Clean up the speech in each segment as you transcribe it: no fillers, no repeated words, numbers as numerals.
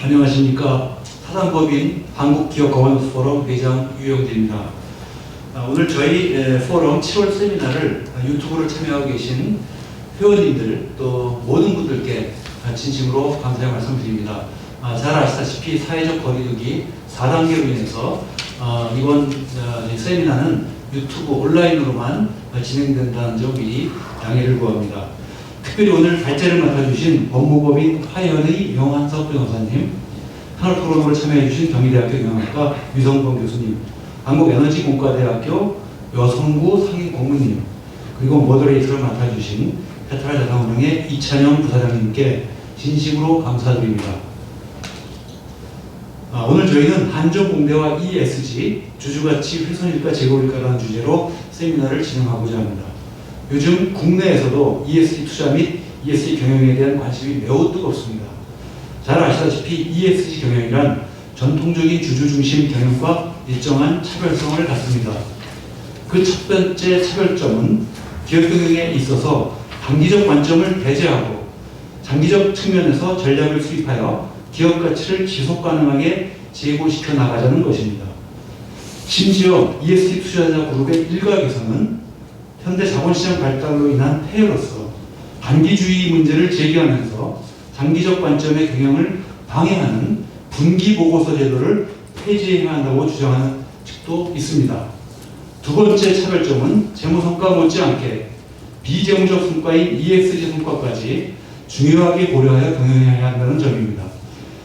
안녕하십니까. 사단법인 한국기업거버넌스포럼 회장 유영재입니다. 오늘 저희 포럼 7월 세미나를 유튜브를 참여하고 계신 회원님들 또 모든 분들께 진심으로 감사의 말씀드립니다. 잘 아시다시피 사회적 거리두기 4단계로 인해서 이번 세미나는 유튜브 온라인으로만 진행된다는 점 미리 양해를 구합니다. 특별히 오늘 발제를 맡아주신 법무법인 화연의 영한석 변호사님, 패널 프로그램을 참여해주신 경희대학교 경영학과 유성범 교수님, 한국에너지공과대학교 여성부 상임고문님, 그리고 모더레이터를 맡아주신 페트라 자산운용의 이찬영 부사장님께 진심으로 감사드립니다. 오늘 저희는 한전공대와 ESG, 주주가치 훼손일까 재고일까라는 주제로 세미나를 진행하고자 합니다. 요즘 국내에서도 ESG 투자 및 ESG 경영에 대한 관심이 매우 뜨겁습니다. 잘 아시다시피 ESG 경영이란 전통적인 주주 중심 경영과 일정한 차별성을 갖습니다. 그 첫 번째 차별점은 기업 경영에 있어서 단기적 관점을 배제하고 장기적 측면에서 전략을 수립하여 기업 가치를 지속 가능하게 제고시켜 나가자는 것입니다. 심지어 ESG 투자자 그룹의 일각에서는 현대 자본시장 발달로 인한 폐해로서 단기주의 문제를 제기하면서 장기적 관점의 경영을 방해하는 분기보고서 제도를 폐지해야 한다고 주장하는 측도 있습니다. 두 번째 차별점은 재무성과 못지않게 비재무적 성과인 ESG 성과까지 중요하게 고려하여 경영해야 한다는 점입니다.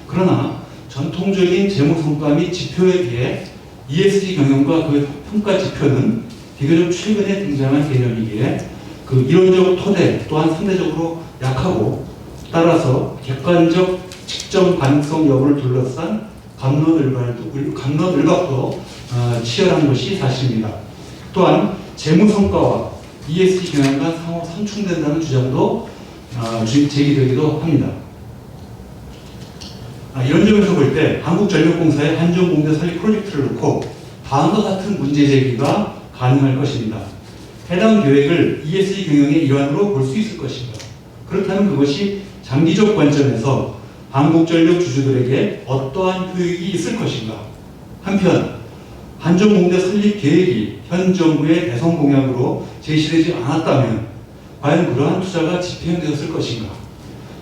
그러나 전통적인 재무성과 및 지표에 비해 ESG 경영과 그 평가 지표는 비교적 최근에 등장한 개념이기에 그 이론적 토대 또한 상대적으로 약하고 따라서 객관적 측정 가능성 여부를 둘러싼 감론을박도 치열한 것이 사실입니다. 또한 재무성과와 ESG 경영과 상호 상충된다는 주장도 제기되기도 합니다. 이런 점에서 볼 때 한국전력공사의 한전공대 설립 프로젝트를 놓고 다음과 같은 문제 제기가 가능할 것입니다. 해당 계획을 ESG 경영의 일환으로 볼 수 있을 것인가? 그렇다면 그것이 장기적 관점에서 한국전력 주주들에게 어떠한 효익이 있을 것인가? 한편 한전공대 설립 계획이 현 정부의 대선 공약으로 제시되지 않았다면 과연 그러한 투자가 집행되었을 것인가?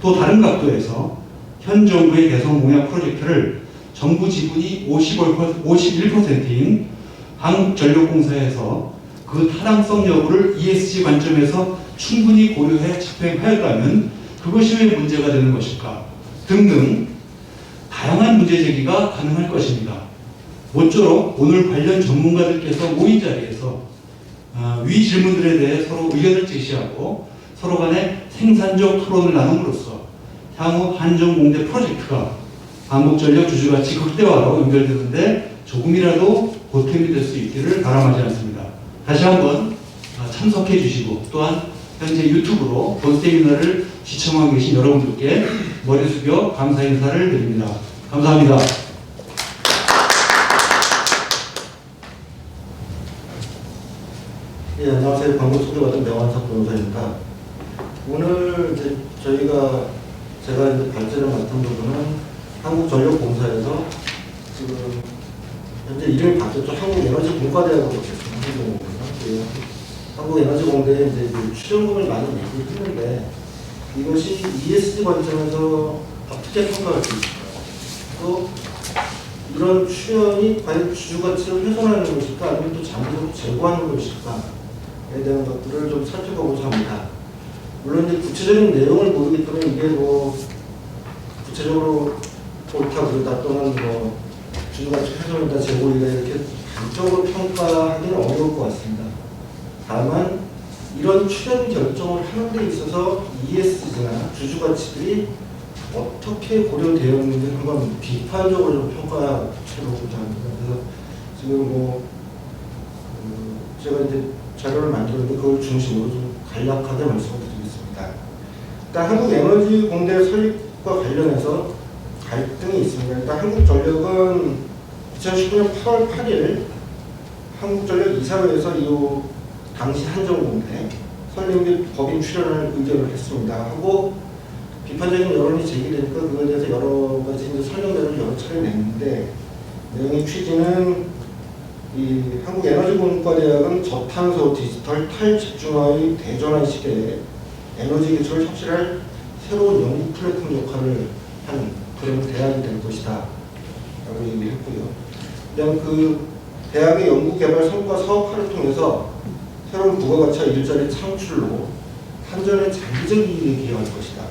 또 다른 각도에서 현 정부의 대선 공약 프로젝트를 정부 지분이 51%인 한국전력공사에서 그 타당성 여부를 ESG 관점에서 충분히 고려해 집행하였다면 그것이 왜 문제가 되는 것일까? 등등 다양한 문제 제기가 가능할 것입니다. 모쪼록 오늘 관련 전문가들께서 모인 자리에서 위 질문들에 대해 서로 의견을 제시하고 서로 간에 생산적 토론을 나눔으로써 향후 한전공대 프로젝트가 한국전력 주주가치 극대화로 연결되는데 조금이라도 보탬이 될 수 있기를 바람하지 않습니다. 다시 한번 참석해 주시고 또한 현재 유튜브로 본 세미나를 시청하고 계신 여러분들께 머리 숙여 감사 인사를 드립니다. 감사합니다. 예, 안녕하세요. 방금 소개받은 명한석 변호사입니다. 오늘 제가 이제 발제를 맡은 부분은 한국전력공사에서 지금 현재 이름이 바뀌었죠. 한국에너지공과대학으로 바뀌었습니다. 한국에너지공대에 이제 출연금을 많이 내긴 했는데 이것이 ESG 관점에서 어떻게 평가할 수 있을까? 또 이런 출연이 과연 주주가치를 훼손하는 것일까? 아니면 또 장기적으로 제고하는 것일까?에 대한 것들을 좀 살펴보고자 합니다. 물론 이제 구체적인 내용을 모르기 때문에 이게 뭐 구체적으로 옳다 그르다 또는 뭐 주주가치 훼손이다 제고이다 이렇게 단적으로 평가하기는 어려울 것 같습니다. 다만 이런 출연 결정을 하는 데 있어서 ESG나 주주가치들이 어떻게 고려되었는지 한번 비판적으로 좀 평가해보고자 합니다. 그래서 지금 제가 이제 자료를 만들었는데 그걸 중심으로 좀 간략하게 말씀을 드리겠습니다. 일단 한국에너지공대 설립과 관련해서 갈등이 있습니다. 일단 한국전력은 2019년 8월 8일 한국전력 이사회에서 이 당시 한전공대 설립 및 법인 출연을 의결을 했습니다. 하고 비판적인 여론이 제기되니까 그거에 대해서 여러 가지 이제 설명들을 여러 차례 냈는데 내용의 취지는 이 한국에너지공과대학은 저탄소 디지털 탈집중화의 대전환 시대에 에너지 기술을 혁신할 새로운 연구 플랫폼 역할을 하는 그런 대학이 될 것이다 라고 얘기했고요. 그다음 그 대학의 연구개발 성과 사업화를 통해서 새로운 부가가치와 일자리 창출로 한전의 장기적 이익에 기여할 것이다.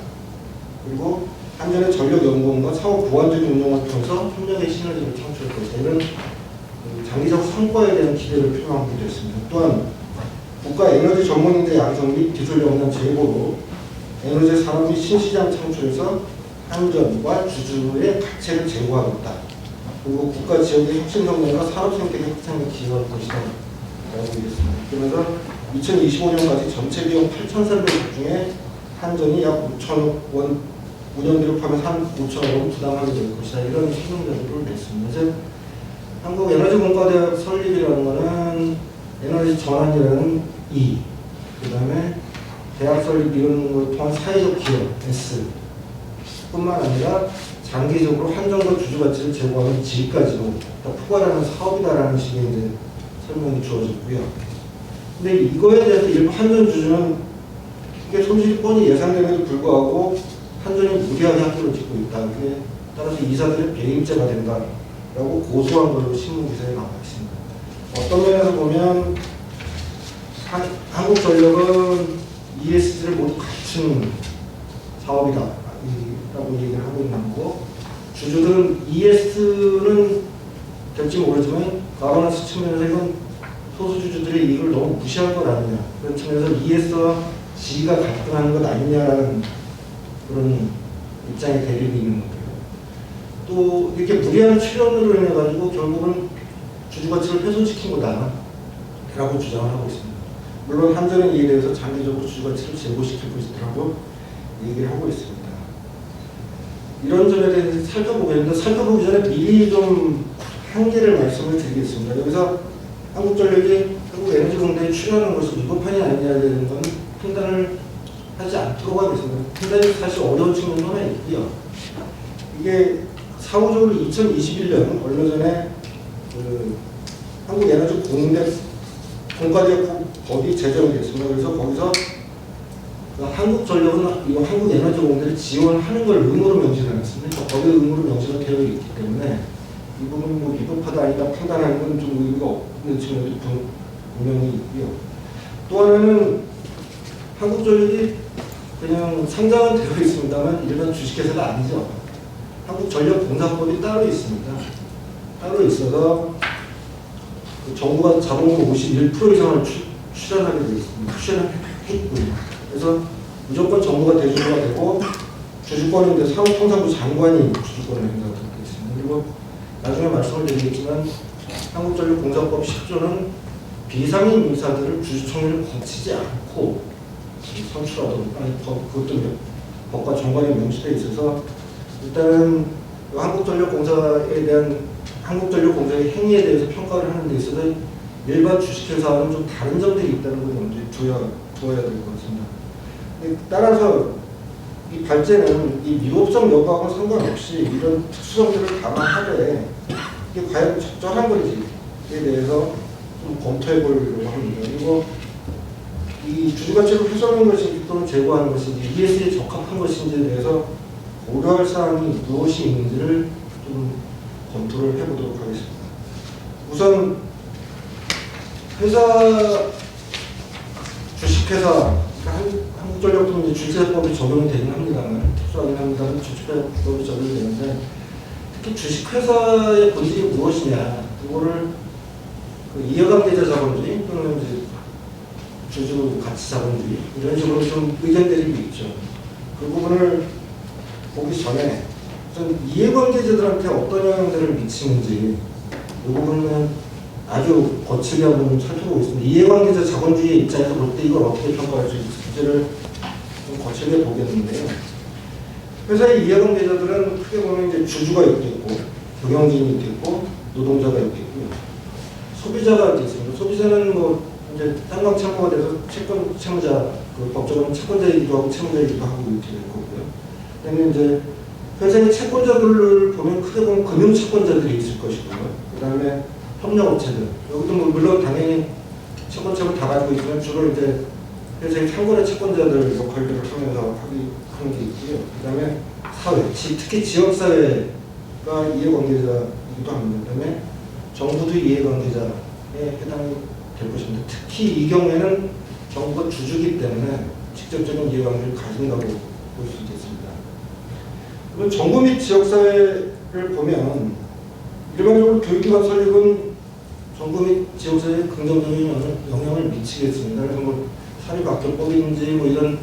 그리고 한전의 전력연구원과 사업 보완적인 운영을 통해서 협력의 시너지를 창출할 것이다. 이런 장기적 성과에 대한 기대를 표명하기도 했습니다. 또한 국가 에너지 전문인재 양성 및 기술 역량 제고로 에너지 산업 및 신시장 창출에서 한전과 주주의 가치를 제고하겠다. 그리고 국가 지역의 혁신 성장과 산업 생태계 확산에 기여할 것이다. 라고 얘기했습니다. 그러면서 2025년까지 전체 비용 8,300억 중에 한전이 약 5천억 원, 운영비를 포함해서 한 5천억 원 부담하게 될 것이다. 이런 설명자료를 냈습니다. 즉, 한국에너지공과대학 설립이라는 것은 에너지 전환이라는 E, 그 다음에 대학 설립 이런 걸 통한 사회적 기여, S, 뿐만 아니라 장기적으로 한전과 주주 가치를 제고하는 G까지도 포괄하는 사업이다라는 식의 이제 설명이 주어졌고요. 근데 이거에 대해서 일부 한전 주주는 이게 손실이 뻔히 예상됨에도 불구하고 한전이 무리하게 학교를 짓고 있다. 따라서 이사들의 배임죄가 된다라고 고소한 걸로 신문 기사에 나와 있습니다. 어떤 면에서 보면 한국전력은 ESG를 모두 갖춘 사업이다 라고 얘기를 하고 있는 거고, 주주들은 ES는 될지 모르지만 가버넌스 측면에서 이건 소수주주들의 이익을 너무 무시할 것 아니냐, 그런 측면에서 ES와 G가 갈등하는 것 아니냐라는 그런 입장의 대립이 있는 거고요. 또 이렇게 무리한 출연으로 인해 가지고 결국은 주주 가치를 훼손시킨 거다라고 주장을 하고 있습니다. 물론 한전은 이에 대해서 장기적으로 주주 가치를 제고시킬 것이라고 얘기를 하고 있습니다. 이런 점에 대해서 살펴보겠는데, 살펴보기 전에 미리 좀 한계를 말씀을 드리겠습니다. 여기서 한국전력이 한국에너지공단에 출연하는 것이 위법하냐 아니냐에 대한 건 판단을 하지 않도록 하겠습니다. 판단이 사실 어려운 측면도 하나 있고요. 이게 사후적으로 2021년 얼마 전에 그 한국에너지공과대학 법이 제정이 됐습니다. 그래서 거기서 한국전력은 이거 한국에너지공단을 지원하는 걸 의무로 명시해놨습니다. 법의 의무로 명시가 되어 있기 때문에 이 부분은 뭐 위법하다 아니다 판단하는 건 좀 의미가 없는 측면도 분명히 있고요. 또 하나는 한국전력이 그냥 상장은 되어 있습니다만 일반 주식회사가 아니죠. 한국전력공사법이 따로 있습니다. 따로 있어서 그 정부가 자본금 51% 이상을 출연하게 되어 있습니다. 출연했군요. 그래서 무조건 정부가 대주주가 되고 주주권인데 사업통상부 장관이 주주권을 행사하고 있습니다. 그리고 나중에 말씀을 드리겠지만 한국전력공사법 10조는 비상임 인사들을 주주총회를 거치지 않고 선출하도록, 그것도 법과 정관에 명시되어 있어서 일단은 한국전력공사에 대한 한국전력공사의 행위에 대해서 평가를 하는 데 있어서 일반 주식회사와는 좀 다른 점들이 있다는 걸 먼저 두어야 될 것 같습니다. 따라서 이 발제는 이 위법성 여부하고 상관없이 이런 특수성들을 감안하되 이게 과연 적절한 건지에 대해서 좀 검토해 보려고 합니다. 그리고 이 주주가치를 훼손하는 것인지 또는 제고하는 것인지 ESG에 적합한 것인지에 대해서 고려할 사항이 무엇이 있는지를 좀 검토를 해보도록 하겠습니다. 우선 회사 주식회사 한국전력도 주식회사법이 적용이 되긴 합니다만, 특수하긴 합니다만 주식회사법이 적용이 되는데, 특히 주식회사의 본질이 무엇이냐, 그거를 그 이해관계자 자본주의 또는 이제 주주 가치 자본주의 이런 식으로 좀 의견 대립이 있죠. 그 부분을 보기 전에 좀 이해관계자들한테 어떤 영향들을 미치는지 이 부분은 아주 거칠게 한번 살펴보고 있습니다. 이해관계자 자본주의 입장에서 볼 때 이걸 어떻게 평가할 수 있을지 주제를 좀 거칠게 보겠는데요. 회사의 이해관계자들은 크게 보면 이제 주주가 있겠고, 경영진이 있겠고, 노동자가 있겠고요. 소비자가 있겠습니다. 소비자는 뭐 이제 땅강 참고가 돼서 채권 채무자, 그 법적으로는 채권자이기도 하고 채무자이기도 하고 이렇게 될 거고요. 그다음에 이제 회사의 채권자들을 보면 크게 보면 금융 채권자들이 있을 것이고요. 그다음에 협력업체들. 여기도 뭐 물론 당연히 채권책을 다 가지고 있지만 주로 이제 회사의 상거래 채권자들 역할들을 하면서 하는 게 있고요. 그다음에 사회, 특히 지역사회가 이해관계자이기도 합니다. 그다음에 정부도 이해관계자에 해당이 될 것입니다. 특히 이 경우에는 정부가 주주기 때문에 직접적인 이해관계를 가진다고 볼 수 있겠습니다. 그리고 정부 및 지역사회를 보면 일반적으로 교육기관 설립은 정부 및 지역사회에 긍정적인 영향을 미치겠습니다. 그래서 뭐 사립학교법인지 뭐 이런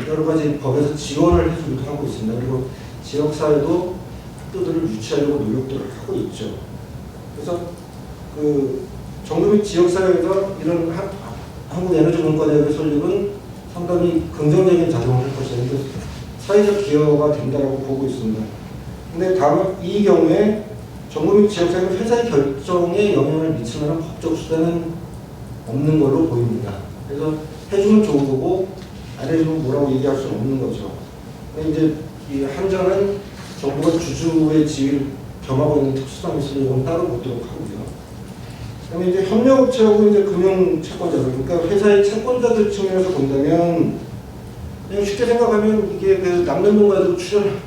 여러 가지 법에서 지원을 해주기도 하고 있습니다. 그리고 지역사회도 학교들을 유치하려고 노력들을 하고 있죠. 그래서 그 정부 및 지역사회가 이런 한국에너지문과대학의 설립은 상당히 긍정적인 작용을 할 것이다. 사회적 기여가 된다고 보고 있습니다. 근데 다만 이 경우에 정부 및 지역사회는 회사의 결정에 영향을 미칠 만한 법적 수단은 없는 걸로 보입니다. 그래서 해주면 좋은 거고 안 해주면 뭐라고 얘기할 수는 없는 거죠. 근데 이제 이 한전은 정부가 주주의 지위를 겸하고 있는 특수성이 있으니 이건 따로 보도록 하고요. 그다음에 이제 협력업체하고 이제 금융 채권자들, 그러니까 회사의 채권자들 측면에서 본다면 그냥 쉽게 생각하면 이게 그 남녀노가도 출연,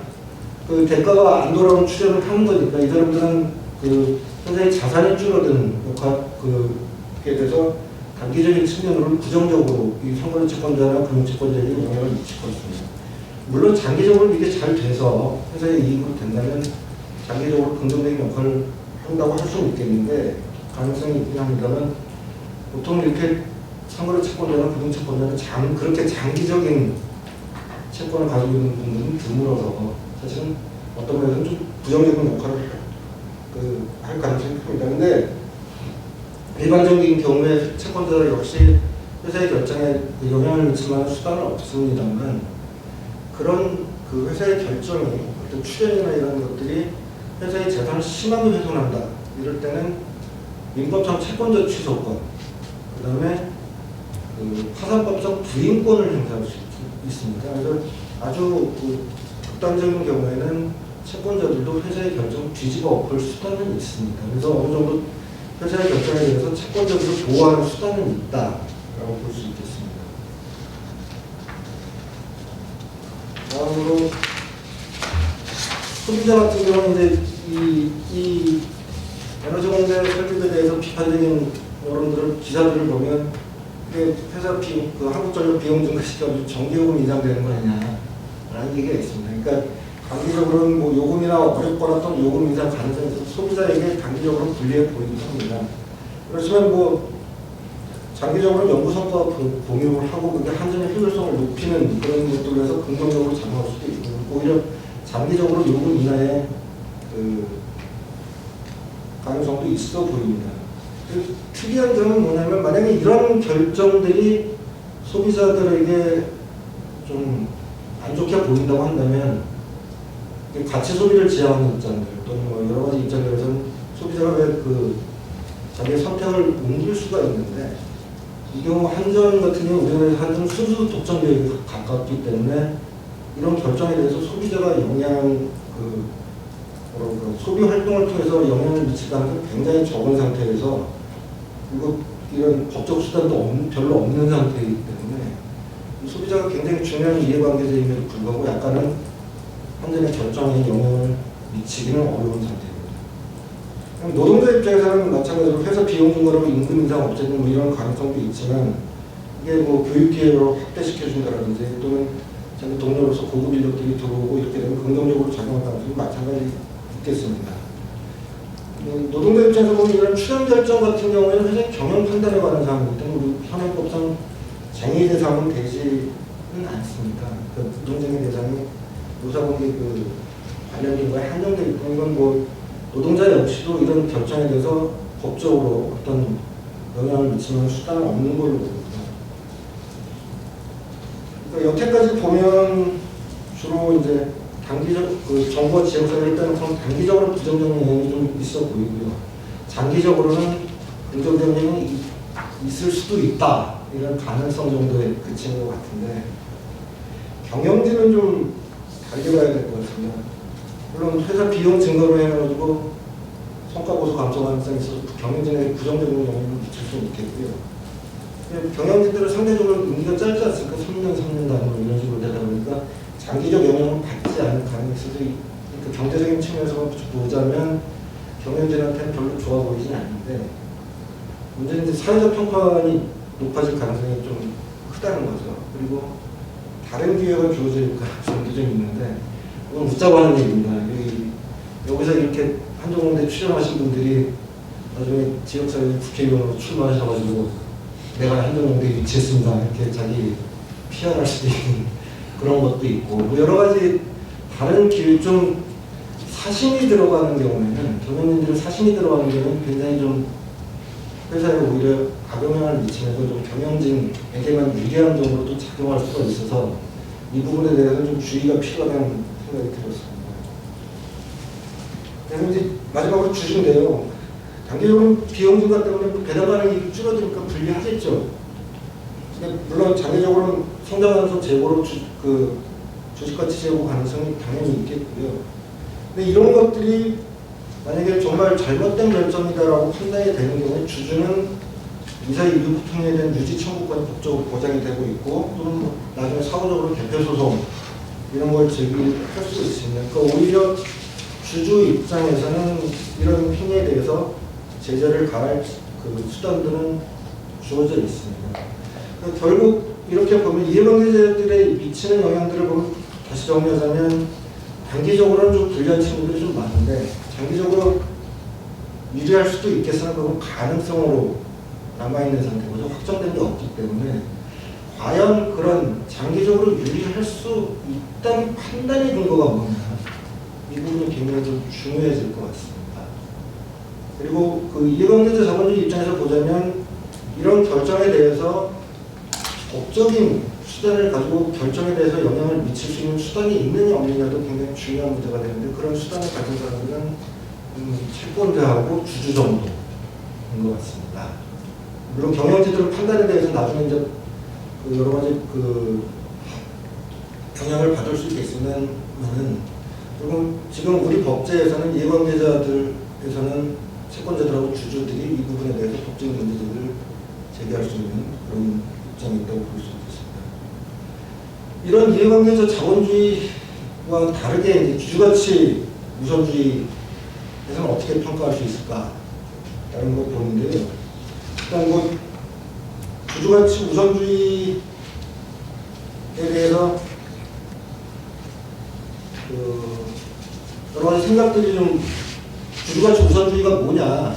그 대가가 안 돌아오는 출연을 하는 거니까 이 사람들은 그 회사의 자산이 줄어드는 그게 돼서 단기적인 측면으로 부정적으로 이 상거래 채권자나 금융 채권자에게 영향을 미칠 것입니다. 물론 장기적으로 이게 잘 돼서 회사의 이익으로 된다면 장기적으로 긍정적인 역할을 한다고 할 수는 있겠는데 가능성이 있긴 합니다만 보통 이렇게 상거래 채권자나 금융 채권자는 그렇게 장기적인 채권을 가지고 있는 분들은 드물어서 사실은 어떤 면에서는 좀 부정적인 역할을 할 가능성이 큽니다. 근데 일반적인 경우에 채권자 역시 회사의 결정에 영향을 미칠 만한 수단은 없습니다만 그런 그 회사의 결정이 어떤 출연이나 이런 것들이 회사의 재산을 심하게 훼손한다. 이럴 때는 민법상 채권자 취소권, 그 다음에 그 파산법상 부인권을 행사할 수 있습니다. 그래서 아주 극단적인 경우에는 채권자들도 회사의 결정을 뒤집어 엎을 수단은 있습니다. 그래서 어느 정도 회사의 결정에 대해서 채권자들을 보호하는 수단은 있다라고 볼 수 있겠습니다. 다음으로 소비자 같은 경우는 이제 이 에너지공대 설립에 대해서 비판적인 여론들을 기사들을 보면 회사 그 한국전력 비용 증가시켜서 전기요금 인상되는 거 아니냐라는 얘기가 있습니다. 그러니까 단기적으로는 뭐 요금이나 어렵거나 또는 요금 인상 가능성이 있어서 소비자에게 단기적으로 불리해 보이기도 합니다. 그렇지만 뭐 장기적으로 연구 성과 공유를 하고 그게 한전의 효율성을 높이는 그런 것들로 해서 긍정적으로 작용할 수도 있고 오히려 장기적으로 요금 인하의 그 가능성도 있어 보입니다. 특이한 점은 뭐냐면 만약에 이런 결정들이 소비자들에게 좀 안 좋게 보인다고 한다면 가치 소비를 지향하는 입장들 또는 뭐 여러 가지 입장들에서는 소비자가 왜 그 자기의 선택을 옮길 수가 있는데 이 경우 한전 같은 경우 우리나라에서 한전 순수 독점 교육에 가깝기 때문에 이런 결정에 대해서 소비자가 소비 활동을 통해서 영향을 미칠 가능성이 굉장히 적은 상태에서 그리고 이런 법적 수단도 별로 없는 상태이기 때문에 소비자가 굉장히 중요한 이해관계자임에도 불구하고 약간은 한전의 결정에 영향을 미치기는 어려운 상태입니다. 노동자 입장에서는 마찬가지로 회사 비용 증가로 임금 인상 없애는 뭐 이런 가능성도 있지만 이게 뭐 교육 기회로 확대시켜준다든지 또는 자기 동료로서 고급 인력들이 들어오고 이렇게 되면 긍정적으로 작용할 가능성이 마찬가지 있겠습니다. 노동자 입장에서 보면 이런 출연 결정 같은 경우에는 회사의 경영 판단에 관한 사항이기 때문에 우리 현행법상 쟁의 대상은 되지는 않습니다. 그 부정쟁의 대상이 노사관계 관련된 거에 한정되어 있고 이건 뭐 노동자 역시도 이런 결정에 대해서 법적으로 어떤 영향을 미치는 수단은 없는 걸로 보입니다. 그러니까 여태까지 보면 주로 이제 정부와 지역사회를 빼놓고 단기적으로 부정적인 영향이 좀 있어 보이고요. 장기적으로는 긍정적인 영향이 있을 수도 있다. 이런 가능성 정도에 그치는 것 같은데 경영진은 좀 달게 봐야 될 것 같습니다. 물론 회사 비용 증거로 해가지고 성과 보수 감소 가능성이 있어서 경영진에게 부정적인 영향을 미칠 수 있겠고요. 경영진들은 상대적으로 임기가 짧지 않습니까? 3년, 3년 단위로 이런 식으로 되다 보니까 장기적 영향을 받지 않을 가능성이 있어서 그러니까 경제적인 측면에서 보자면 경영진한테는 별로 좋아 보이진 않는데 문제는 이제 사회적 평판이 높아질 가능성이 좀 크다는 거죠. 그리고 다른 기회가 주어질 가능성도 좀 있는데 이건 웃자고 하는 얘기입니다. 여기서 이렇게 한정공대 출연하신 분들이 나중에 지역사회 국회의원으로 출마하셔가지고 내가 한정공대에 위치했습니다 이렇게 자기 PR할 수도 있는 그런 것도 있고 뭐 여러 가지 다른 기회 좀 사심이 들어가는 경우에는 경영진들은 사심이 들어가는 경우는 굉장히 좀 회사에 오히려 악영향을 미치면서 좀 경영진에게만 유리한 쪽으로 또 작용할 수가 있어서 이 부분에 대해서 좀 주의가 필요하다는 생각이 들었습니다. 그래서 이제 마지막으로 주주인데요. 단기적으로 비용 증가 때문에 배당 가능이 줄어드니까 불리하겠죠. 근데 물론 장기적으로는 성장하면서 재고로 주식가치 재고 가능성이 당연히 있겠고요. 근데 이런 것들이 만약에 정말 잘못된 결정이다라고 판단이 되는 경우에 주주는 이사 이익부통에 대한 유지 청구권이 법적으로 보장이 되고 있고 또는 뭐 나중에 사후적으로 대표 소송 이런 걸 제기할 수 있습니다. 그러니까 오히려 주주 입장에서는 이런 행위에 대해서 제재를 가할 그 수단들은 주어져 있습니다. 그러니까 결국 이렇게 보면 이해관계자들의 미치는 영향들을 보면 다시 정리하자면 단기적으로는 좀 불리한 친구들이 좀 많은데 장기적으로 유리할 수도 있겠으나 그건 가능성으로 남아있는 상태고 확정된 게 없기 때문에 과연 그런 장기적으로 유리할 수 있다는 판단의 근거가 뭐냐 이 부분이 굉장히 좀 중요해질 것 같습니다. 그리고 그 이해관계자 자본주의 입장에서 보자면 이런 결정에 대해서 법적인 수단을 가지고 결정에 대해서 영향을 미칠 수 있는 수단이 있느냐 없느냐도 굉장히 중요한 문제가 되는데 그런 수단을 가진 사람들은 채권자하고 주주 정도인 것 같습니다. 물론 경영진들의 판단에 대해서 나중에 이제 그 여러 가지 그 영향을 받을 수 있겠으면은 지금 우리 법제에서는 이해관계자들에서는 채권자들하고 주주들이 이 부분에 대해서 법적인 문제들을 제기할 수 있는 그런 입장이 있다고 볼 수 있겠습니다. 이런 이해관계자 자본주의와 다르게 이제 주주가치 우선주의에서는 어떻게 평가할 수 있을까라는 걸 보는데요. 일단 뭐 주주가치 우선주의에 대해서 여러 가지 생각들이 좀 주주가치 우선주의가 뭐냐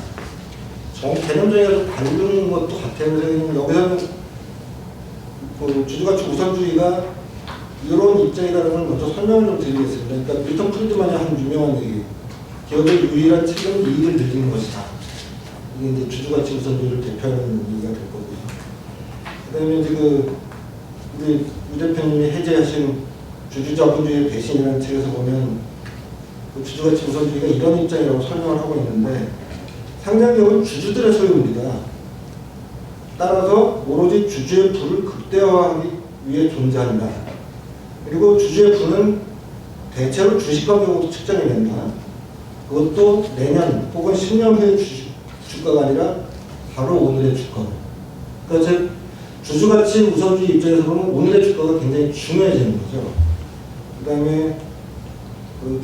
개념 정의가 좀 다른 것도 같아요. 그래서 여기서는 그 주주가치 우선주의가 이런 입장이라는 걸 먼저 설명을 좀 드리겠습니다. 그러니까 밀턴 프리드만이 한 유명한 얘기 기업의 유일한 책임은 이익을 늘리는 것이다. 이게 이제 주주가치 우선주의를 대표하는 얘기가 될 거고요. 그 다음에 이제 우리 유 대표님이 해제하신 주주자본주의의 배신이라는 책에서 보면 그 주주가치 우선주의가 이런 입장이라고 설명을 하고 있는데 상장기업은 주주들의 소유입니다. 따라서 오로지 주주의 부를 극대화하기 위해 존재한다. 그리고 주주의 부는 대체로 주식가격으로 측정이 된다. 그것도 내년 혹은 10년 후의 주가가 아니라 바로 오늘의 주가. 그러니까 즉 주주가치 우선주의 입장에서 보면 오늘의 주가가 굉장히 중요해지는 거죠. 그 다음에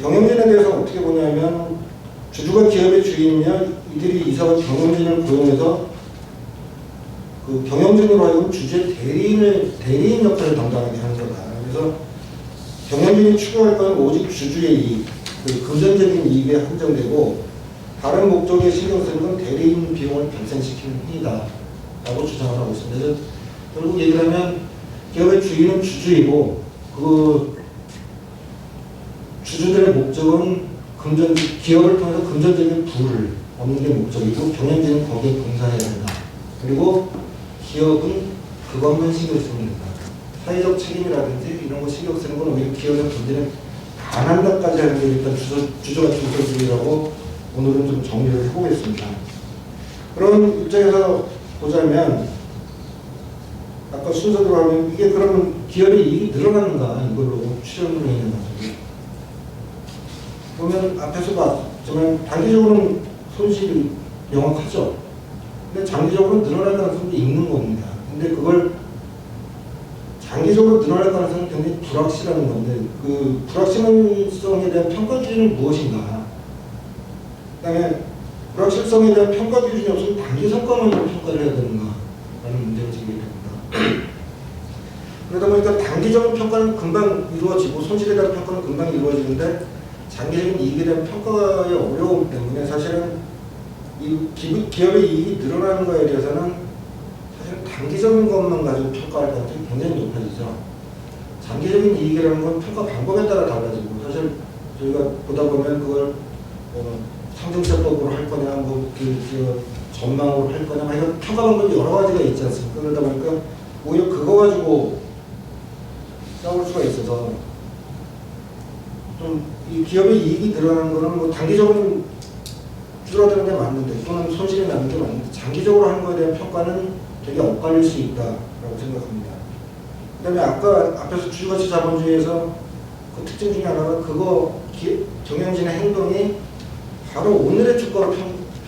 경영진에 대해서 어떻게 보냐면 주주가 기업의 주인이면 이들이 이사와 경영진을 고용해서 그 경영진으로 하여금 주주의 대리인 역할을 담당하게 하는 거다. 그래서 경영진이 추구할 건 오직 주주의 이익, 그 금전적인 이익에 한정되고 다른 목적에 신경 쓰는 건 대리인 비용을 발생시키는 행위다 라고 주장을 하고 있습니다. 그래서 결국 얘기를 하면 기업의 주인은 주주이고 그 주주들의 목적은 기업을 통해서 금전적인 부를 얻는 게 목적이고 경영진은 거기에 봉사해야 된다. 그리고 기업은 그것만 신경 쓰면 된다. 사회적 책임이라든지 이런 거 신경 쓰는 건 오히려 기업의 문제는 반한다까지 하는 게 일단 주주가치 우선주의라고 오늘은 좀 정리를 해보겠습니다. 그런 입장에서 보자면 아까 순서대로 하면 이게 그러면 기업의 이익이 늘어나는가 이걸로 출연으로 인해서 보면 앞에서 봤지만 단기적으로는 손실이 명확하죠. 근데 장기적으로 늘어날 가능성도 있는 겁니다. 근데 그걸 장기적으로 늘어날 가능성은 굉장히 불확실한 건데 그 불확실성에 대한 평가 기준은 무엇인가? 그다음에 불확실성에 대한 평가 기준이 없으면 단기 성과만 평가를 해야 되는가? 라는 문제가 제기됩니다. 그러다 보니까 단기적인 평가는 금방 이루어지고 손실에 대한 평가는 금방 이루어지는데 장기적인 이익에 대한 평가의 어려움 때문에 사실은 이 기업의 이익이 늘어나는 거에 대해서는 사실 단기적인 것만 가지고 평가할 가능성이 굉장히 높아지죠. 장기적인 이익이라는 건 평가 방법에 따라 달라지고 사실 저희가 보다 보면 그걸 상승세법으로 할 거냐 그 전망으로 할 거냐 이런 평가 방법이 여러 가지가 있지 않습니까? 그러다 보니까 오히려 그거 가지고 싸울 수가 있어서 좀 이 기업의 이익이 늘어나는 거는 뭐 단기적으로 줄어드는 게 맞는데 또는 손실이 나는 게 맞는데 장기적으로 하는 거에 대한 평가는 되게 엇갈릴 수 있다라고 생각합니다. 그다음에 아까 앞에서 주주가치 자본주의에서 그 특징 중에 하나가 그거 경영진의 행동이 바로 오늘의 주가로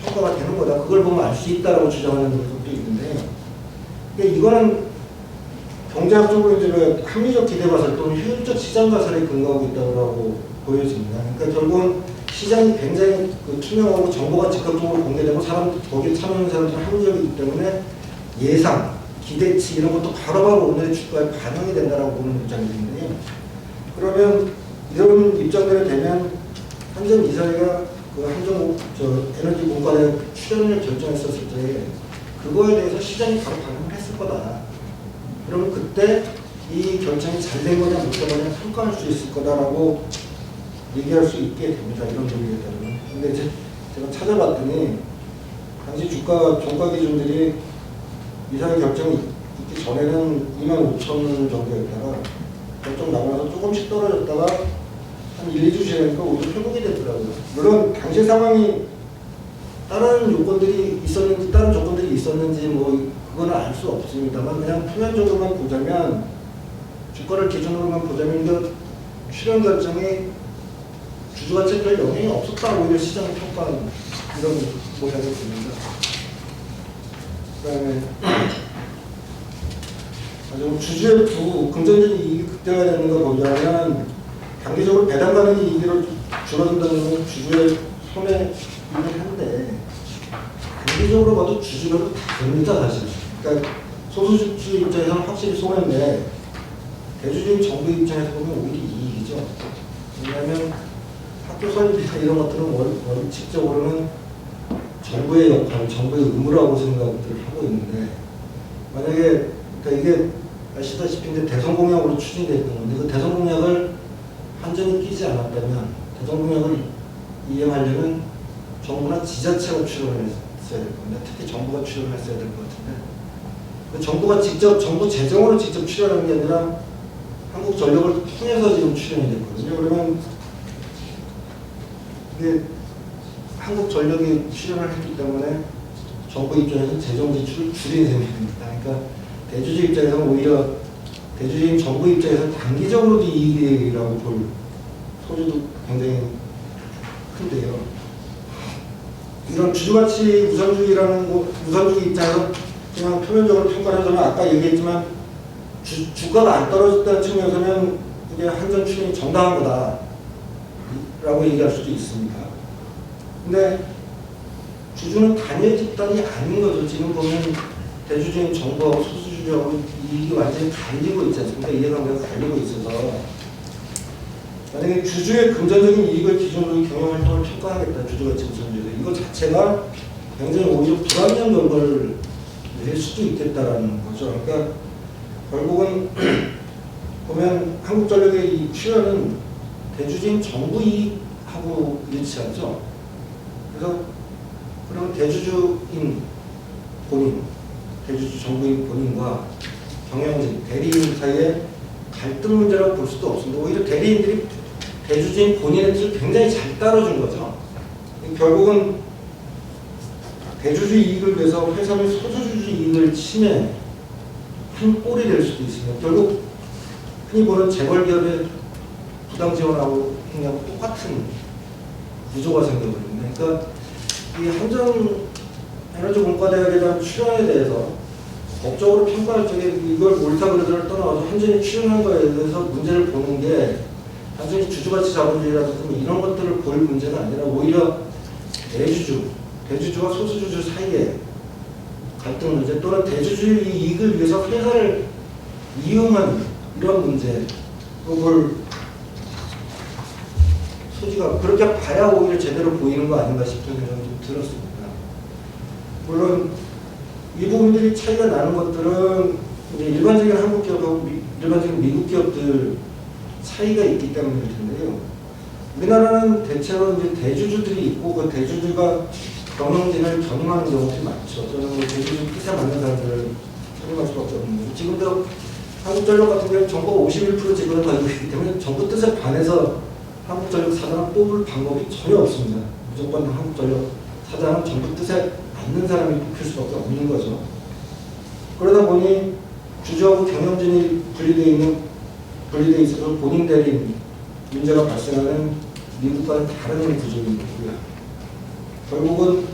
평가가 되는 거다. 그걸 보면 알 수 있다라고 주장하는 것도 있는데, 그러니까 이거는 경제학적으로 이제 합리적 기대가설 또는 효율적 시장 가설에 근거하고 있다고 보여집니다. 그러니까 결국은 시장이 굉장히 투명하고 정보가 즉각적으로 공개되고 거기에 참여하는 사람들은 합리적이기 때문에 예상, 기대치 이런 것도 바로바로 오늘의 주가에 반영이 된다라고 보는 입장인데요. 그러면 이런 입장들이 되면 한전 이사회가 그 한전 에너지 공과대 출연을 결정했었을 때 그거에 대해서 시장이 바로 반응을 했을 거다. 그러면 그때 이 결정이 잘 된 거냐 못 된 거냐 평가할 수 있을 거다라고 얘기할 수 있게 됩니다. 이런 논리에 따르면. 근데 제가 찾아봤더니 당시 종가 기준들이 이사회 결정이 있기 전에는 25,000원 정도였다가 결정 나고 나서 조금씩 떨어졌다가 한 1, 2주 지나니까 오히려 회복이 됐더라고요. 물론 당시 상황이 다른 요건들이 있었는지 다른 조건들이 있었는지 뭐 그거는 알 수 없습니다만 그냥 표면적으로만 보자면 주가를 기준으로만 보자면 그 출연 결정이 주주가치에 별 영향이 없었다 오히려 시장을 평가하는 이런 모양이 됩니다. 그다음에 주주의 긍정적인 이익이 극대화되는 거 보자면 단기적으로 배당 가능이 이익으로 줄어든다는 건 주주의 손해이긴 한데 단기적으로 봐도 주주별로 다 됩니다 사실. 그러니까 소수주주 입장에서는 확실히 손해인데 대주주인 정부 입장에서 보면 오히려 이익이죠. 왜냐하면 학교 설립이나 이런 것들은 원칙적으로는 정부의 역할, 정부의 의무라고 생각을 하고 있는데 만약에 그러니까 이게 아시다시피 이제 대선공약으로 추진되어 있는 건데 그 대선공약을 한전이 끼지 않았다면 대선공약을 이행하려면 정부나 지자체가 출연을 했어야 될 겁니다. 특히 정부가 출연을 했어야 될 것 같은데 그 정부가 직접 정부 재정으로 직접 출연하는 게 아니라 한국전력을 통해서 지금 출연이 됐거든요. 그러면 이게 한국전력이 출연을 했기 때문에 정부 입장에서는 재정 지출을 줄인 셈입니다. 그러니까 대주주 입장에서는 오히려 대주주인 정부 입장에서는 단기적으로도 이익이라고 볼 소지도 굉장히 큰데요. 이런 주주가치 우선주의 입장에서 그냥 표면적으로 평가를 하자면 아까 얘기했지만 주가가 안 떨어졌다는 측면에서는 이게 한전 출연이 정당한 거다라고 얘기할 수도 있습니다. 근데 주주는 단일 집단이 아닌 거죠. 지금 보면 대주주인 정부하고 소수주주하고 이익이 완전히 갈리고 있지 않습니까? 이해관계가 갈리고 있어서 만약에 주주의 금전적인 이익을 기준으로 경영활동을 평가하겠다. 주주가치 우선주의에서 이거 자체가 굉장히 오히려 불합리한 결과를 낼 수도 있겠다라는 거죠. 그러니까 결국은 보면 한국전력의 이 출연은 대주주인 정부 이익하고 일치하죠. 그래서 그럼 대주주인 본인, 대주주 정부인 본인과 경영진, 대리인 사이에 갈등 문제라고 볼 수도 없습니다. 오히려 대리인들이 대주주인 본인의 뜻을 굉장히 잘 따라준 거죠. 결국은 대주주 이익을 위해서 회사 및 소수주주 이익을 침해한 꼴이 될 수도 있습니다. 결국 흔히 보는 재벌기업의 부당 지원하고 행위하고 똑같은 구조가 생겨버립니다. 그러니까 이 한전에너지 공과대학에 대한 출연에 대해서 법적으로 평가할 적에 이걸 옳다 그르다를 떠나서 한전이 출연한 거에 대해서 문제를 보는 게 단순히 주주가치 자본주의라든지 뭐 이런 것들을 볼 문제가 아니라 오히려 대주주와 소수주주 사이에 갈등 문제 또는 대주주의 이익을 위해서 회사를 이용한 이런 문제 그걸 소지가 그렇게 봐야 오히려 제대로 보이는 거 아닌가 싶은 생각이 좀 들었습니다. 물론 이 부분들이 차이가 나는 것들은 이제 일반적인 한국 기업하고 일반적인 미국 기업들 차이가 있기 때문일 텐데요. 우리나라는 대체로 이제 대주주들이 있고 그 대주주가 경영진을 견임하는 경우들이 많죠. 저는 뭐 대주주 뜻에 맞는 사람들을 선임할 수밖에 없는 거죠. 지금도 한국전력 같은 경우는 정부가 51% 지분을 가지고 있기 때문에 정부 뜻에 반해서 한국전력 사장을 뽑을 방법이 전혀 없습니다. 무조건 한국전력 사장은 정부 뜻에 맞는 사람이 뽑힐 수밖에 없는 거죠. 그러다 보니 주주하고 경영진이 분리되어 있어서 본인 대리인 문제가 발생하는 미국과는 다른 구조이고요. 결국은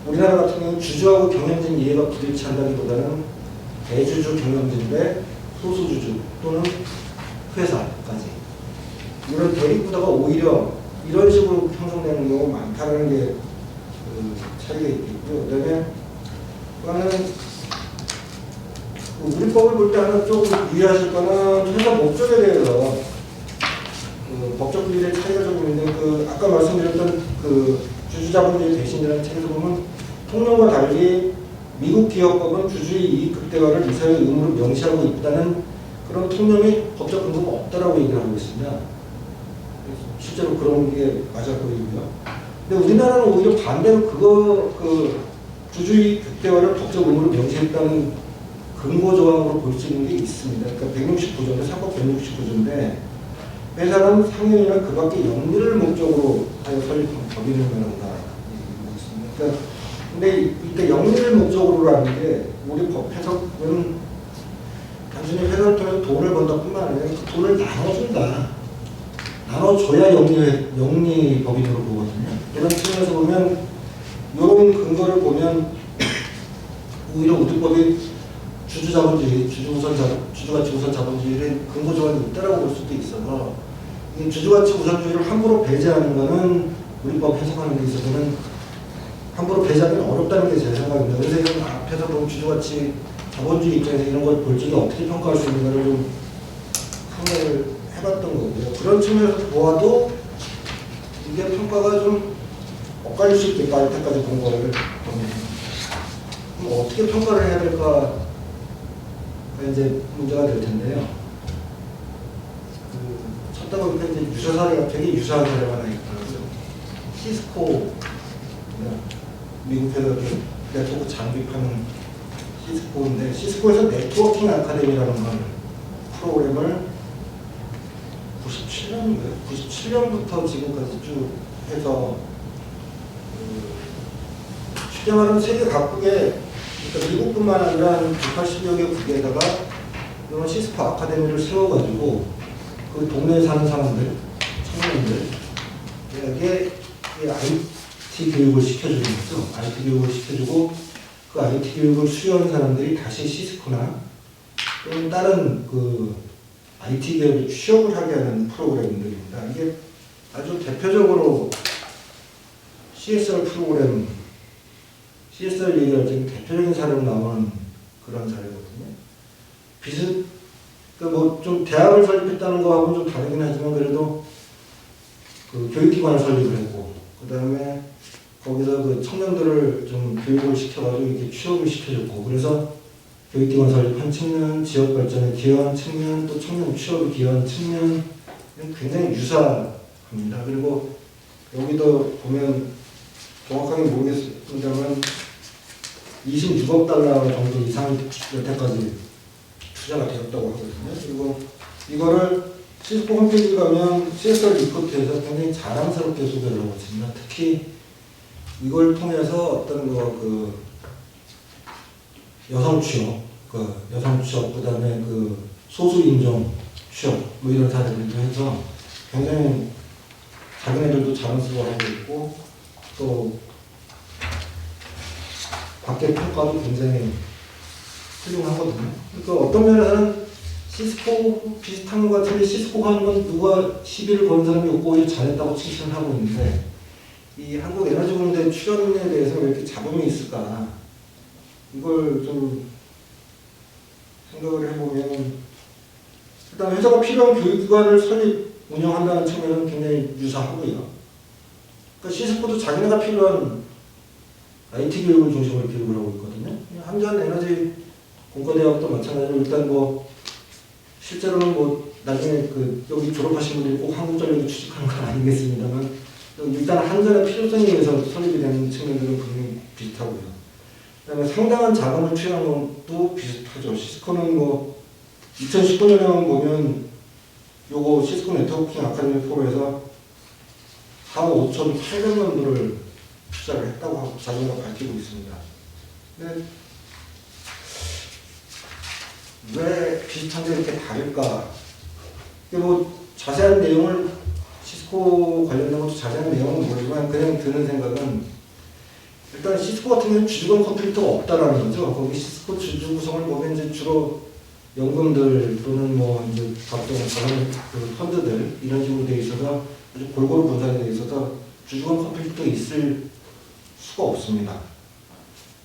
우리나라 같은 경우는 주주하고 경영진 이해가 부딪힌다기보다는 대주주 경영진 대 소수주주 또는 회사까지 이런 대립구도가 오히려 이런 식으로 형성되는 경우가 많다는 게 차이가 있겠고요. 그다음에 그거는 우리 법을 볼 때 하나 조금 유의하실 거는 회사 목적에 대해서 법적 분리의 차이가 좀 있는데 아까 말씀드렸던 주주자본주의 대신이라는 책에서 보면 통념과 달리 미국 기업법은 주주의 이익 극대화를 이사의 의무로 명시하고 있다는 그런 통념이 법적 근거가 없다라고 얘기를 하고 있습니다. 실제로 그런 게 맞아 보이고요. 근데 우리나라는 오히려 반대로 주주의 극대화를 법적 의무로 명시했다는 근거 조항으로 볼 수 있는 게 있습니다. 그러니까 169조인데 사법 169조인데 회사는 상용이나 그 밖의 영리를 목적으로 하여 설립한 법인을 말한다. 그러니까 근데 이때 영리를 목적으로라는 게 우리 법 해석은 단순히 회사를 통해서 돈을 번다뿐만 아니라 그 돈을 나눠준다. 나눠줘야 영리 법인으로 보거든요. 이런 측면에서 보면 이런 근거를 보면 오히려 우리 법이 주주자본주의, 주주가치 우선 자본주의를 근거 조항이 있다라고 볼 수도 있어서 이 주주가치 우선주의를 함부로 배제하는 것은 우리 법 해석하는 데 있어서는 함부로 배제하기는 어렵다는 게 제 생각입니다. 그래서 이런 앞에서 본 주주가치 자본주의 입장에서 이런 걸 볼 적에 어떻게 평가할 수 있는가를 좀 생각을 해봤던 거고요. 그런 측면에서 보아도 이게 평가가 좀 엇갈릴 수 있겠다. 이때까지 본 거를 보면 그럼 어떻게 평가를 해야 될까 이제 문제가 될 텐데요. 찾다 보니까 이제 유사 사례가 되게 유사한 사례가 하나 있더라고요. 시스코, 미국 회사들 네트워크 장비파는 시스코인데 시스코에서 네트워킹 아카데미라는 프로그램을 97년부터 지금까지 쭉 해서 쉽게 말하면 세계 각국에 그러니까 미국뿐만 아니라 한 180여 개 국에다가 이런 시스코 아카데미를 세워가지고 그 동네에 사는 사람들, 청년들에게 IT 교육을 시켜주는 거죠. IT 교육을 시켜주고 그 IT 교육을 수료한 사람들이 다시 시스코나 또는 다른 IT 기업에 취업을 하게 하는 프로그램들입니다. 이게 아주 대표적으로 CSR 프로그램 CSR 얘기할 때 대표적인 사례로 나오는 그런 사례거든요. 좀 대학을 설립했다는 거하고는 좀 다르긴 하지만 그래도 교육기관을 설립을 했고, 그 다음에 거기서 청년들을 좀 교육을 시켜가지고 이렇게 취업을 시켜줬고, 그래서 교육기관 설립한 측면, 지역 발전에 기여한 측면, 또 청년 취업에 기여한 측면, 굉장히 유사합니다. 그리고 여기도 보면 정확하게 모르겠습니다만 26억 달러 정도 이상 여태까지 투자가 되었다고 하거든요. 그리고 이거를 시스코 홈페이지 가면 CSR 리포트에서 굉장히 자랑스럽게 소개를 하고 있습니다. 특히 이걸 통해서 어떤 여성 취업, 그 다음에 소수 인종 취업, 이런 사례들도 해서 굉장히 자기네들도 자랑스러워 하고 있고 또 밖에 평가도 굉장히 훌륭하거든요. 그러니까 어떤 면에서는 시스코 비슷한 것 같은데 시스코가 하는 건 누가 시비를 거는 사람이 없고 오히려 잘했다고 칭찬을 하고 있는데 이 한국에너지공대 출연에 대해서 왜 이렇게 잡음이 있을까 이걸 좀 생각을 해보면 일단 회사가 필요한 교육기관을 설립 운영한다는 측면은 굉장히 유사하고요. 그러니까 시스코도 자기네가 필요한 IT 교육을 중심으로 교육을 하고 있거든요. 한전에너지 공과대학도 마찬가지로 일단 뭐 실제로는 뭐 나중에 그 여기 졸업하신 분들이 꼭 한국전력에 취직하는 건 아니겠습니다만 일단 한전의 필요성에 의해서 설립이 되는 측면들은 분명히 비슷하고요. 그다음에 상당한 자금을 투여한 것도 비슷하죠. 시스코는 뭐 2019년에 보면 요거 시스코 네트워킹 아카데미 포럼에서 4억 5,800만 불을 투자를 했다고 자기가 밝히고 있습니다. 근데 왜 비슷한데 이렇게 다를까? 이게 뭐 자세한 내용을 시스코 관련된 것도 자세한 내용은 모르지만 그냥 드는 생각은 일단 시스코 같은 경우는 주주권 컴퓨터가 없다라는 거죠. 거기 시스코 주주 구성을 보면 이제 주로 연금들 또는 뭐 이제 각종 다른 그 펀드들 이런 식으로 돼 있어서 아주 골고루 분산이 돼 있어서 주주권 컴퓨터가 있을 수가 없습니다.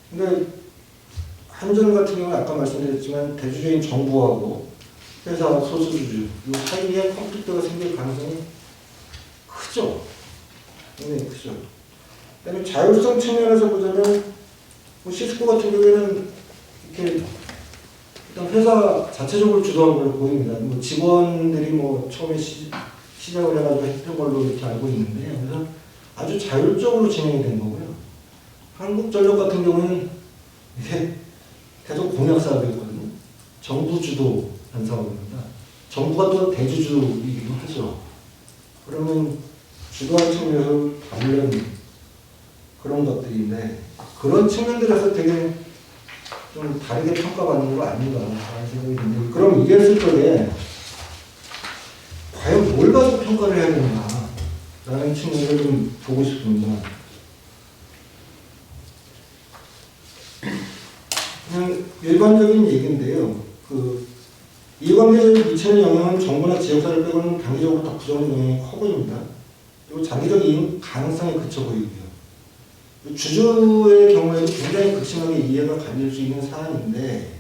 근데 한전 같은 경우는 아까 말씀드렸지만 대주주인 정부하고 회사 소수주주 이 사이에 컴플릭트가 생길 가능성이 크죠. 굉장히 크죠. 그다음에 자율성 측면에서 보자면 뭐 시스코 같은 경우에는 이렇게 일단 회사 자체적으로 주도한 걸로 보입니다. 뭐 직원들이 뭐 처음에 시작을 해가지고 했던 걸로 이렇게 알고 있는데 그래서 아주 자율적으로 진행이 된 거고요. 한국전력 같은 경우는 이게 계속 공약 사업이거든요. 정부 주도한 사업입니다. 정부가 또 대주주이기도 하죠. 그러면 주도한 측면에서 다른 그런 것들인데 그런 측면들에서 되게 좀 다르게 평가받는 거 아닌가 하는 생각이 드는데 그럼 이랬을 적에 과연 뭘 가지고 평가를 해야 되나 라는 측면을 좀 보고 싶습니다. 그냥 일반적인 얘기인데요. 그 이해관계자에 미치는 영향은 정부나 지역사를 빼고는 단기적으로 다 부정적인 영향이 커 보입니다. 그리고 장기적인 가능성이 그쳐 보이고요. 주주의 경우에도 굉장히 극심하게 이해가 갈릴 수 있는 사안인데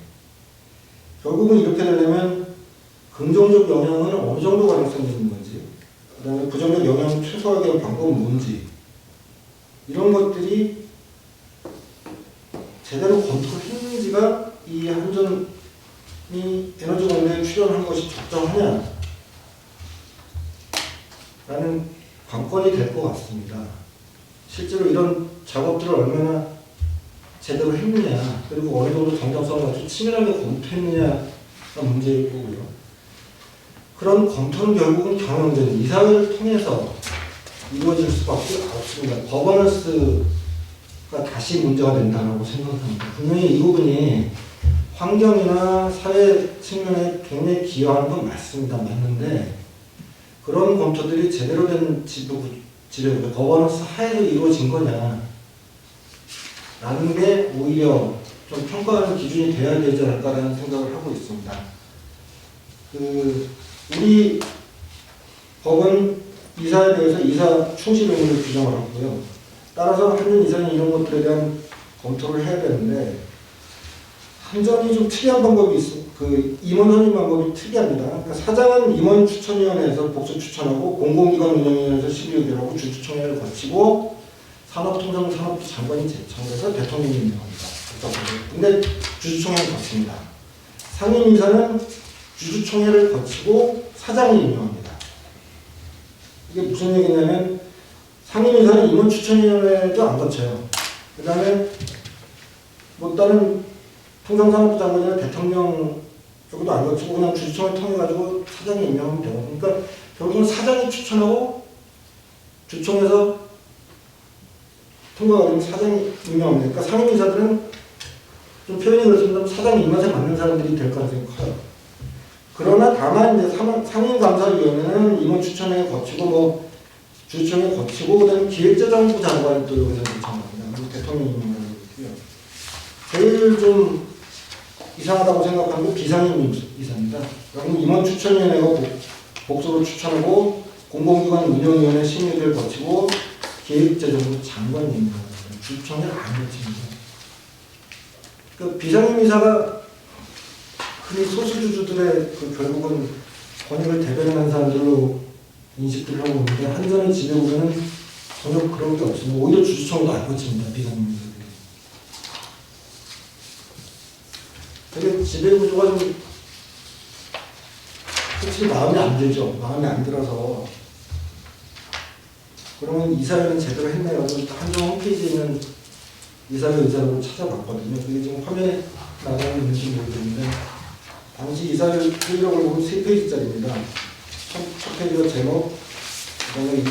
결국은 이렇게 되려면 긍정적 영향은 어느 정도 가능성이 있는 건지 그 다음에 부정적 영향을 최소화하기 위한 방법은 뭔지 이런 것들이 제대로 검토했는지가 이 한전이 에너지공대에 출연한 것이 적정하냐 라는 관건이 될 것 같습니다. 실제로 이런 작업들을 얼마나 제대로 했느냐 그리고 어느 정도 정당성을 가지고 치밀하게 검토했느냐가 문제일 거고요. 그런 검토는 결국은 경영진 이사회를 통해서 이루어질 수밖에 없습니다. 거버넌스가 다시 문제가 된다고 생각합니다. 분명히 이 부분이 환경이나 사회 측면에 굉장히 기여하는 건 맞습니다. 맞는데 그런 검토들이 제대로 된 지배, 거버넌스 하에서 이루어진 거냐 라는 게 오히려 좀 평가하는 기준이 돼야 되지 않을까라는 생각을 하고 있습니다. 우리 법은 이사에 대해서 이사 충실 의무를 규정을 하고요. 따라서 한전 이사는 이런 것들에 대한 검토를 해야 되는데 한전이 좀 특이한 방법이 있어. 그 임원 선임 방법이 특이합니다. 그러니까 사장은 임원 추천위원회에서 복수 추천하고 공공기관 운영위원회에서 심의 의결하고 주주총회를 거치고 산업통상산업부 장관이 제청해서 대통령이 임명합니다. 근데 주주총회를 거칩니다. 상임이사는 주주총회를 거치고 사장이 임명합니다. 이게 무슨 얘기냐면 상임이사는 임원 추천위원회도 안 거쳐요. 그 다음에 뭐 다른 통상산업부 장관이나 대통령 쪽도 안 거치고 그냥 주주총회 통해가지고 사장이 임명하면 돼요. 그러니까 결국은 사장이 추천하고 주총에서 통과가 되면 사장이 임명합니다. 그러니까 상임이사들은 좀 표현이 그렇습니다. 사장 입맛에 맞는 사람들이 될 가능성이 커요. 그러나 다만 이제 상임감사위원회는 임원 추천회 거치고 뭐 주주총회 거치고 그다음에 기획재정부 장관이 또 여기서 요청합니다. 그리고 대통령님이 있고요. 제일 좀 이상하다고 생각하는 건 비상임 이사입니다. 그럼 임원 추천위원회가 복수로 추천하고 공공기관 운영위원회 심의를 거치고 기획재정부 장관입니다. 주주총회를 안 거칩니다. 그 비상임 이사가 흔히 소수주주들의 그 결국은 권익을 대변하는 사람들로 인식들을 하고 있는데 한전의 지배구조는 전혀 그런 게 없습니다. 오히려 주주총회도 안 거칩니다. 비상임 이사들이. 되게 지배구조가 좀 솔직히 마음에 안 들죠. 마음에 안 들어서 그러면 이사회는 제대로 했나요? 한전 홈페이지에 있는 이사회 의사로 찾아봤거든요. 그게 지금 화면에 나가고 있는지 모르겠는데 당시 이사회 회의록을 보면 3페이지짜리입니다. 첫 페이지가 제목, 그다음에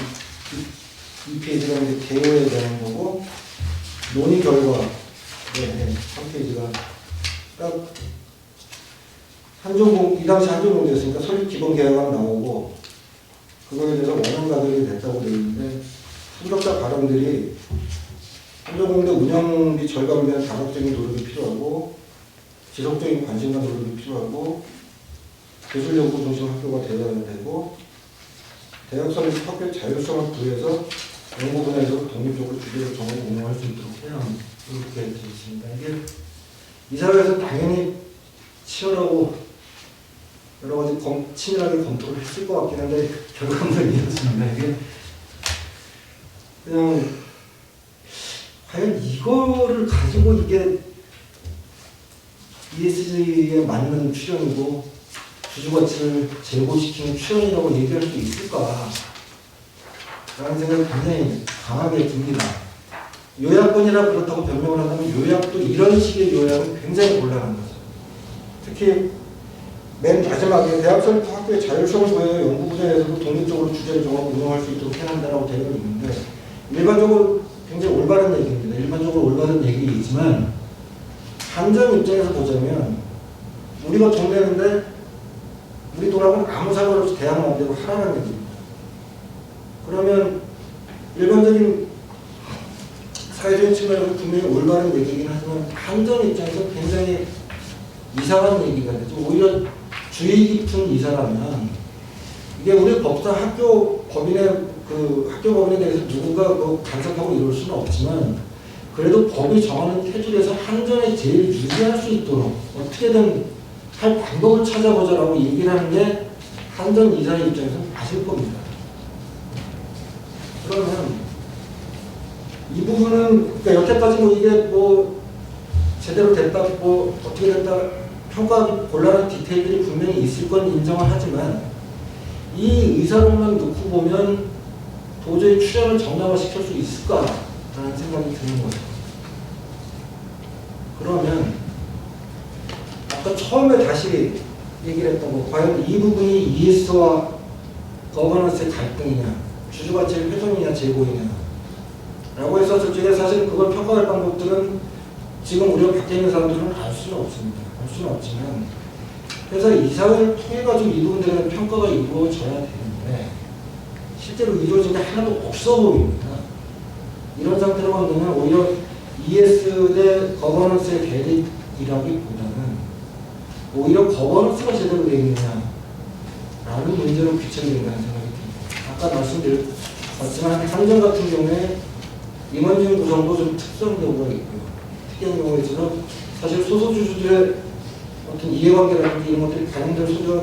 이 페이지가 이제 개요에 대한 거고 논의 결과, 네, 3페이지가 딱 이 당시 한전공대였으니까 설립 기본 계약안 나오고 그거에 대해서 원안 가결이 됐다고 되어 있는데 참석자 발언들이 한전공대 운영비 절감을 위한 다각적인 노력이 필요하고 지속적인 관심과 노력이 필요하고 기술 연구 중심 학교가 되어야 되고 대학 설립 학교의 자율성을 부여해서 연구 분야에서 독립적으로 주제를 정하고 운영할 수 있도록 해야 합니다. 이렇게 되어 있습니다. 이게 이사회에서 당연히 치열하고 여러 가지 치밀하게 검토를 했을 것 같긴 한데 결과물은 이렇습니다. 이게 그냥 과연 이거를 가지고 이게 ESG에 맞는 출연이고 주주가치를 제고시키는 출연이라고 얘기할 수 있을까? 라는 생각이 굉장히 강하게 듭니다. 요약본이라 그렇다고 변명을 한다면 요약도 이런 식의 요약은 굉장히 곤란한 거죠. 특히 맨 마지막에 대학 설립 학교의 자율성을 부여해 연구 분야에서도 독립적으로 주제를 정하고 운영할 수 있도록 해야 한다고 되어 있는데 일반적으로 굉장히 올바른 얘기입니다. 일반적으로 올바른 얘기이지만 한전 입장에서 보자면 우리가 돈 내는데 우리 돈하고는 아무 상관없이 대학 마음대로 하라는 얘기입니다. 그러면 일반적인 사회적인 측면에서 분명히 올바른 얘기이긴 하지만 한전 입장에서 굉장히 이상한 얘기가 되죠. 오히려 주의 깊은 이사라면 이게 우리 법상 학교 법인의 학교 법인에 대해서 누군가 간섭하고 이럴 수는 없지만 그래도 법이 정하는 테두리에서 한전에 제일 유지할 수 있도록 어떻게든 할 방법을 찾아보자라고 얘기를 하는 게 한전 이사의 입장에서는 맞을 겁니다. 그러면 이 부분은 그러니까 여태까지 이게 제대로 됐다 어떻게 됐다 평가하기 곤란한 디테일들이 분명히 있을 건 인정을 하지만 이 의사록만 놓고 보면 도저히 출연을 정당화시킬 수 있을까라는 생각이 드는 거죠. 그러면 아까 처음에 다시 얘기를 했던 거 과연 이 부분이 ES와 거버넌스의 갈등이냐 주주가치의 훼손이냐 제고이냐 라고 해서 저쪽에 사실 그걸 평가할 방법들은 지금 우리가 밖에 있는 사람들은 알 수는 없습니다. 알 수는 없지만 그래서 이사회를 통해가지고 이 부분들에 대한 평가가 이루어져야 되는데 실제로 이루어진 게 하나도 없어 보입니다. 이런 상태로 간다면 오히려 ES 대 거버넌스의 대립이라기보다는 오히려 거버넌스가 제대로 되어 있느냐라는 문제로 귀착이 된다는 생각이 듭니다. 아까 말씀드렸지만 한전 같은 경우에 임원진 구성도 좀 특수한 경우가 있고요. 특이한 경우에 있어서 사실 소수주주들의 어떤 이해관계라든지 이런 것들이 반영될 소리가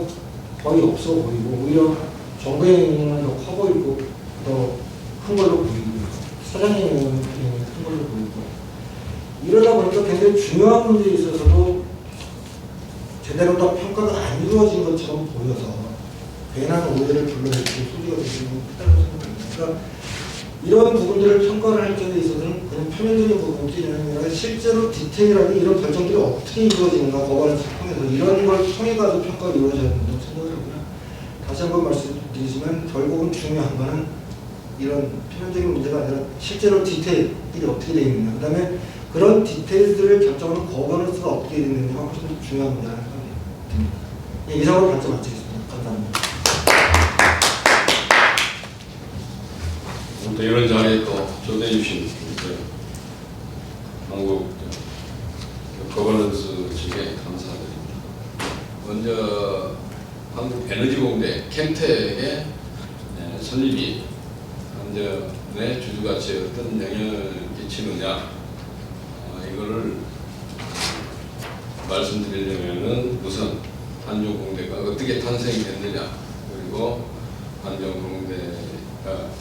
거의 없어 보이고 오히려 정부의 영향은 더 커 보이고 더 큰 걸로 보이고요. 사장의 영향은 큰 걸로 보이고 이러다 보니까 굉장히 중요한 문제에 있어서도 제대로 더 평가가 안 이루어진 것처럼 보여서 괜한 오해를 불러일으킬 소리가 되고 있다고 생각합니다. 그러니까 이런 부분들을 평가를 할 때에 있어서는 그냥 표면적인 부분들이 아니라 실제로 디테일하게 이런 결정들이 어떻게 이루어지는가 거버넌스를 통해서 이런 걸 통해가지고 평가가 이루어져야 된다고 생각을 하고요. 다시 한번 말씀드리지만 결국은 중요한 거는 이런 표면적인 문제가 아니라 실제로 디테일들이 어떻게 되어 있느냐 그 다음에 그런 디테일들을 결정하는 거버넌스가 어떻게 되어 있느냐가 훨씬 더 중요한 문제라는 생각이 듭니다. 이상으로 발전 마치겠습니다. 감사합니다. 이런 자리에 또 초대해 주신 한국 거버넌스 측에 감사드립니다. 먼저 한국에너지공대 캠텍의 설립이 한전의 주주가치에 어떤 영향을 끼치느냐 이거를 말씀드리려면은 우선 한전공대가 어떻게 탄생이 됐느냐 그리고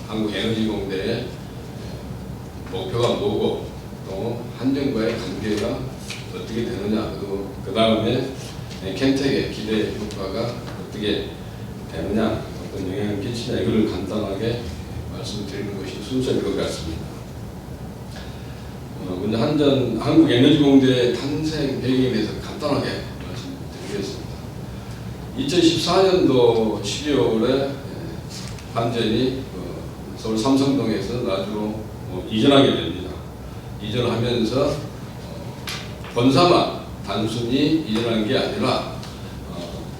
한국에너지공대의 목표가 뭐고 또 한전과의 관계가 어떻게 되느냐 그 다음에 캠텍의 기대 효과가 어떻게 되느냐 어떤 영향을 끼치냐 이걸 간단하게 말씀드리는 것이 순서일 것 같습니다. 먼저 한국에너지공대의 탄생 배경에 대해서 간단하게 말씀드리겠습니다. 2014년도 12월에 한전이 서울 삼성동에서 나주로 이전하게 됩니다. 이전하면서 본사만 단순히 이전한 게 아니라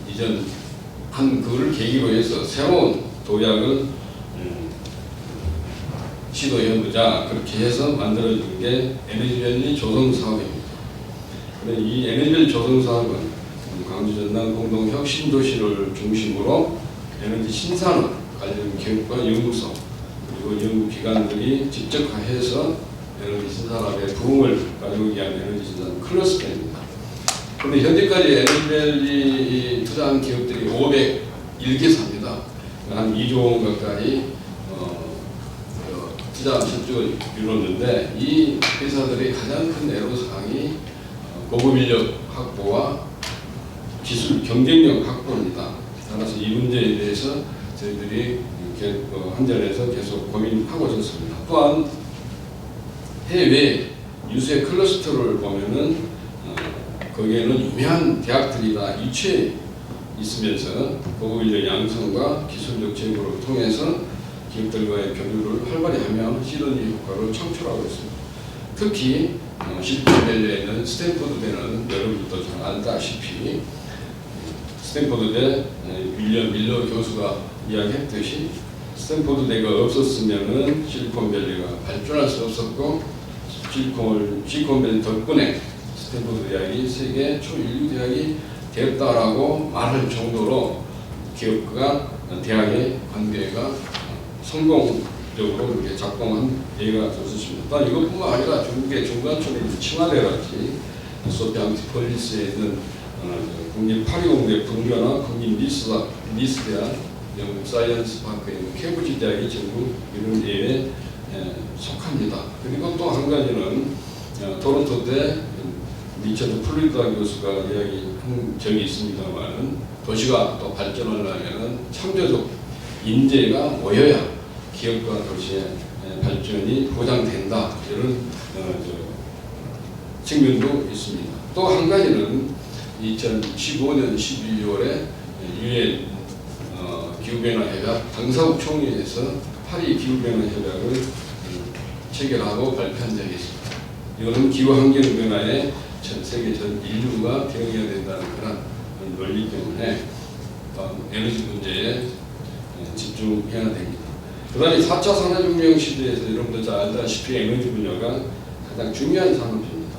이전한 그걸 계기로 해서 새로운 도약을 시도해보자 그렇게 해서 만들어진 게 에너지밸리 조성사업입니다. 이 에너지밸리 조성사업은 광주 전남 공동 혁신도시를 중심으로 에너지 신산업 관련 기업과 연구소 그리고 연구기관들이 직접화해서 에너지 신산업의 부흥을 가져오기 위한 에너지 신산업 클러스터입니다. 그런데 현재까지 에너지밸리 투자한 기업들이 501개사입니다. 한 2조 원 가까이 투자 실적을 이뤘는데 이 회사들의 가장 큰 애로사항이 고급 인력 확보와 기술 경쟁력 확보입니다. 따라서 이 문제에 대해서 저희들이 한전에서 계속 고민하고 있었습니다. 또한 해외 유수의 클러스터를 보면은 거기에는 유명한 대학들이 다 유치해 있으면서 고급 인력 양성과 기술력 제고를 통해서 기업들과의 교류를 활발히 하며 시너지 효과를 창출하고 있습니다. 특히 실리콘밸리에 있는 스탠포드대는 여러분도 잘 알다시피 스탠포드대 밀러 교수가 이야기했듯이 스탠포드대가 없었으면은 실리콘밸리가 발전할 수 없었고 실리콘밸리 덕분에 스탠포드 대학이 세계 초일류 대학이 되었다라고 말할 정도로 기업과 대학의 관계가 성공적으로 이렇게 작동한 예가 있었습니다. 또 이것뿐만 아니라 중국의 중간촌에 있는 칭화대라든지 소피아 안티폴리스에 있는 국립 파리공대 분교나 국립 니스대학 영국 사이언스 파크에 있는 케임브리지 대학이 전부 이런 예에 속합니다. 그리고 또 한 가지는 토론토대 리처드 플루리다 교수가 이야기한 적이 있습니다만 도시가 또 발전하려면 창조적 인재가 모여야 기업과 도시의 발전이 보장된다 이런 측면도 있습니다. 또 한 가지는 2015년 12월에 유엔 기후변화협약 당사국 총회에서 파리 기후변화협약을 체결하고 발표한 적이 있습니다. 이거는 기후환경변화에 전 세계 전 인류가 대응해야 된다는 그런 논리 때문에 에너지 문제에 집중해야 됩니다. 그 다음에 4차 산업혁명 시대에서 여러분들 잘 알다시피 에너지 분야가 가장 중요한 산업입니다.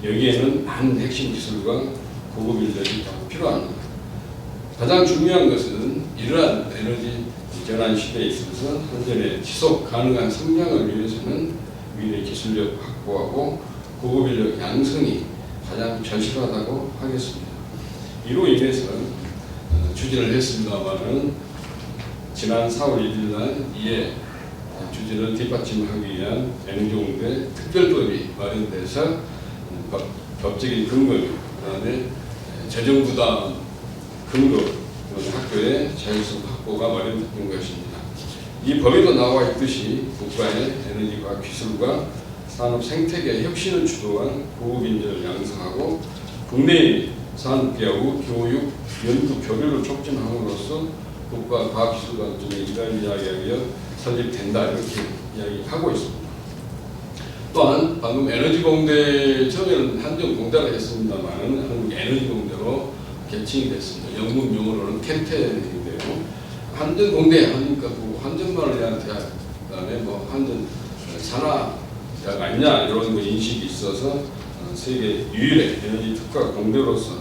여기에는 많은 핵심 기술과 고급 인력이 다 필요합니다. 가장 중요한 것은 이러한 에너지 전환 시대에 있어서 한전의 지속 가능한 성장을 위해서는 미래 기술력 확보하고 고급 인력 양성이 가장 절실하다고 하겠습니다. 이로 인해서 추진을 했습니다만은 지난 4월 1일 날 이에 추진을 뒷받침하기 위한 에너지공대 특별법이 마련돼서 법적인 근거, 그다음에 재정부담 근거, 학교의 자율성 확보가 마련된 것입니다. 이 법에도 나와 있듯이 국가의 에너지과 기술과 산업 생태계 혁신을 주도한 고급 인재를 양성하고 국내의 산업계하고 교육, 연구, 교류를 촉진함으로써 국가 과학기술관점의 이달 이야기하여 설립된다 이렇게 이야기하고 있습니다. 또한 방금 에너지공대 처음에는 한전공대라 했습니다만 한국에너지공대로 개칭이 됐습니다. 영문 용어로는 캠텍인데요. 한전공대 하니까 그 한전만을 위한 대학 그다음에 뭐 한전 산하가 아니냐 이런 그 인식이 있어서 세계 유일의 에너지 특화 공대로서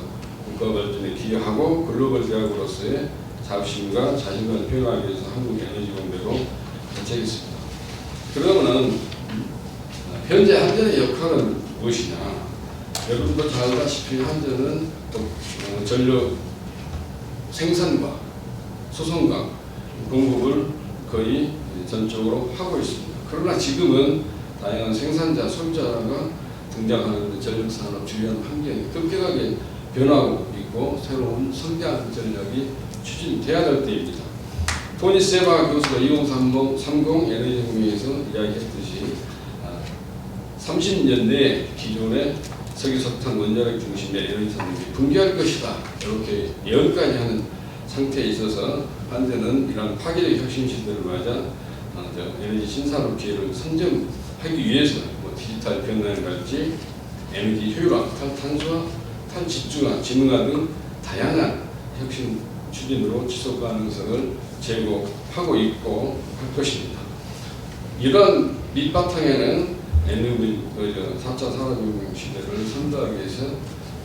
국가 발전에 기여하고 글로벌 대학으로서의 자부심과 자신감을 표현하기 위해서 한국 에너지 공대로 개최했습니다. 그러면은 현재 한전의 역할은 무엇이냐? 여러분도 잘 알다시피 한전은 전력 생산과 수송과 공급을 거의 전적으로 하고 있습니다. 그러나 지금은 다양한 생산자, 소비자가 등장하는 전력산업 주요한 환경이 급격하게 변하고 있고 새로운 성장 전략이 추진돼야 될 때입니다. 토니 세바 교수가 2030 에너지혁명에서 이야기했듯이 30년대에 기존의 석유, 석탄, 원자력 중심의 에너지 산업이 붕괴할 것이다. 이렇게 예언까지 하는 상태에 있어서 한전은 이러한 파괴적 혁신 시대를 맞아 에너지 신산업 기회를 선점하기 위해서 뭐 디지털 변화랄지 에너지 효율화, 탈탄소화, 탈집중화, 지능화 등 다양한 혁신 추진으로 지속 가능성을 제고하고 있고 할 것입니다. 이런 밑바탕에는 에너지 4차 산업혁명 시대를 선도하기 위해서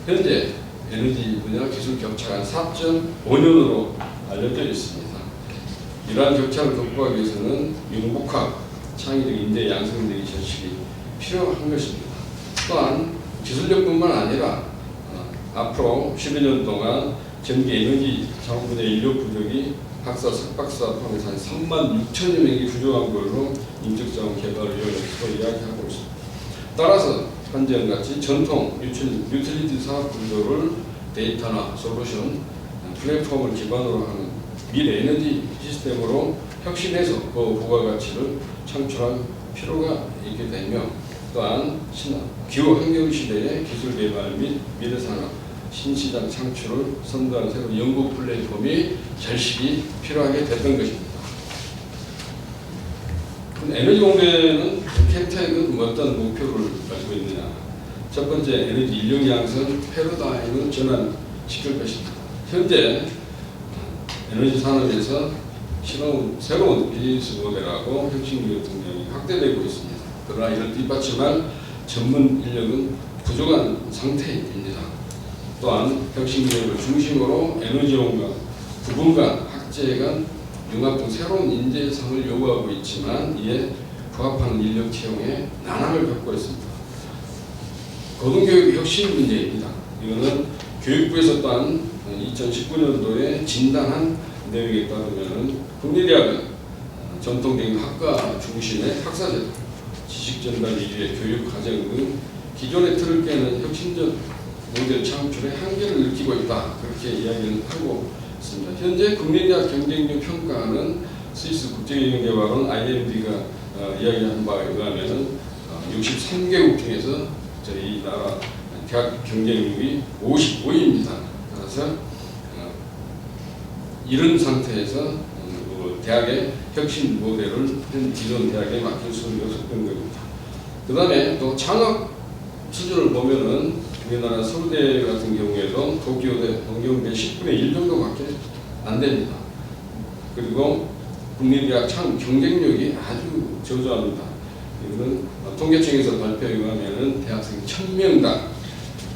현재 에너지 분야 기술 격차가 4.5년으로 알려져 있습니다. 이러한 격차를 극복하기 위해서는 융복합, 창의적 인재 양성되기 전식이 필요한 것입니다. 또한 기술력뿐만 아니라 앞으로 12년 동안 전기 에너지 작업 분야 인력 부족이 학사, 석박사 포함해서 한 3만 6천여 명이 부족한 걸로 인적자원개발위원회에서 이야기하고 있습니다. 따라서 한전같이 전통 유틸리티 사업 구조를 데이터나 솔루션, 플랫폼을 기반으로 하는 미래 에너지 시스템으로 혁신해서 그 부가가치를 창출할 필요가 있게 되며 또한 기후 환경 시대의 기술 개발 및 미래 산업 신시장 창출을 선도하는 새로운 연구 플랫폼이 절실히 필요하게 됐던 것입니다. 에너지 공대는 캔텍은 어떤 목표를 가지고 있느냐? 첫 번째, 에너지 인력 양성 패러다임을 전환시킬 것입니다. 현재 에너지 산업에서 새로운 비즈니스 모델하고 혁신기업 등장이 확대되고 있습니다. 그러나 이를 뒷받침할 전문 인력은 부족한 상태입니다. 또한 혁신기업을 중심으로 에너지원과 부분간, 학제 간, 융합 등 새로운 인재상을 요구하고 있지만 이에 부합하는 인력 채용에 난항을 겪고 있습니다. 고등교육 혁신 문제입니다. 이거는 교육부에서 또한 2019년도에 진단한 내용에 따르면 국립대학은 전통적인 학과 중심의 학사제도, 지식전달 위주의 교육과정 등 기존의 틀을 깨는 혁신적 모델 창출에 한계를 느끼고 있다. 그렇게 이야기를 하고 있습니다. 현재 국내대학 경쟁력 평가는 스위스 국제경영개발원 IMD가 이야기한 바에 의하면 63개국 중에서 저희 나라 대학 경쟁력이 55위입니다. 그래서 이런 상태에서 대학의 혁신 모델을 기존 대학에 맡길 수는 없었던 겁니다. 그 다음에 또 창업 수준을 보면은 우리나라 서울대 같은 경우에도 도쿄대, 동경대 10분의 1 정도밖에 안 됩니다. 그리고 국립대학 참 경쟁력이 아주 저조합니다. 이거는 통계청에서 발표에 의하면은 대학생 1000명당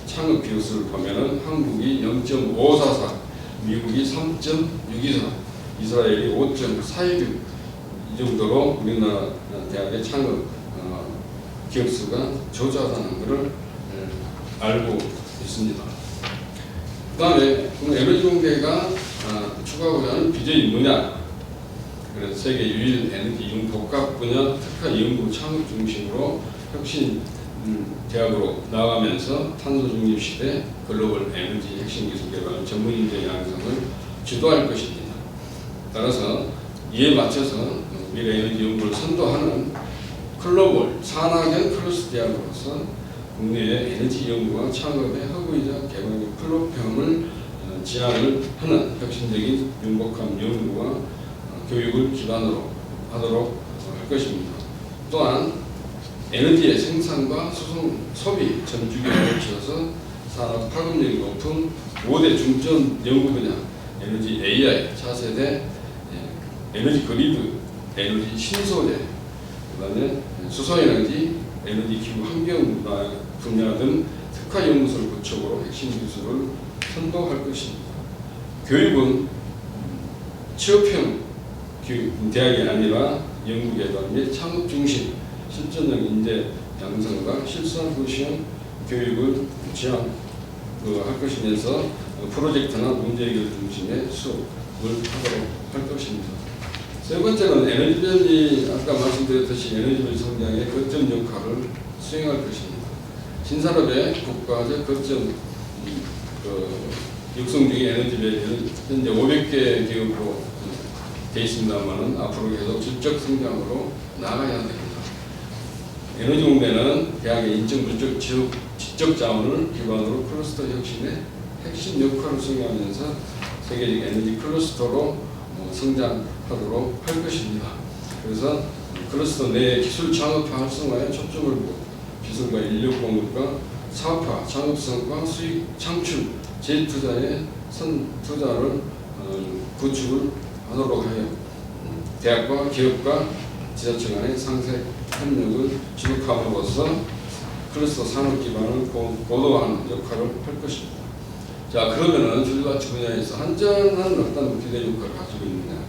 창업 비율을 보면은 한국이 0.544, 미국이 3.624, 이스라엘이 5.416 이 정도로 우리나라 대학의 창업 기업 수가 저조하다는 것을 알고 있습니다. 그 다음에 에너지공대가 추구하고자 하는 비전이 뭐냐? 그래서 세계 유일 에너지 융복합 분야 특화 연구 창업 중심으로 혁신 대학으로 나아가면서 탄소 중립 시대 글로벌 에너지 혁신 기술 개발 전문 인재 양성을 주도할 것입니다. 따라서 이에 맞춰서 미래 에너지 연구를 선도하는 글로벌 산하경 클러스터 대학으로서 국내의 에너지 연구와 창업의 허브이자 개발의 플랫폼을 지향을 하는 혁신적인 융복합 연구와 교육을 기반으로 하도록 할 것입니다. 또한 에너지의 생산과 수송, 소비 전주기에 걸쳐서 산업 파급력이 높은 5대 중점 연구 분야 에너지 AI, 차세대, 에너지 그리드, 에너지 신소재, 그다음에 수소에너지, 에너지 기후 환경 분야 등 특화 연구소를 구축으로 핵심 기술을 선도할 것입니다. 교육은 취업형 대학이 아니라 연구개발 및 창업 중심 실전형 인재 양성과 실수한 후시형 교육을 지향할 것이면서 프로젝트나 문제 해결 중심의 수업을 하도록 할 것입니다. 세 번째는 에너지밸리, 아까 말씀드렸듯이 에너지밸리 성장의 거점 역할을 수행할 것입니다. 신산업의 국가적 거점 육성 중인 에너지밸리는 현재 500개 기업으로 되어 있습니다만 앞으로 계속 질적 성장으로 나아가야 됩니다. 에너지공대는 대학의 인적, 물적, 지적 자원을 기반으로 클러스터 혁신의 핵심 역할을 수행하면서 세계적 에너지 클러스터로 성장하도록 할 것입니다. 그래서 클러스터 내의 기술 창업화 활성화에 초점을 두고 기술과 인력 공급과 사업화, 창업성과 수익 창출, 재투자의 선투자를 구축을 하도록 하여 대학과 기업과 지자체 간의 상세 협력을 지속함으로써 클러스터 산업 기반을 고도화하는 역할을 할 것입니다. 자, 그러면은 주주가치 분야에서 한전은 어떤 기대 역할을 가지고 있느냐?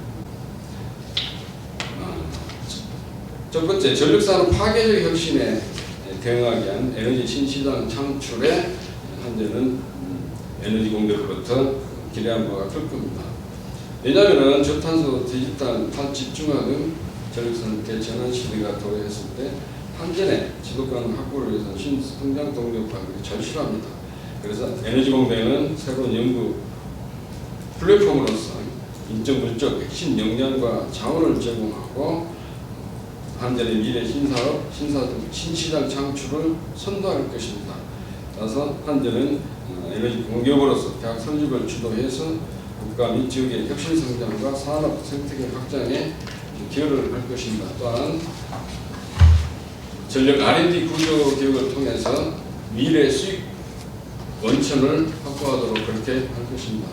첫 번째, 전력산업 파괴적 혁신에 대응하기 위한 에너지 신시장 창출에 한전은 에너지 공대로부터 기대한 바가 클 겁니다. 왜냐하면 저탄소 디지털 집중화 등 전력산업 대전환 시대가 도래했을 때 한전의 지속가능 확보를 위해서 신성장 동력 발굴이 절실합니다. 그래서 에너지 공대는 새로운 연구 플랫폼으로서 인적 물적 핵심 역량과 자원을 제공하고 한전의 미래 신사업, 신시장 창출을 선도할 것입니다. 따라서 한전은 에너지 공기업으로서 대학 설립을 주도해서 국가 및 지역의 혁신 성장과 산업 생태계 확장에 기여를 할 것입니다. 또한 전력 R&D 구조 개혁을 통해서 미래 수익 원천을 확보하도록 그렇게 할 것입니다.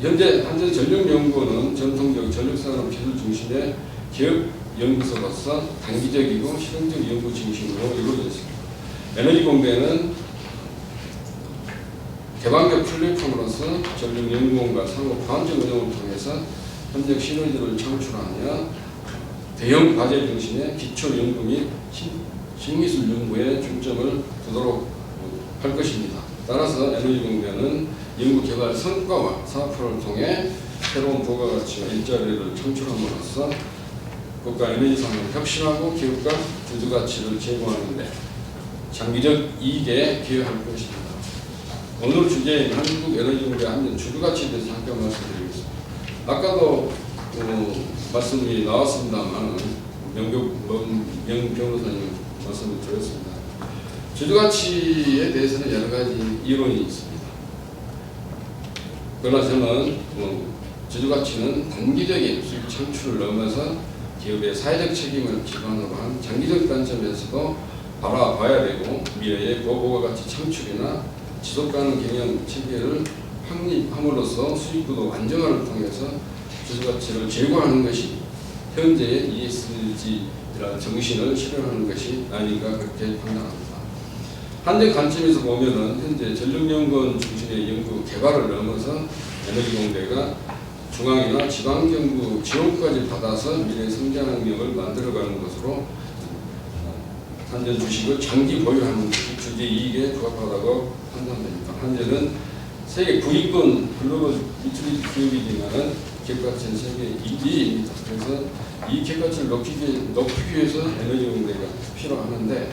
현재 한전전력연구원은 전통적 전력산업 기술 중심의 기업 연구소로서 단기적이고 실용적 연구 중심으로 이루어져 있습니다. 에너지공대는 개방적 플랫폼으로서 전력연구원과 상호 보완적 운영을 통해서 현적 시너지를 창출하며 대형 과제 중심의 기초 연구 및 신기술 연구에 중점을 두도록 할 것입니다. 따라서 에너지공대는 연구 개발 성과와 사업화를 통해 새로운 부가가치와 일자리를 창출함으로써 국가 에너지 산업을 혁신하고 기업과 주주가치를 제공하는 데 장기적 이익에 기여할 것입니다. 오늘 주제인 한국에너지공대 한전 주주가치에 대해서 잠깐 말씀드리겠습니다. 아까도 말씀이 나왔습니다만 명 변호사님 말씀을 드렸습니다. 주주가치에 대해서는 여러 가지 이론이 있습니다. 그러나 저는 주주가치는 단기적인 수익 창출을 넘어서 기업의 사회적 책임을 기반으로 한 장기적 관점에서도 바라봐야 되고 미래의 고부가가치 창출이나 지속가능 경영 체계를 확립함으로써 수익구도 안정화를 통해서 주주가치를 제고하는 것이 현재의 ESG라는 정신을 실현하는 것이 아닌가 그렇게 판단합니다. 한전 관점에서 보면은 현재 전력연구원 중심의 연구 개발을 넘어서 에너지공대가 중앙이나 지방정부 지원까지 받아서 미래 성장 능력을 만들어가는 것으로 한전 주식을 장기 보유하는 것이 주주 이익에 부합하다고 판단됩니다. 한전은 세계 9위권 글로벌 유틸리티 기업이지만은 기업가치는 세계 1위입니다. 그래서 이 기업가치를 높이기 위해서 에너지공대가 필요하는데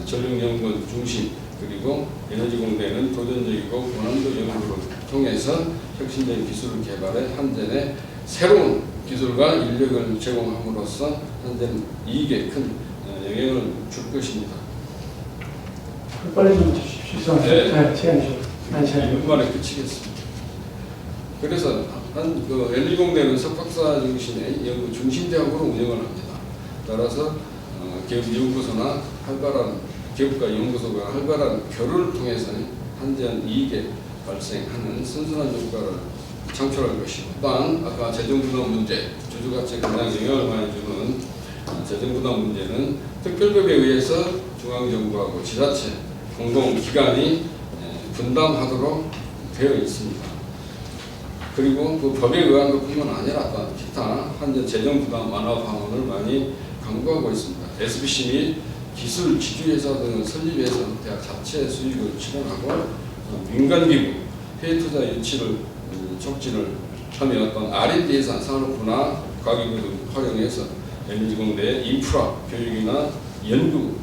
전력연구원 중심 그리고 에너지공대는 도전적이고 고난도 연구를 통해서 혁신적인 기술을 개발해 한전에 새로운 기술과 인력을 제공함으로써 한전 이익에 큰 영향을 줄 것입니다. 빨리 좀 주십시오. 네, 시간이 좀 많이 차요. 연말에 그치겠습니다. 그래서 에너지공대는 석박사 중심의 연구 중심대학으로 운영을 합니다. 따라서 기업 연구소나 기업과 연구소가 활발한 교류를 통해서 한전 이익에 발생하는 선순환 효과를 창출할 것이고 또한 아까 재정분업 문제, 주주가치에 가장 영향을 많이 주는 재정부담 문제는 특별법에 의해서 중앙정부하고 지자체, 공공기관이 분담하도록 되어 있습니다. 그리고 그 법에 의한 것뿐만 아니라 또 기타 한전 재정부담 완화 방안을 많이 강구하고 있습니다. SBC 및 기술 지주회사 등을 설립해서 대학 자체 수익을 실현하고 민간기구 해외투자 유치를 촉진을 하며 어떤 R&D 예산, 산업부나 과기구 등 활용해서 에너지공대 인프라, 교육이나 연구,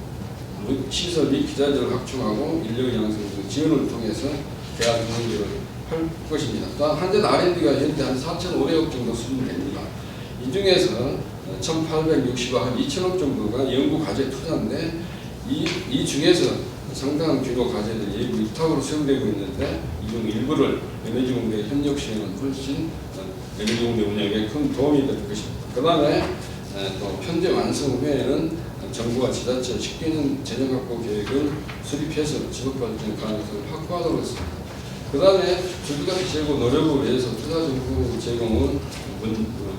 시설 및 기자재를 확충하고 인력 양성 등 지원을 통해서 대학 경영을 할 것입니다. 또한 한전 R&D가 현재 한 4,500억 정도 수준됩니다. 이 중에서 1,860억 한 2,000억 정도가 연구 과제 투자인데 이 중에서 상당한 규모 과제들이 예비 위탁으로 수행되고 있는데 이 중 일부를 에너지공대 협력 시행은 훨씬 에너지공대 운영에 큰 도움이 될 것입니다. 그 다음에 또 편제 완성 후에는 정부와 지자체 10개년 재정 확보 계획을 수립해서 지역발전 가능성을 확보하도록 했습니다. 그 다음에 주주가치 제고 노력을 위해서 투자 정보 제공은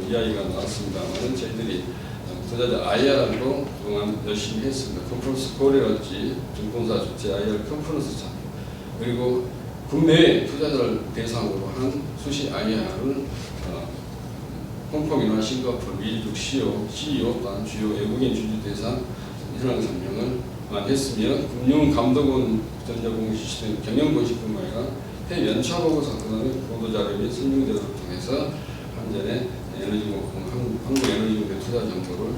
이야기가 나왔습니다만 저희들이 투자자 IR도 그동안 열심히 했습니다. 컨퍼런스 콜이랄지 증권사 주최 IR 컨퍼런스장 그리고 국내 투자자를 대상으로 한 수시 IR을 홍콩이나 싱가포르, 미국 CEO 또한 주요 외국인 주주 대상 1랑 3명을 했으며 금융감독원 전자공시스템 경영본식뿐만 아니라 해외 연차보고서 그다음에 보도자료 및 설명자료를 통해서 한전의 한국에너지공대 투자 정보를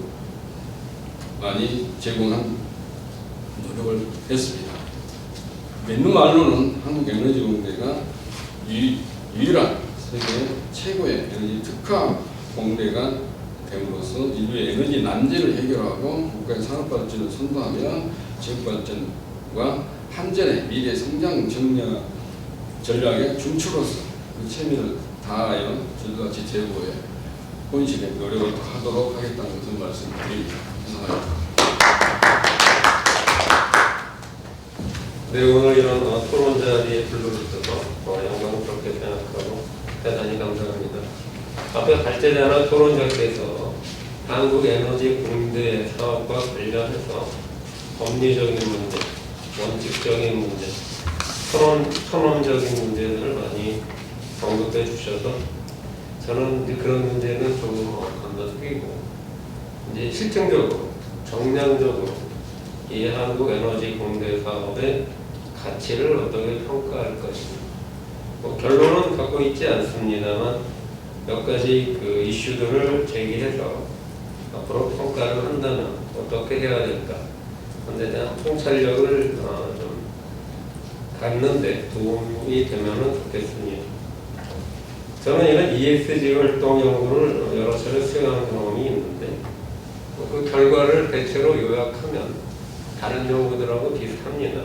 많이 제공한 노력을 했습니다. 맨눈 말로는 한국에너지공대가 유일한 세계 최고의 에너지 특화 공대가 됨으로써 인류의 에너지 난제를 해결하고 국가의 산업 발전을 선도하며 지역 발전과 한전의 미래 성장 전략의 중추로서 그 책임을 다하여 주주가치 제고에 본실의 노력을 하도록 하겠다는 것을 말씀드립니다. 감사합니다. 네, 오늘 이런 토론 자리에 불러주셔서 영광스럽게 생각하고 대단히 감사합니다. 앞에 발제자나 토론자께서 한국에너지공대 사업과 관련해서 법리적인 문제, 원칙적인 문제, 선언적인 문제들을 많이 언급해 주셔서 저는 이제 그런 문제는 조금 건너뛰고 이제 실증적으로, 정량적으로 이 한국에너지공대 사업의 가치를 어떻게 평가할 것인가. 결론은 갖고 있지 않습니다만 몇 가지 그 이슈들을 제기해서 앞으로 평가를 한다면 어떻게 해야 될까. 그런데 대한 통찰력을 좀 갖는데 도움이 되면 좋겠습니다. 저는 이런 ESG 활동 연구를 여러 차례 수행한 경험이 있는데 그 결과를 대체로 요약하면 다른 연구들하고 비슷합니다.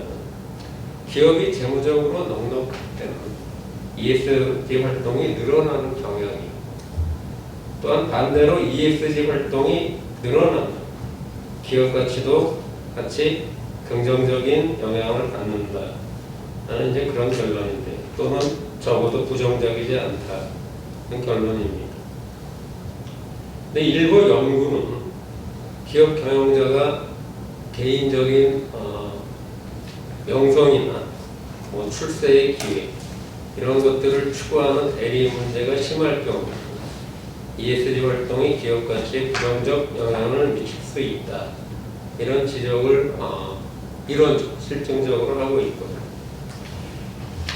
기업이 재무적으로 넉넉할 때는 ESG 활동이 늘어나는 경향이 또한 반대로 ESG 활동이 늘어나면 기업 가치도 같이 긍정적인 영향을 받는다 라는 이제 그런 결론인데 또는 적어도 부정적이지 않다는 결론입니다. 근데 일부 연구는 기업 경영자가 개인적인 명성이나 출세의 기회 이런 것들을 추구하는 대리 문제가 심할 경우 ESG 활동이 기업 가치에 부정적 영향을 미칠 수 있다. 이런 지적을 이론적, 실증적으로 하고 있거든요.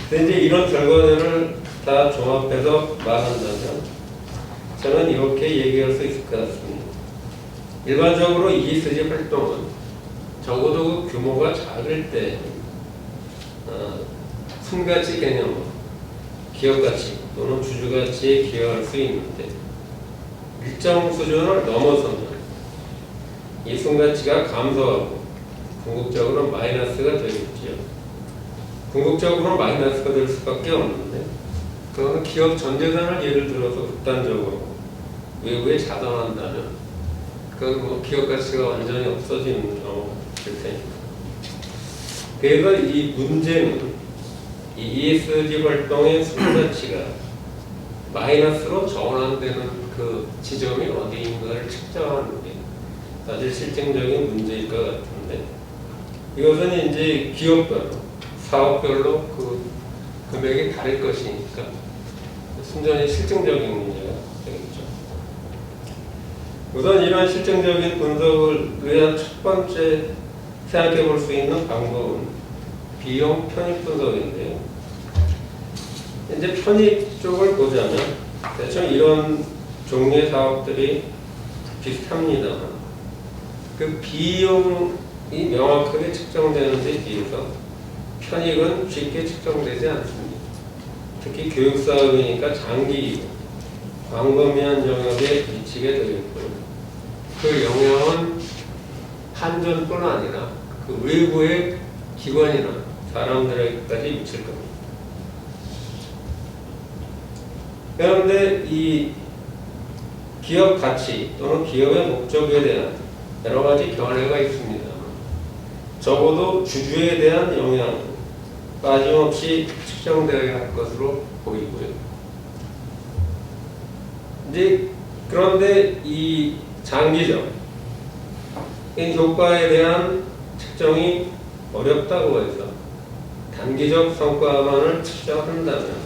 근데 이제 이런 결과들을 다 종합해서 말한다면 저는 이렇게 얘기할 수 있을 것 같습니다. 일반적으로 ESG 활동은 적어도 그 규모가 작을 때 순가치 개념으로 기업가치 또는 주주가치에 기여할 수 있는데 일정 수준을 넘어서면 이 순가치가 감소하고 궁극적으로 마이너스가 되겠죠. 궁극적으로 마이너스가 될 수밖에 없는데 그거는 기업 전재산을 예를 들어서 극단적으로 외부에 자산한다면 그 기업 가치가 완전히 없어지는 경우가 있을 테니까. 그래서 이 문제는 이 ESG 활동의 순가치가 마이너스로 전환되는 그 지점이 어디인가를 측정하는 게 사실 실증적인 문제일 것 같은데 이것은 이제 기업별로, 사업별로 그 금액이 다를 것이니까 순전히 실증적인 문제가 되겠죠. 우선 이런 실증적인 분석을 위한 첫 번째 생각해 볼 수 있는 방법은 비용 편익 분석인데요. 이제 편익 쪽을 보자면 대충 이런 종류의 사업들이 비슷합니다만 그 비용이 명확하게 측정되는 데 비해서 편익은 쉽게 측정되지 않습니다. 특히 교육사업이니까 장기 광범위한 영역에 미치게 되겠고요. 그 영향은 한전뿐 아니라 그 외부의 기관이나 사람들에게까지 미칠 겁니다. 그런데 이 기업 가치 또는 기업의 목적에 대한 여러 가지 견해가 있습니다. 적어도 주주에 대한 영향은 빠짐없이 측정되어야 할 것으로 보이고요. 이제 그런데 이 장기적인 효과에 대한 측정이 어렵다고 해서 단기적 성과만을 측정한다면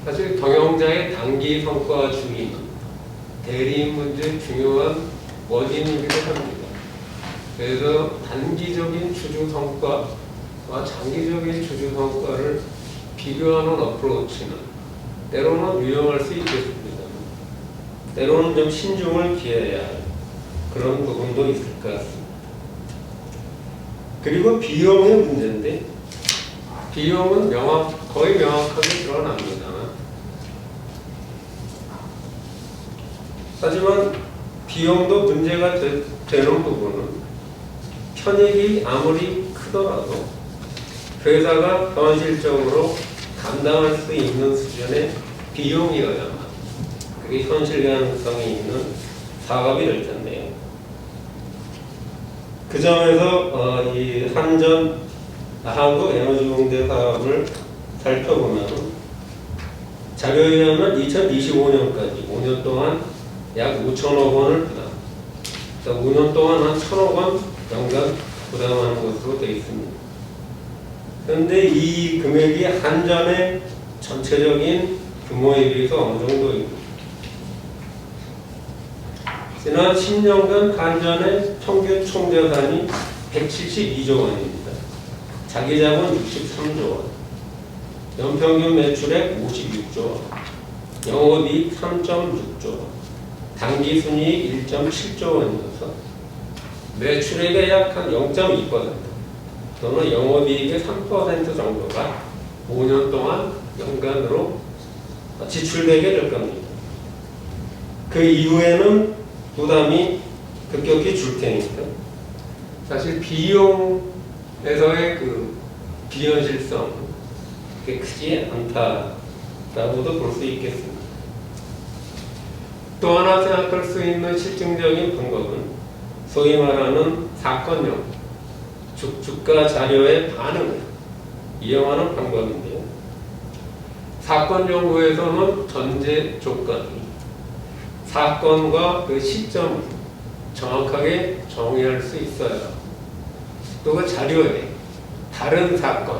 사실 경영자의 단기 성과 중인 대리인 문제의 중요한 원인이기도 합니다. 그래서 단기적인 주주 성과와 장기적인 주주 성과를 비교하는 어프로치는 때로는 유용할 수 있겠습니다. 때로는 좀 신중을 기해야 할 그런 부분도 있을 것 같습니다. 그리고 비용의 문제인데 비용은 거의 명확하게 드러납니다. 하지만 비용도 문제가 되는 부분은 편익이 아무리 크더라도 회사가 현실적으로 감당할 수 있는 수준의 비용이어야만 그게 현실 가능성이 있는 사업이 될 텐데요. 그 점에서 이 한국에너지공대 사업을 살펴보면 자료에 의하면 2025년까지 5년 동안 약 5천억 원을 부담, 5년 동안 한 1,000억 원 연간 부담하는 것으로 되어 있습니다. 그런데 이 금액이 한전의 전체적인 규모에 비해서 어느 정도입니다. 지난 10년간 한전의 평균 총자산이 172조 원입니다. 자기자본 63조 원, 연평균 매출액 56조 원, 영업이익 3.6조 원, 당기순이익 1.7조 원이어서 매출액의 약 한 0.2% 또는 영업이익의 3% 정도가 5년 동안 연간으로 지출되게 될 겁니다. 그 이후에는 부담이 급격히 줄 테니까 사실 비용에서의 그 비현실성 그게 크지 않다라고도 볼 수 있겠습니다. 또 하나 생각할 수 있는 실증적인 방법은 소위 말하는 사건용 주가 자료의 반응을 이용하는 방법인데요. 사건 연구에서는 전제 조건이 사건과 그 시점을 정확하게 정의할 수 있어요. 또 그 자료에 다른 사건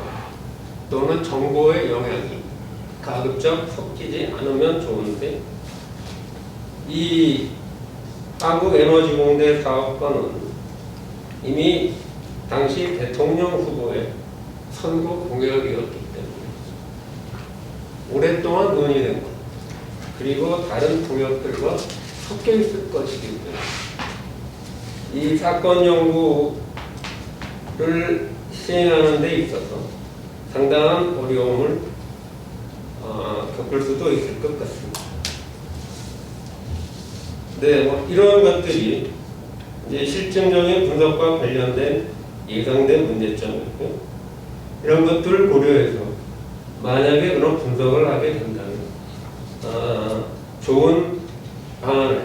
또는 정보의 영향이 가급적 섞이지 않으면 좋은데 이 한국에너지공대 사업과는 이미 당시 대통령 후보의 선거 공약이었기 때문에 오랫동안 논의된 것 그리고 다른 동역들과 섞여 있을 것이기 때문에 이 사건 연구를 시행하는 데 있어서 상당한 어려움을 겪을 수도 있을 것 같습니다. 네, 이런 것들이 이제 실증적인 분석과 관련된 예상된 문제점이고요. 이런 것들을 고려해서 만약에 그런 분석을 하게 된다면 좋은 방안을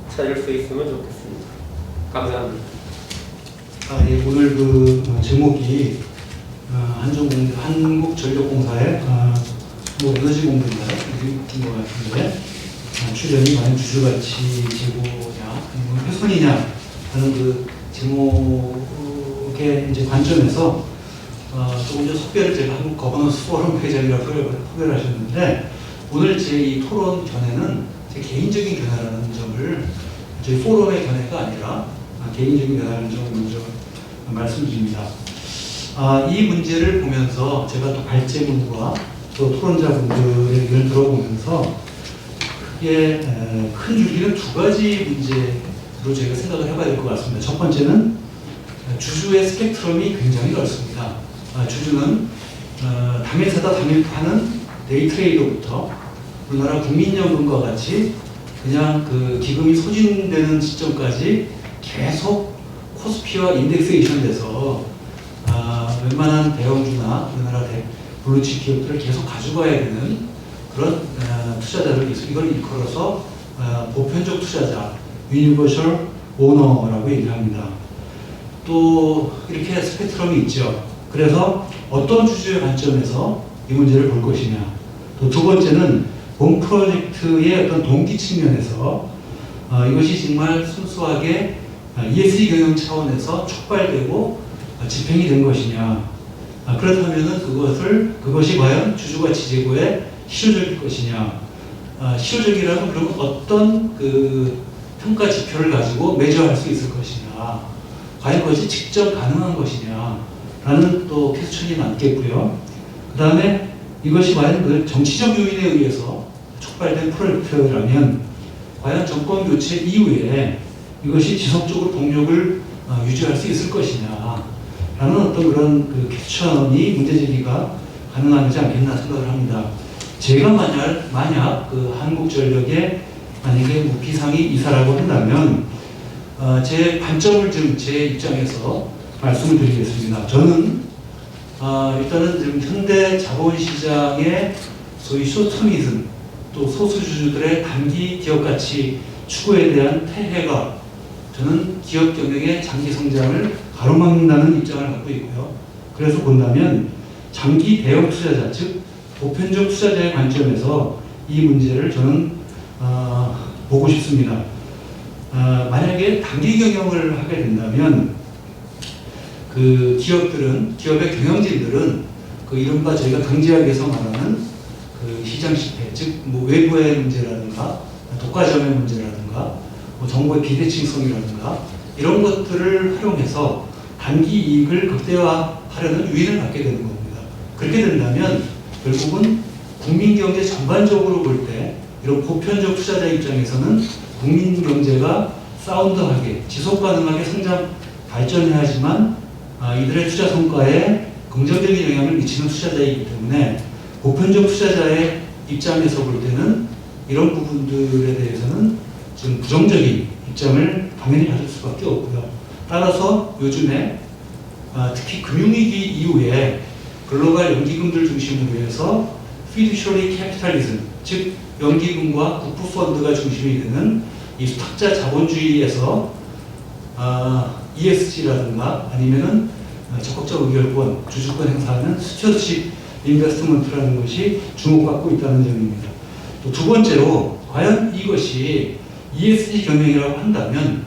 찾을 수 있으면 좋겠습니다. 감사합니다. 예, 오늘 그 제목이 한국전력공사의 에너지공대인가요? 이런 것 같은데 출연이 과연 주주가치 제고냐 아니면 훼손이냐 하는 그 제목의 이제 관점에서 조금 전 속배를 제가 한국 거버넌스 포럼 회장이라고 소개를 하셨는데 오늘 제 이 토론 견해는 제 개인적인 견해라는 점을 저희 포럼의 견해가 아니라 개인적인 견해라는 점을 먼저 말씀드립니다. 이 문제를 보면서 제가 또 발제문과 또 토론자분들의 의견을 들어보면서 크게 큰 줄기는 두 가지 문제로 저희가 생각을 해봐야 될 것 같습니다. 첫 번째는 주주의 스펙트럼이 굉장히 넓습니다. 주주는 당일 사다 당일 파는 데이 트레이더부터 우리나라 국민연금과 같이 그냥 그 기금이 소진되는 시점까지 계속 코스피와 인덱세이션 돼서 웬만한 대형주나 우리나라 블루칩 기업들을 계속 가져가야 되는 그런 투자자를 이걸 일컬어서 보편적 투자자, 유니버셜 오너라고 얘기합니다. 또 이렇게 스펙트럼이 있죠. 그래서 어떤 주주의 관점에서 이 문제를 볼 것이냐. 또 두 번째는 본 프로젝트의 어떤 동기 측면에서 이것이 정말 순수하게 ESG 경영 차원에서 촉발되고 집행이 된 것이냐. 그렇다면 그것이 과연 주주가치 제고에 실효적일 것이냐. 실효적이라면 그러면 어떤 그 평가 지표를 가지고 매저할 수 있을 것이냐. 과연 그것이 직접 가능한 것이냐. 라는 또 퀘스천이 남겠고요. 그 다음에 이것이 과연 그 정치적 요인에 의해서 촉발된 프로젝트라면 과연 정권 교체 이후에 이것이 지속적으로 동력을 유지할 수 있을 것이냐 라는 어떤 그런 그 퀘스천이 문제제기가 가능하지 않겠나 생각을 합니다. 제가 만약 그 한국전력에 만약에 뭐 비상이 이사라고 한다면 제 관점을 좀 제 입장에서 말씀을 드리겠습니다. 저는 일단은 지금 현대 자본시장의 소위 쇼트미즘 또 소수주주들의 단기 기업가치 추구에 대한 태해가 저는 기업 경영의 장기 성장을 가로막는다는 입장을 갖고 있고요. 그래서 본다면 장기 대형 투자자, 즉 보편적 투자자의 관점에서 이 문제를 저는 보고 싶습니다. 만약에 단기 경영을 하게 된다면 그 기업의 경영진들은 그 이른바 저희가 경제학에서 말하는 그 시장 실패, 즉 뭐 외부의 문제라든가 독과점의 문제라든가 뭐 정보의 비대칭성이라든가 이런 것들을 활용해서 단기 이익을 극대화하려는 유인을 갖게 되는 겁니다. 그렇게 된다면 결국은 국민 경제 전반적으로 볼 때 이런 보편적 투자자 입장에서는 국민 경제가 사운드하게 지속 가능하게 성장 발전해야지만 이들의 투자 성과에 긍정적인 영향을 미치는 투자자이기 때문에 보편적 투자자의 입장에서 볼 때는 이런 부분들에 대해서는 좀 부정적인 입장을 당연히 가질 수밖에 없고요. 따라서 요즘에 특히 금융위기 이후에 글로벌 연기금들 중심으로 해서 fiduciary capitalism, 즉 연기금과 국부펀드가 중심이 되는 이 수탁자 자본주의에서 ESG라든가 아니면은 적극적 의결권, 주주권 행사하는 스튜어드십 인베스트먼트라는 것이 주목받고 있다는 점입니다. 또 두 번째로 과연 이것이 ESG 경영이라고 한다면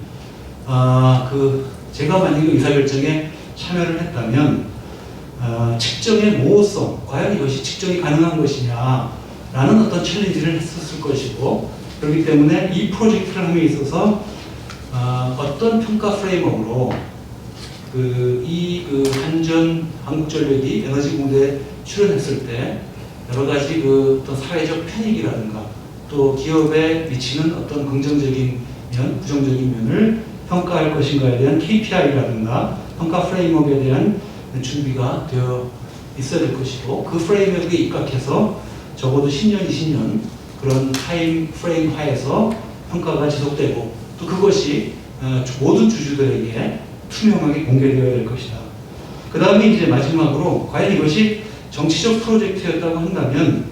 제가 만약에 의사결정에 참여를 했다면 측정의 모호성, 과연 이것이 측정이 가능한 것이냐라는 어떤 챌린지를 했었을 것이고 그렇기 때문에 이 프로젝트를 함에 있어서 어떤 평가 프레임워크로 한국전력이 에너지 공대에 출연했을 때 여러 가지 어떤 사회적 편익이라든가 또 기업에 미치는 어떤 긍정적인 면, 부정적인 면을 평가할 것인가에 대한 KPI라든가 평가 프레임워크에 대한 준비가 되어 있어야 될 것이고 그 프레임워크에 입각해서 적어도 10년, 20년 그런 타임 프레임 하에서 평가가 지속되고 또 그것이 모든 주주들에게 투명하게 공개되어야 될 것이다. 그 다음에 이제 마지막으로 과연 이것이 정치적 프로젝트였다고 한다면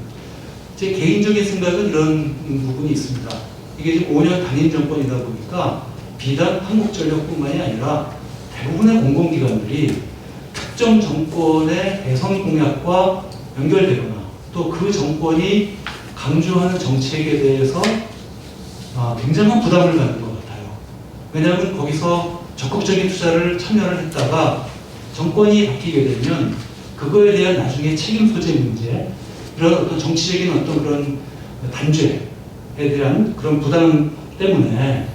제 개인적인 생각은 이런 부분이 있습니다. 이게 지금 5년 단임 정권이다 보니까 비단 한국전력뿐만이 아니라 대부분의 공공기관들이 특정 정권의 대선 공약과 연결되거나 또 그 정권이 강조하는 정책에 대해서 굉장한 부담을 갖는 것 같아요. 왜냐하면 거기서 적극적인 투자를 참여를 했다가 정권이 바뀌게 되면 그거에 대한 나중에 책임 소재 문제, 이런 어떤 정치적인 어떤 그런 단죄에 대한 그런 부담 때문에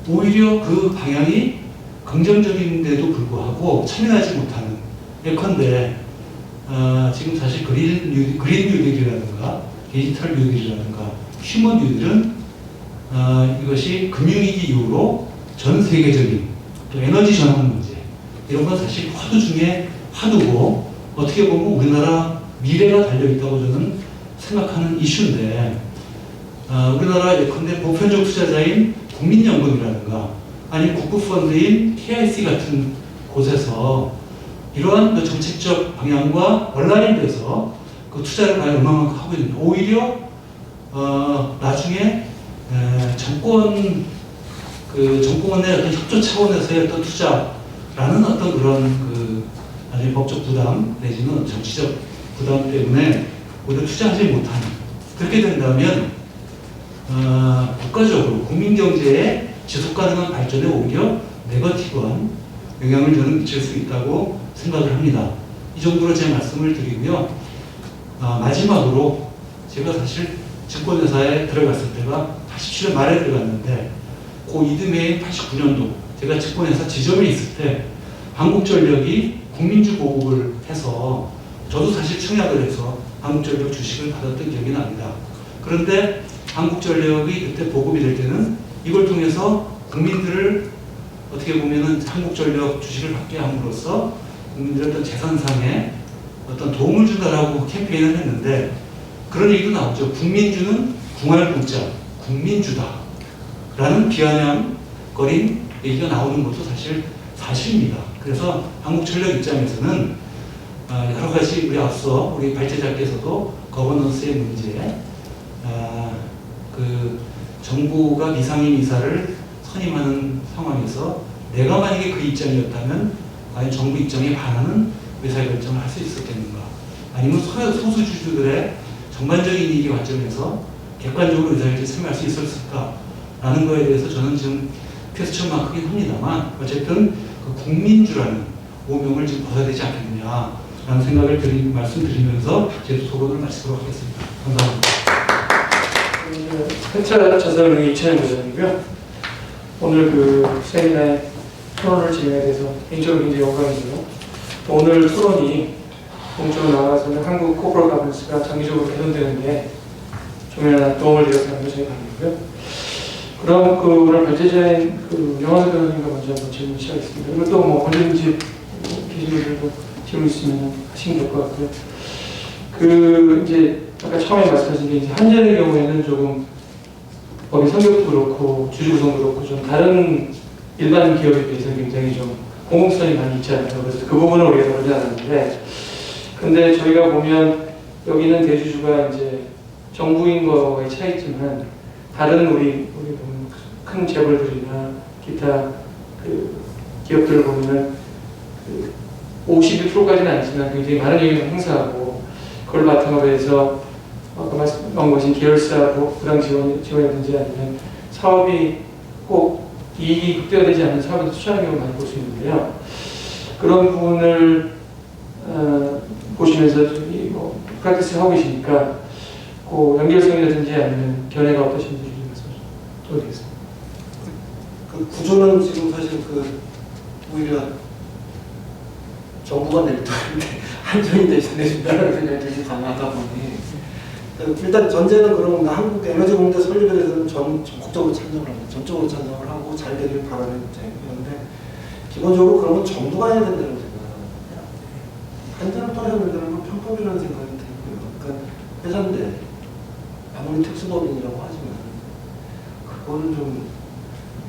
오히려 그 방향이 긍정적인데도 불구하고 참여하지 못하는, 예컨대 지금 사실 그린 뉴딜이라든가 디지털 뉴딜이라든가 휴먼 뉴딜은 이것이 금융위기 이후로 전 세계적인 또 에너지 전환 문제, 이런 건 사실 화두 중에 화두고 어떻게 보면 우리나라 미래가 달려있다고 저는 생각하는 이슈인데, 우리나라 예컨대 보편적 투자자인 국민연금이라든가 아니면 국부펀드인 KIC 같은 곳에서 이러한 그 정책적 방향과 온라인돼서 그 투자를 과연 얼마만큼 하고 있는지, 오히려 나중에 정권 내 어떤 협조 차원에서의 어떤 투자라는 어떤 그런 그 나중에 법적 부담 내지는 정치적 부담 때문에 오히려 투자하지 못하는, 그렇게 된다면 국가적으로 국민 경제의 지속 가능한 발전에 오히려 네거티브한 영향을 저는 미칠 수 있다고 생각을 합니다. 이 정도로 제 말씀을 드리고요. 마지막으로 제가 사실 증권회사에 들어갔을 때가 87년 말에 들어갔는데 그 이듬해인 89년도 제가 증권회사 지점에 있을 때 한국전력이 국민주 보급을 해서 저도 사실 청약을 해서 한국전력 주식을 받았던 기억이 납니다. 그런데 한국전력이 그때 보급이 될 때는 이걸 통해서 국민들을 어떻게 보면은 한국전력 주식을 받게 함으로써 국민들의 어떤 재산상에 어떤 도움을 준다라고 캠페인을 했는데, 그런 얘기도 나오죠. 국민주는 궁활국자, 국민주다 라는 비아냥거린 얘기가 나오는 것도 사실 사실입니다. 그래서 한국전력 입장에서는 여러 가지 앞서 우리 발제자께서도 거버넌스의 문제, 그 정부가 비상임 이사를 선임하는 상황에서 내가 만약에 그 입장이었다면 과연 정부 입장에 반하는 의사결정을 할 수 있었겠는가, 아니면 소수주주들의 전반적인 이익의 관점에서 객관적으로 의사결정에 참여할 수 있었을까라는 거에 대해서 저는 지금 퀘스천 마크긴 합니다만, 어쨌든 그 국민주라는 오명을 지금 벗어야 되지 않겠느냐라는 생각을 말씀드리면서 제 토론을 마치도록 하겠습니다. 감사합니다. 회차 자산운용의 이찬현 부장이고요. 오늘 그 세미나에 토론을 진행에 대해서 개인적으로 굉장히 영광이고요. 또 오늘 토론이 공적으로 나와서는 한국 코퍼럴 가버넌스가 장기적으로 개선되는 게 조명한 도움을 드렸다는 게 저희 바람이고요. 그럼 그 오늘 발제자인 그 영환 변호사님과 먼저 한번 질문 시작하겠습니다. 그리고 또 뭐 언제든지 계신 분들도 질문 있으면 하시면 될 것 같고요. 그 이제 아까 처음에 말씀하신 게 이제 한전의 경우에는 조금 법의 성격도 그렇고 주주 구성도 그렇고 좀 다른 일반 기업에 비해서 굉장히 좀 공공성이 많이 있지 않나요? 그래서 그 부분을 우리가 다루지 않았는데, 근데 저희가 보면 여기는 대주주가 이제 정부인 거와의 차이지만 다른 우리 큰 재벌들이나 기타 그 기업들을 보면은 그 52%까지는 아니지만 굉장히 많은 영향을 행사하고, 그걸 바탕으로 해서 아까 말씀하신 계열사 부당 지원이라든지 아니면 사업이 꼭 이익이 극대화되지 않는 사업에 투자하는 경우를 많이 볼 수 있는데요. 그런 부분을 보시면서 뭐 프랙티스 하고 계시니까 그 연결성이라든지 아니면 견해가 어떠신지 좀 말씀 좀 드리겠습니다. 그 구조는 지금 사실 그 오히려 정부가 낼 때 한정이 내준다는 생각이 되게 강하다 보니, 일단 전제는 그런 한국 에너지 공대 설립에 대해서는 적극적으로 찬성을 합니다. 전적으로 찬성을 하고 잘 되길 바라는 입장이었는데, 기본적으로 그런 건 정부가 해야 된다고 생각합니다. 한전을 떠나야 된다는 건 편법이라는 생각이 들고요. 그러니까 회사인데 아무리 특수법인이라고 하지만 그거는 좀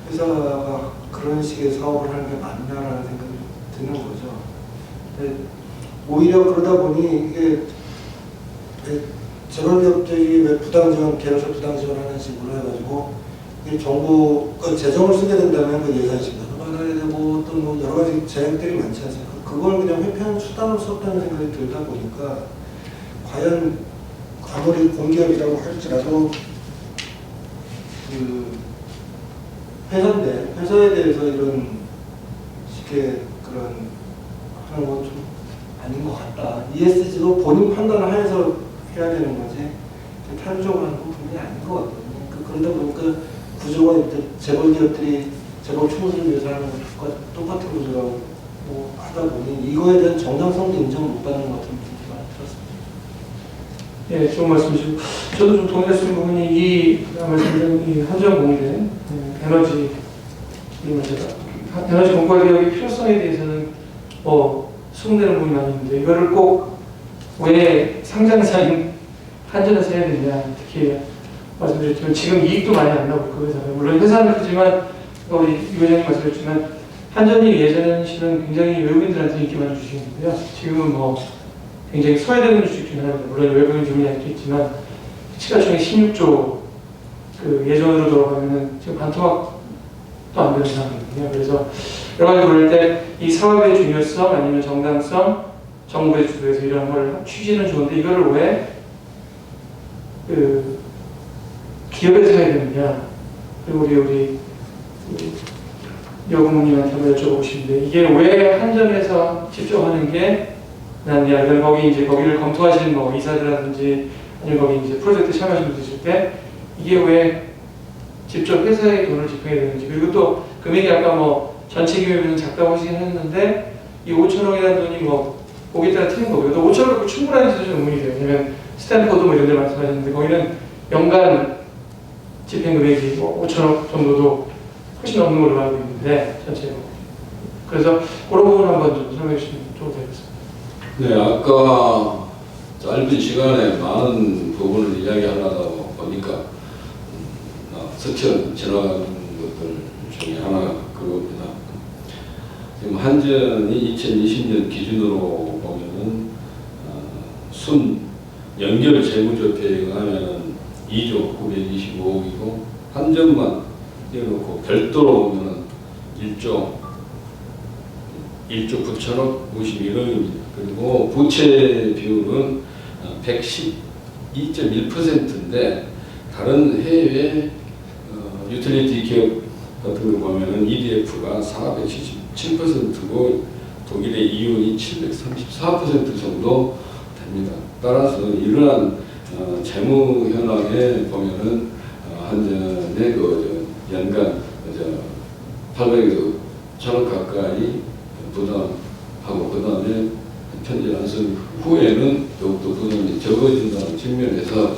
회사가 그런 식의 사업을 하는 게 맞냐라는 생각이 드는 거죠. 근데 오히려 그러다 보니 이게 재벌기업들이 왜 부당지원, 계열사 부당지원하는 식으로 해가지고 이게 정부가 재정을 쓰게 된다면 그 예산 심사도 받아야 되고 또 뭐 여러 가지 제약들이 많지 않습니까? 그걸 그냥 회피하는 수단으로 썼다는 생각이 들다 보니까 과연 아무리 공기업이라고 할지라도 그 회사에 대해서 이런 어떻게 그런 하는 건 좀 아닌 것 같다. ESG도 본인 판단을 하여서 해야 되는 거지 탄력적으로 하는 건 분명히 아닌 것 같거든요. 그러다 보니까 구조가 이제 재벌 기업들이 재벌 총수를 위해서 하는 것과 똑같은 구조라고 하다 보니 이거에 대한 정당성도 인정을 못 받는 것 같은 느낌이 많이 들었습니다. 예, 좋은 말씀이시고 저도 좀 동의할 수 있는 부분이 이 말씀드린 이 한전공대 에너지 에너지 공과 개혁의 필요성에 대해서는 수긍되는 부분이 많이 있는데 이거를 꼭 왜 상장사인 한전에서 해야 되냐 특히 말씀드렸지만 지금 이익도 많이 안 나고 그 회사가 물론 회사는 크지만 우리 유 회장님 말씀드렸지만 한전이 예전에는 실은 굉장히 외국인들한테 인기 많이 주시는데요. 지금은 굉장히 소외되는 주식 중에 하나입니다. 물론 외국인 주문이 아직도 있지만 시가총액 16조 그 예전으로 돌아가면은 지금 반토막도 안 되는 상황이거든요. 그래서 여러 가지 그럴 때 이 사업의 중요성 아니면 정당성 정부의 주도에서 이런 걸 취지는 좋은데 이거를 왜 그 기업에서 해야 되느냐 그리고 우리 여부모님한테 한번 여쭤보고 싶은데 이게 왜 한전에서 직접 하는 게 낫냐? 그럼 거기를 검토하시는 이사들이라든지 아니면 거기 이제 프로젝트 참여하시는 분들 있을 때 이게 왜 직접 회사에 돈을 집행해야 되는지 그리고 또 금액이 아까 전체 기업에는 작다고 하시긴 했는데 이 5천억이라는 돈이 거기에 따라 틀린 거고요. 또 5천억 갖고 충분한지도 좀 의문이 돼요. 왜냐면 스탠포드 이런 데 말씀하셨는데 거기는 연간 집행 금액이 5천억 정도도 훨씬 넘는 걸로 알고 있는데 전체로. 그래서 그런 부분 한번 좀 설명해 주시면 좋을 것 같습니다. 네, 아까 짧은 시간에 많은 부분을 이야기하려다 보니까 스쳐 지나가는 것들 중에 하나가 그겁니다. 지금 한전이 2020년 기준으로 보면은 순 연결 재무조폐에 하면은 2조 925억이고 한전만 떼어놓고 별도로 보면은 1조 9천억 51억입니다. 그리고 부채 비율은 112.1%인데 다른 해외 유틸리티 기업 같은 거 보면은 EDF가 477%고 독일의 이온이 734% 정도 됩니다. 따라서 이러한 재무 현황에 보면은 한전의 연간 800억 천억 가까이 부담하고 그 다음에 편지 안쓴 후에는 더욱더 부담이 적어진다는 측면에서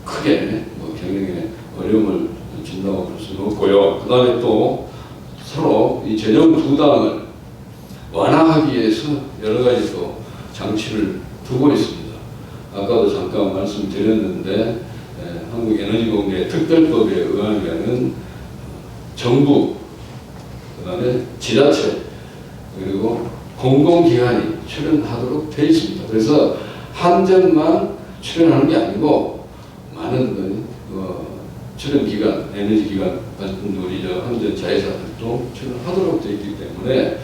크게 경영에 어려움을 준다고 볼 수는 없고요. 그 다음에 또 서로 이 재정 부담을 완화하기 위해서 여러 가지 또 장치를 두고 있습니다. 아까도 잠깐 말씀드렸는데 한국에너지공개 특별법에 의하면은 정부, 그 다음에 지자체, 그리고 공공기관이 출연하도록 되어 있습니다. 그래서 한전만 출연하는 게 아니고 많은 출연기관, 에너지기관 같은 우리 한전 자회사들도 출연하도록 되어 있기 때문에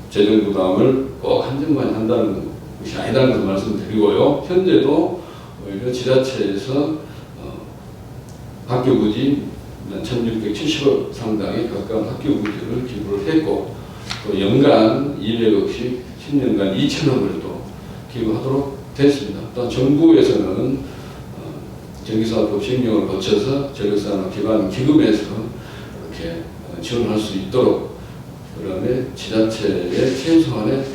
재정부담을 꼭 한전만 한다는 것이 아니다는 것을 말씀드리고요. 현재도 오히려 지자체에서 학교 부지 1670억 상당의 가까운 학교 부지를 기부를 했고 또 연간 200억씩 10년간 2천억을 또 기부하도록 됐습니다. 또 정부에서는 전기사업법 시행령을 거쳐서 전력산업 기반 기금에서 이렇게 지원할 수 있도록 그다음에 지자체의 최소한의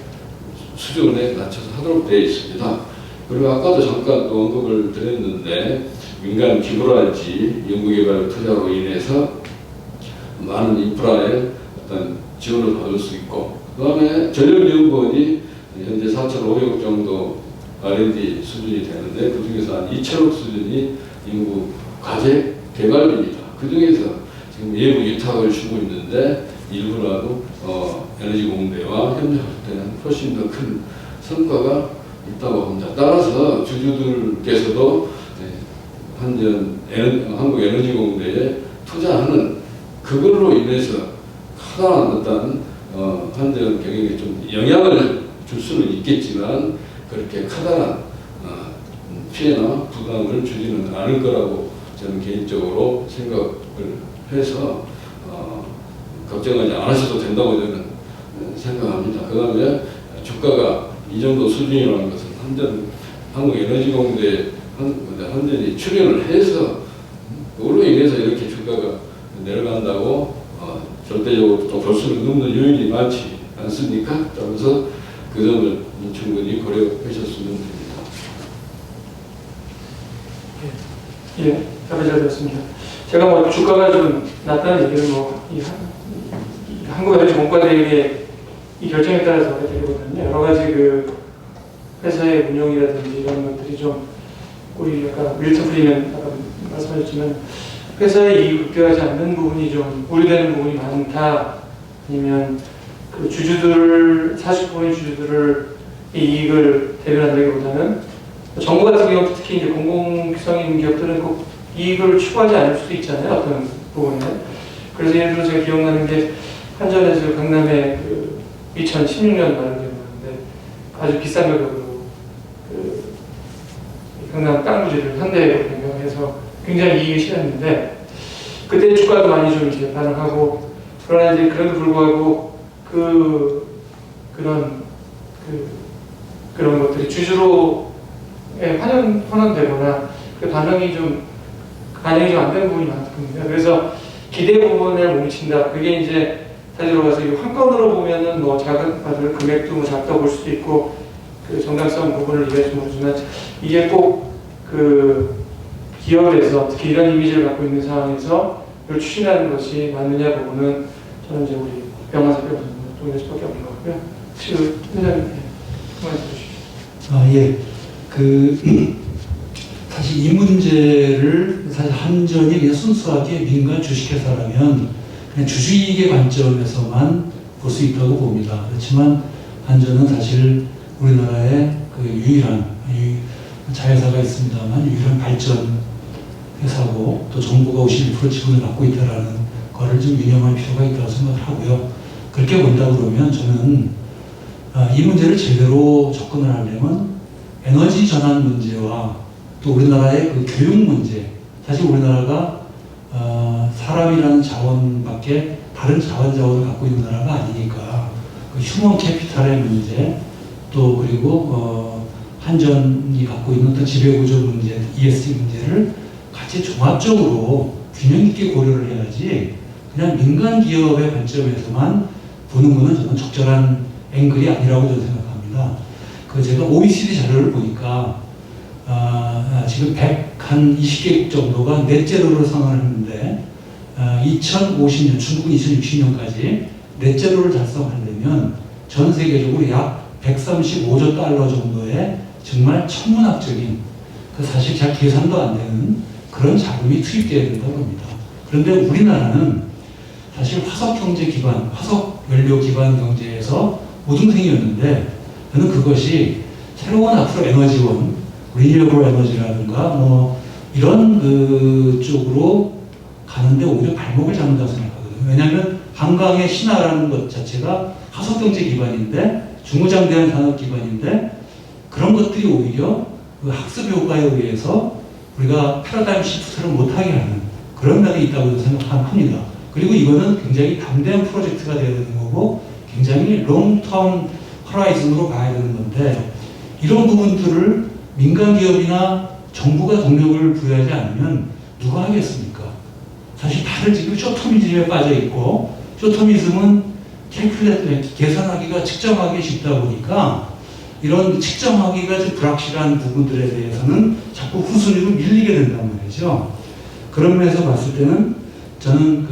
수준에 낮춰서 하도록 되어 있습니다. 그리고 아까도 잠깐 또 언급을 드렸는데 민간 기부랄지 연구개발 투자로 인해서 많은 인프라에 어떤 지원을 받을 수 있고 그 다음에 전력연구원이 현재 4,500억 정도 R&D 수준이 되는데 그 중에서 한 2천억 수준이 연구 과제 개발비입니다. 그 중에서 지금 예부 위탁을 주고 있는데 일부라도 에너지공대와 협력할 때는 훨씬 더 큰 성과가 있다고 합니다. 따라서 주주들께서도 한국에너지공대에 투자하는 그걸로 인해서 커다란 어떤 한전 경영에 좀 영향을 줄 수는 있겠지만 그렇게 커다란 피해나 부담을 주지는 않을 거라고 저는 개인적으로 생각을 해서 걱정하지 않으셔도 된다고 저는 생각합니다. 그 다음에 주가가 이 정도 수준이라는 것은 한국에너지공대 한전이 출연을 해서 그걸로 인해서 이렇게 주가가 내려간다고 절대적으로 또 볼 수는 없는 요인이 많지 않습니까? 그래서 그 점을 충분히 고려하셨으면 됩니다. 예, 답변 잘 들었습니다. 제가 뭐 주가가 좀 낮다는 얘기는 이 한국에너지공과대의 이 결정에 따라서 하게 되거든요. 여러 가지 그 회사의 운용이라든지 이런 것들이 좀 우리 아까 밀턴 프리맨 아까 말씀하셨지만 회사의 이익이 극대화하지 않는 부분이 좀 우려되는 부분이 많다. 아니면 그 주주들 40%의 주주들을 이 이익을 대변한다기보다는 정부 같은 경우 특히 이제 공공성 있는 기업들은 꼭 이익을 추구하지 않을 수도 있잖아요. 어떤 부분에. 그래서 예를 들어 제가 기억나는 게 한전에서 강남에 그 2016년 마련되었는데 아주 비싼 가격으로 그 강남 땅 부지를 현대에 변경해서 굉장히 이익을 실었는데 그때 주가도 많이 좀 이제 반응하고 그러나 이제 그래도 불구하고 그런 것들이 주주로에 환원되거나 그 반응이 좀 안 된 부분이 많습니다. 그래서 기대 부분을 뭉친다. 그게 이제 사실 들어가서 한 건으로 보면은 뭐 받을 금액도 뭐 작다 볼 수도 있고 그 정당성 부분을 이해할지 모르지만 이게 꼭 그 기업에서 특히 이런 이미지를 갖고 있는 상황에서 이걸 추진하는 것이 맞느냐 부분은 저는 이제 우리 병원사 병원사 동의할 수밖에 없는 것 같고요. 지금 회장님 말씀해 주십시오. 예. 사실 이 문제를 사실 한전이 그냥 순수하게 민간 주식회사라면 그냥 주주이익의 관점에서만 볼 수 있다고 봅니다. 그렇지만 한전은 사실 우리나라의 그 유일한 자회사가 있습니다만 유일한 발전 회사고 또 정부가 51% 지분을 갖고 있다라는 거를 좀 유념할 필요가 있다고 생각을 하고요. 그렇게 본다 그러면 저는 이 문제를 제대로 접근을 하려면 에너지 전환 문제와 또 우리나라의 그 교육 문제, 사실 우리나라가 사람이라는 자원밖에 다른 자원을 갖고 있는 나라가 아니니까 그 휴먼 캐피탈의 문제, 또 그리고 한전이 갖고 있는 어떤 지배구조 문제, ESG 문제를 같이 종합적으로 균형 있게 고려를 해야지 그냥 민간 기업의 관점에서만 보는 것은 저는 적절한 앵글이 아니라고 저는 생각합니다. 제가 OECD 자료를 보니까 지금 120개국 정도가 넷제로를 선언을 했는데 2050년, 중국은 2060년까지 넷제로를 달성하려면 전 세계적으로 약 135조 달러 정도의 정말 천문학적인 사실 잘 계산도 안 되는 그런 자금이 투입되어야 된다고 합니다. 그런데 우리나라는 사실 화석 경제 기반, 화석 연료 기반 경제에서 모든생이었는데 저는 그것이 새로운 앞으로 에너지원, 리니어블 에너지라든가 뭐 이런 쪽으로 가는데 오히려 발목을 잡는다고 생각하거든요. 왜냐하면 한강의 신화라는 것 자체가 화석 경제 기반인데 중무장대한 산업 기반인데 그런 것들이 오히려 그 학습 효과에 의해서 우리가 패러다임 시프트를 못하게 하는 그런 면이 있다고 생각합니다. 그리고 이거는 굉장히 담대한 프로젝트가 되어야 되는 거고 굉장히 롱텀 허라이즌으로 가야 되는 건데 이런 부분들을 민간 기업이나 정부가 동력을 부여하지 않으면 누가 하겠습니까? 사실 다들 지금 쇼터미즘에 빠져 있고 쇼터미즘은 계산하기가 측정하기 쉽다 보니까 이런 측정하기가 좀 불확실한 부분들에 대해서는 자꾸 후순위로 밀리게 된단 말이죠. 그런 면에서 봤을 때는 저는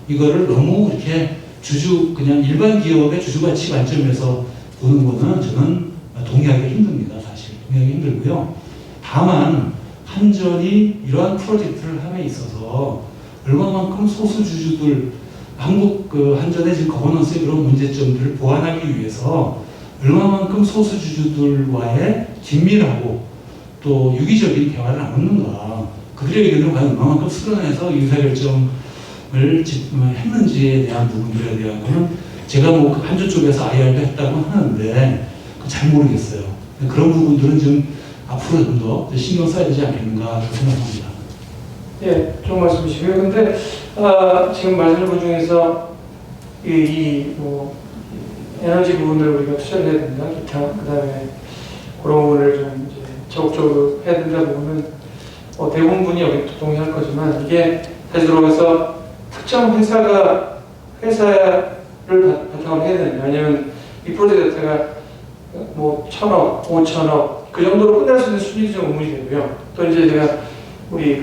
이거를 너무 이렇게 그냥 일반 기업의 주주가치 관점에서 보는 거는 저는 동의하기 힘듭니다. 사실 동의하기 힘들고요. 다만 한전이 이러한 프로젝트를 함에 있어서 얼마만큼 소수 주주들 한국 한전의 지금 거버넌스의 그런 문제점들을 보완하기 위해서 얼마만큼 소수 주주들과의 긴밀하고 또 유기적인 대화를 나누는가, 그들의 의견을 과연 얼마만큼 수렴해서 의사결정을 했는지에 대한 부분들에 대한 제가 뭐 한전 쪽에서 IR도 했다고 하는데 잘 모르겠어요. 그런 부분들은 좀 앞으로 좀 더 신경 써야 되지 않겠는가 생각합니다. 예, 좋은 말씀이시고요. 근데 지금 말씀하신 것 중에서 뭐 에너지 부분을 우리가 투자를 해야 된다, 기타, 그다음에 그런 부분을 좀 이제 적극적으로 해야 된다 부분은 대부분 분이 여기 동의할 거지만 이게 다시 들어가서 특정 회사를 바탕으로 해야 되는, 왜냐하면 이 프로젝트 자체가 뭐 1,000억, 5,000억 그 정도로 끝날 수 있는 수준이 좀 의문이 되고요. 또 이제 제가 우리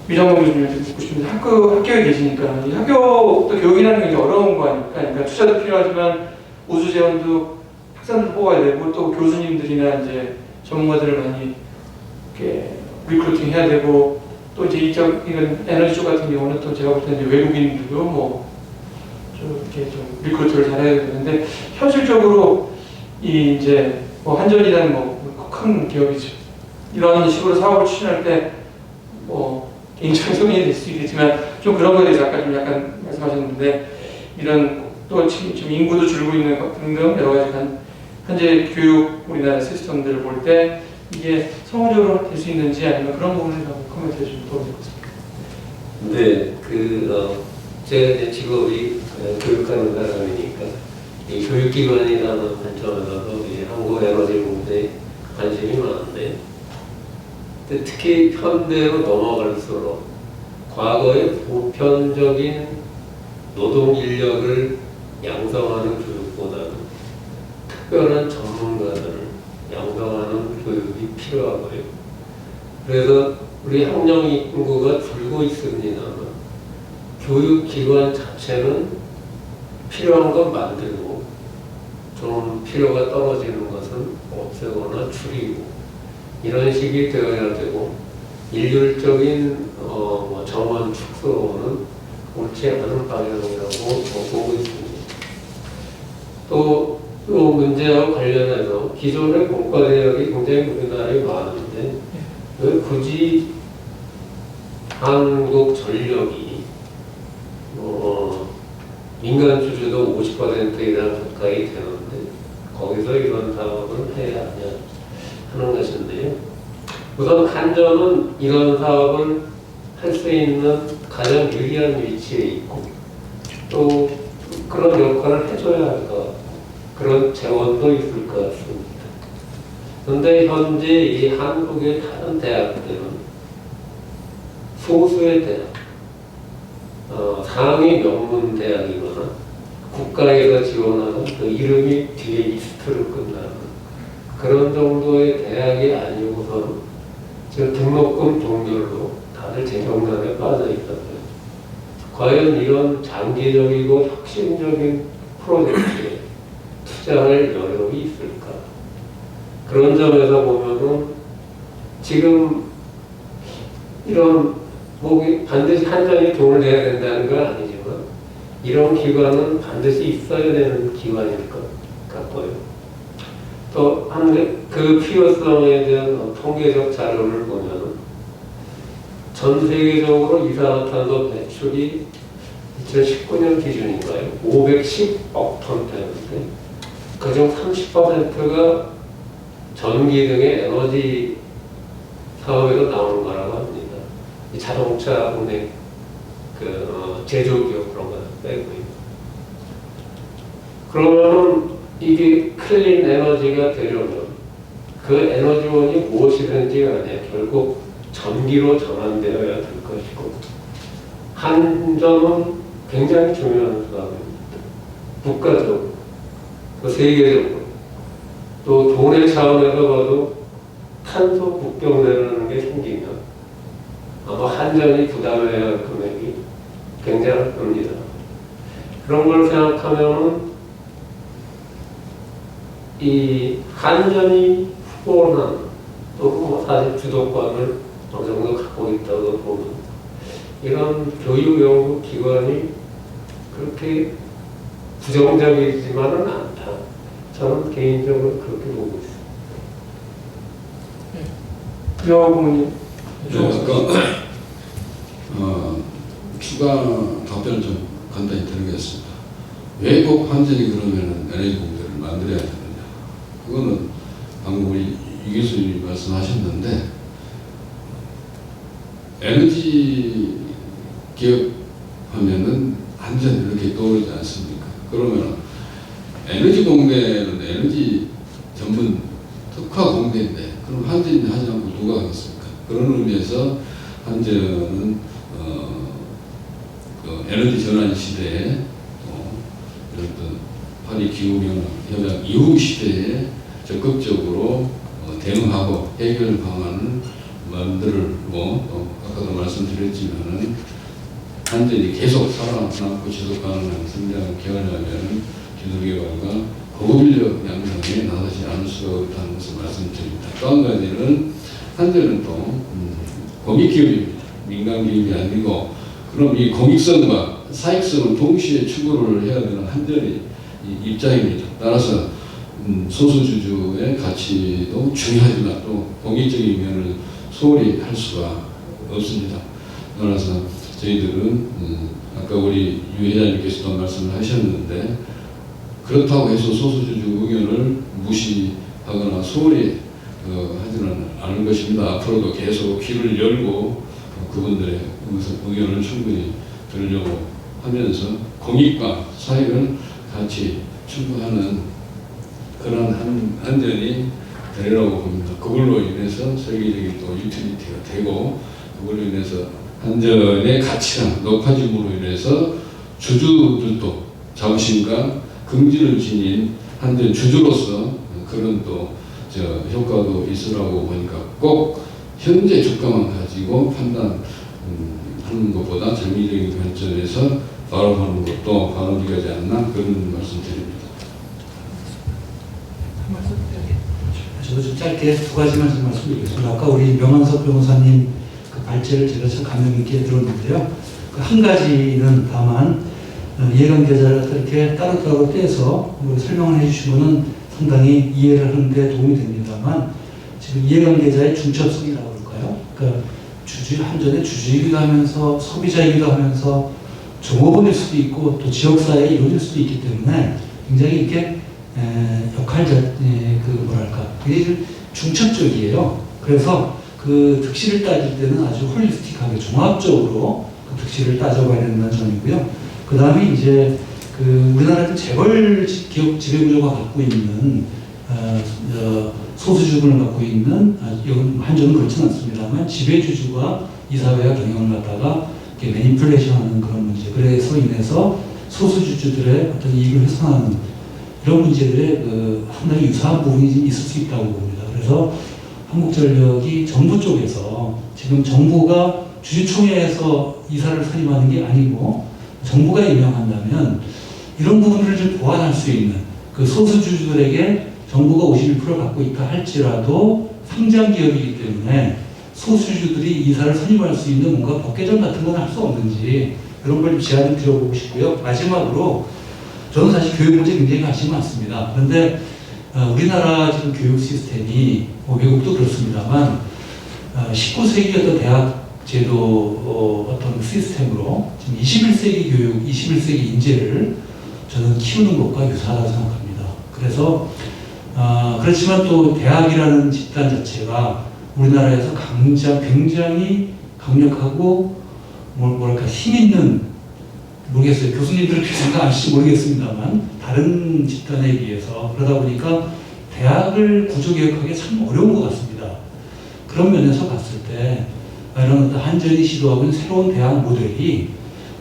미정범 교수님한테 묻고 싶은데 학교에 계시니까 이 학교 또 교육이라는 게 굉장히 어려운 거 아닙니까? 그러니까 투자도 필요하지만 우수 재원도 학생들 뽑아야 되고 또 교수님들이나 이제 전문가들을 많이 이렇게 리크루팅 해야 되고 또 이제 이런 에너지 쪽 같은 경우는 또 제가 볼 때는 이제 외국인들도 뭐 좀 이렇게 좀 리크루트를 잘해야 되는데 현실적으로 이제 뭐 한전이라는 뭐 큰 기업이죠. 이런 식으로 사업을 추진할 때 뭐 개인적인 성향이 될 수 있겠지만 좀 그런 거에 대해서 아까 좀 약간 말씀하셨는데 이런 또 지금 인구도 줄고 있는 것 등등 여러 가지 현재 교육 우리나라 시스템들을 볼 때 이게 성공적으로 될 수 있는지 아니면 그런 부분을 좀 코멘트해 주면 도움이 되겠습니다. 근데 제가 이제 직업이 교육하는 사람이니까 이 교육기관이라는 관점에서도 이 한국 에너지 문제에 관심이 많은데, 특히 현대로 넘어갈수록 과거의 보편적인 노동 인력을 양성하는 교육보다는 특별한 전문가들을 양성하는 교육이 필요하고요. 그래서 우리 학령 인구가 줄고 있습니다만 교육기관 자체는 필요한 건 만들고 좀 필요가 떨어지는 것은 없애거나 줄이고 이런 식이 되어야 되고, 일률적인 정원 축소는 옳지 않은 방향이라고 보고 있습니다. 또 문제와 관련해서 기존의 공과대학이 굉장히 우리나라에 많은데 왜 굳이 한국전력이 민간 주주도 50% 이상 가까이 되는데 거기서 이런 사업을 해야 하냐 하는 것인데요. 우선 한전은 이런 사업을 할 수 있는 가장 유리한 위치에 있고 또 그런 역할을 해줘야 할 것 같고 그런 재원도 있을 것 같습니다. 그런데 현재 이 한국의 다른 대학들은 소수의 대학, 상위 명문 대학이거나 국가에서 지원하는 그 이름이 뒤에 리스트로 끝나는 그런 정도의 대학이 아니고서는 지금 등록금 동결로 다들 재정난에 빠져 있다고요. 과연 이런 장기적이고 혁신적인 프로젝트에 투자할 여력이 있을까? 그런 점에서 보면은 지금 이런 반드시 한전이 돈을 내야 된다는 건 아니지만 이런 기관은 반드시 있어야 되는 기관일 것 같고요. 또 그 필요성에 대한 통계적 자료를 보면 전 세계적으로 이산화탄소 배출이 2019년 기준인가요? 510억 톤 되는데 그중 30%가 전기 등의 에너지 사업에서 나오는 거라고 합니다. 이 자동차 운행, 제조기업 그런 거 빼고요. 그러면은 이게 클린 에너지가 되려면 그 에너지원이 무엇이든지 간에 결국 전기로 전환되어야 될 것이고, 한전은 굉장히 중요한 사업입니다. 국가적으로, 또 세계적으로, 또 돈의 차원에서 봐도 탄소 국경내라는 게 생기면 아마 한전이 부담해야 할 금액이 굉장할 겁니다. 그런 걸 생각하면은 이 한전이 후원한 또 사실 주도권을 어느 정도 갖고 있다고 보면 이런 교육연구 기관이 그렇게 부정적이지만은 않다. 저는 개인적으로 그렇게 보고 있습니다. 여부모님. 추가 답변을 좀 간단히 드리겠습니다. 왜 꼭 한전이 그러면 에너지 공대를 만들어야 되느냐? 그거는 방금 우리 이 교수님이 말씀하셨는데 에너지 기업 하면은 한전 이렇게 떠오르지 않습니까? 그러면 에너지 공대는 에너지 전문 특화 공대인데 그럼 한전이 하지 않고 누가 하겠습니까? 그런 의미에서 한전은 그 에너지 전환 시대에 이런 파리 기후협약 이후 시대에 적극적으로 대응하고 해결 방안을 만들고 아까도 말씀드렸지만은 한전이 계속 살아남고 지속 가능한 성장을 기원하면 기술개발과 고급인력 양성에 나서지 않을 수가 없다는 것을 말씀드립니다. 또 한 가지는 한전은 또 공익기업입니다. 민간기업이 아니고 그럼 이 공익성과 사익성을 동시에 추구를 해야 되는 한전의 입장입니다. 따라서 소수주주의 가치도 중요하지만 또 공익적인 면을 소홀히 할 수가 없습니다. 따라서 저희들은 아까 우리 유 회장님께서도 말씀을 하셨는데 그렇다고 해서 소수주주 의견을 무시하거나 소홀히 하지는 않을 것입니다. 앞으로도 계속 귀를 열고 그분들의 의견을 충분히 들으려고 하면서 공익과 사익을 같이 추구하는 그런 한전이 되리라고 봅니다. 그걸로 인해서 세계적인 또 유틸리티가 되고 그걸로 인해서 한전의 가치가 높아짐으로 인해서 주주들도 자부심과 긍지를 지닌 한전 주주로서 그런 또 효과도 있으라고 보니까 꼭 현재 주가만 가지고 판단하는 것보다 장기적인 관점에서 바라보는 것도 바람직하지 않나 그런 말씀드립니다. 저도 좀 짧게 두 가지만 좀 말씀드리겠습니다. 아까 우리 명한석 변호사님 그 발제를 제가 참 감명 있게 들었는데요. 그 한 가지는 다만 이해관계자를 이렇게 따로따로 떼서 설명을 해주신 거는 상당히 이해를 하는 데 도움이 됩니다만 지금 이해관계자의 중첩성이라고 그럴까요? 그러니까 한전의 주주이기도 하면서 소비자이기도 하면서 종업원일 수도 있고 또 지역사회에 이루어질 수도 있기 때문에 굉장히 이렇게 굉장히 중첩적이에요. 그래서 그 득실을 따질 때는 아주 홀리스틱하게 종합적으로 그 득실을 따져봐야 된다는 점이고요. 그 다음에 이제 그 우리나라 재벌 기업 지배구조가 갖고 있는 소수주분을 갖고 있는 이건 한전은 그렇지는 않습니다만 지배주주가 이사회와 경영을 갖다가 이렇게 매니플레이션하는 그런 문제. 그래서 인해서 소수주주들의 어떤 이익을 훼손하는 이런 문제들의 상당히 유사한 부분이 있을 수 있다고 봅니다. 그래서 한국전력이 정부 쪽에서 지금 정부가 주주총회에서 이사를 선임하는 게 아니고 정부가 임명한다면 이런 부분을 좀 보완할 수 있는 그 소수주주들에게 정부가 51%를 갖고 있다 할지라도 상장 기업이기 때문에 소수주주들이 이사를 선임할 수 있는 뭔가 법 개정 같은 건 할 수 없는지 이런 걸 좀 제안을 드려보고 싶고요. 마지막으로 저는 사실 교육 문제 굉장히 관심이 많습니다. 그런데 우리나라 지금 교육 시스템이 외국도 그렇습니다만 19세기 어떤 대학 제도 어떤 시스템으로 지금 21세기 교육, 21세기 인재를 저는 키우는 것과 유사하다고 생각합니다. 그래서 그렇지만 또 대학이라는 집단 자체가 우리나라에서 굉장히 강력하고 뭐랄까 힘 있는 모르겠어요. 교수님들 그렇게 생각하실지 모르겠습니다만 다른 집단에 비해서 그러다 보니까 대학을 구조개혁하기 참 어려운 것 같습니다. 그런 면에서 봤을 때 이런 한전이 시도하고 있는 새로운 대학 모델이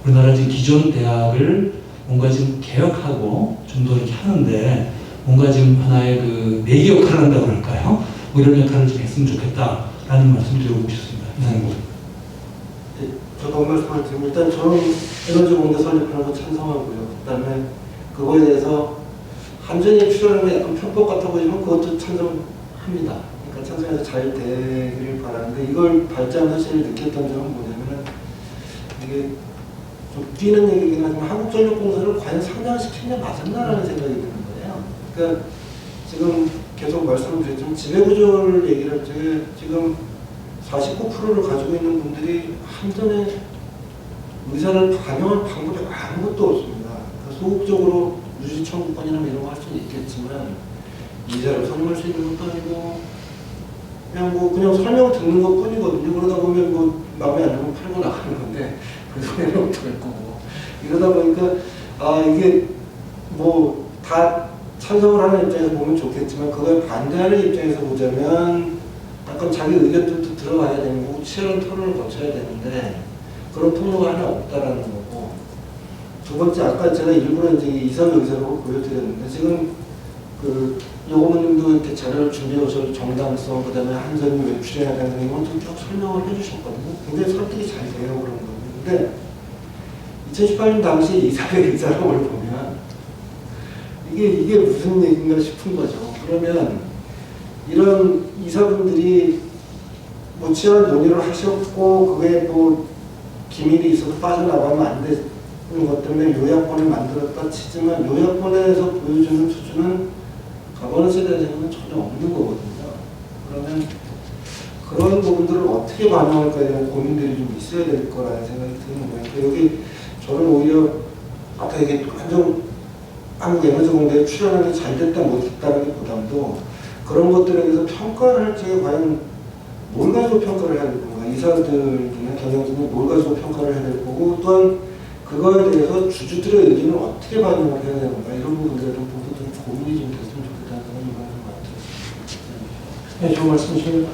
우리나라 지금 기존 대학을 뭔가 좀 개혁하고 좀 더 이렇게 하는데 뭔가 지금 하나의 그 내기 역할을 한다고 그럴까요? 뭐 이런 역할을 좀 했으면 좋겠다라는 말씀 드리고 싶습니다. 이상입니다. 네, 저도 한 말씀을 드리면 일단 저는 에너지 공대 설립하는 거 찬성하고요. 그다음에 그거에 대해서 한전이 필요한 게 약간 편법 같아 보이지만 그것도 찬성합니다. 그러니까 찬성해서 잘 되기를 바라는데 이걸 발제하면서 제일 느꼈던 점은 뭐냐면 이게 좀 뛰는 얘기긴 하지만 한국전력공사를 과연 상장시키는 게 맞았나라는 생각이 드는 거예요. 그러니까 지금 계속 말씀을 드렸지만 지배구조를 얘기를 할 때 지금 49%를 가지고 있는 분들이 한전의 의사를 반영할 방법이 아무것도 없습니다. 그러니까 소극적으로 유지 청구권이나 이런 거 할 수는 있겠지만 이사를 선임할 수 있는 것도 아니고 그냥 설명 듣는 것 뿐이거든요. 그러다 보면 마음에 안 들면 팔고 나가는 건데 그 손해는 어떡할 거고 이러다 보니까 이게 뭐 다 찬성을 하는 입장에서 보면 좋겠지만 그걸 반대하는 입장에서 보자면 약간 자기 의견들도 들어가야 되는 거고 치열한 토론을 거쳐야 되는데 그런 통로가 하나 없다라는 거고 두 번째 아까 제가 일부러 이제 이상 의사로 보여드렸는데 지금 그 요거님도 이렇게 자료를 준비해 오셔서 정당성 그다음에 한전이 왜 출연해야 되는 건 쭉 설명을 해주셨거든요. 굉장히 설득이 잘 돼요 그런 거는데 2018년 당시 이사회 의사록을 보면 이게 무슨 얘기인가 싶은 거죠. 그러면 이런 이사분들이 뭐 치열한 논의를 하셨고 그게 뭐 기밀이 있어서 빠져나가면 안 되는 것 때문에 요약본을 만들었다 치지만 요약본에서 보여주는 수준은 가버넌스에 대해서는 전혀 없는 거거든요. 그러면 그런 부분들을 어떻게 반영할까에 대한 고민들이 좀 있어야 될 거라는 생각이 드는 거예요. 그러니까 여기 저는 오히려 아까 이게 완전 한국에너지공대에 출연하는 게 잘 됐다 못했다는 보다도 그런 것들에 대해서 평가를 할 적에 과연 뭘 가지고 평가를 해야 될 건가, 이사들이나 경영진이 뭘 가지고 평가를 해야 될 거고 또한 그거에 대해서 주주들의 의견을 어떻게 반영을 해야 되는 건가 이런 부분들에 대한 부분도 좀 고민이 좀 됐으면 좋겠다는 생각이 많이 들었습니다. 네, 좋은 말씀이시고요.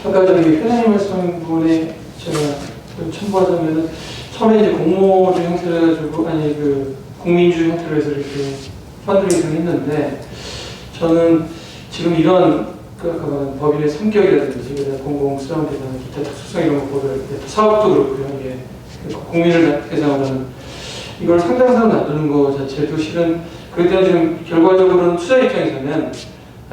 아까 저기 회장님 말씀 부분에 제가 좀 첨부하자면은 처음에 이제 공모주 형태로 해가지고 아니 그 국민주 형태로 해서 이렇게 펀드레이징을 했는데 저는 지금 이런 그 아까 말한 법인의 성격이라든지 공공수장비나 기타 특수성 이런 거 보면 사업도 그렇고요. 이게 국민을 대상으로 하는 이걸 상장사로 놔두는 거 자체도 실은 그에 대한 지금 결과적으로는 투자 입장에서는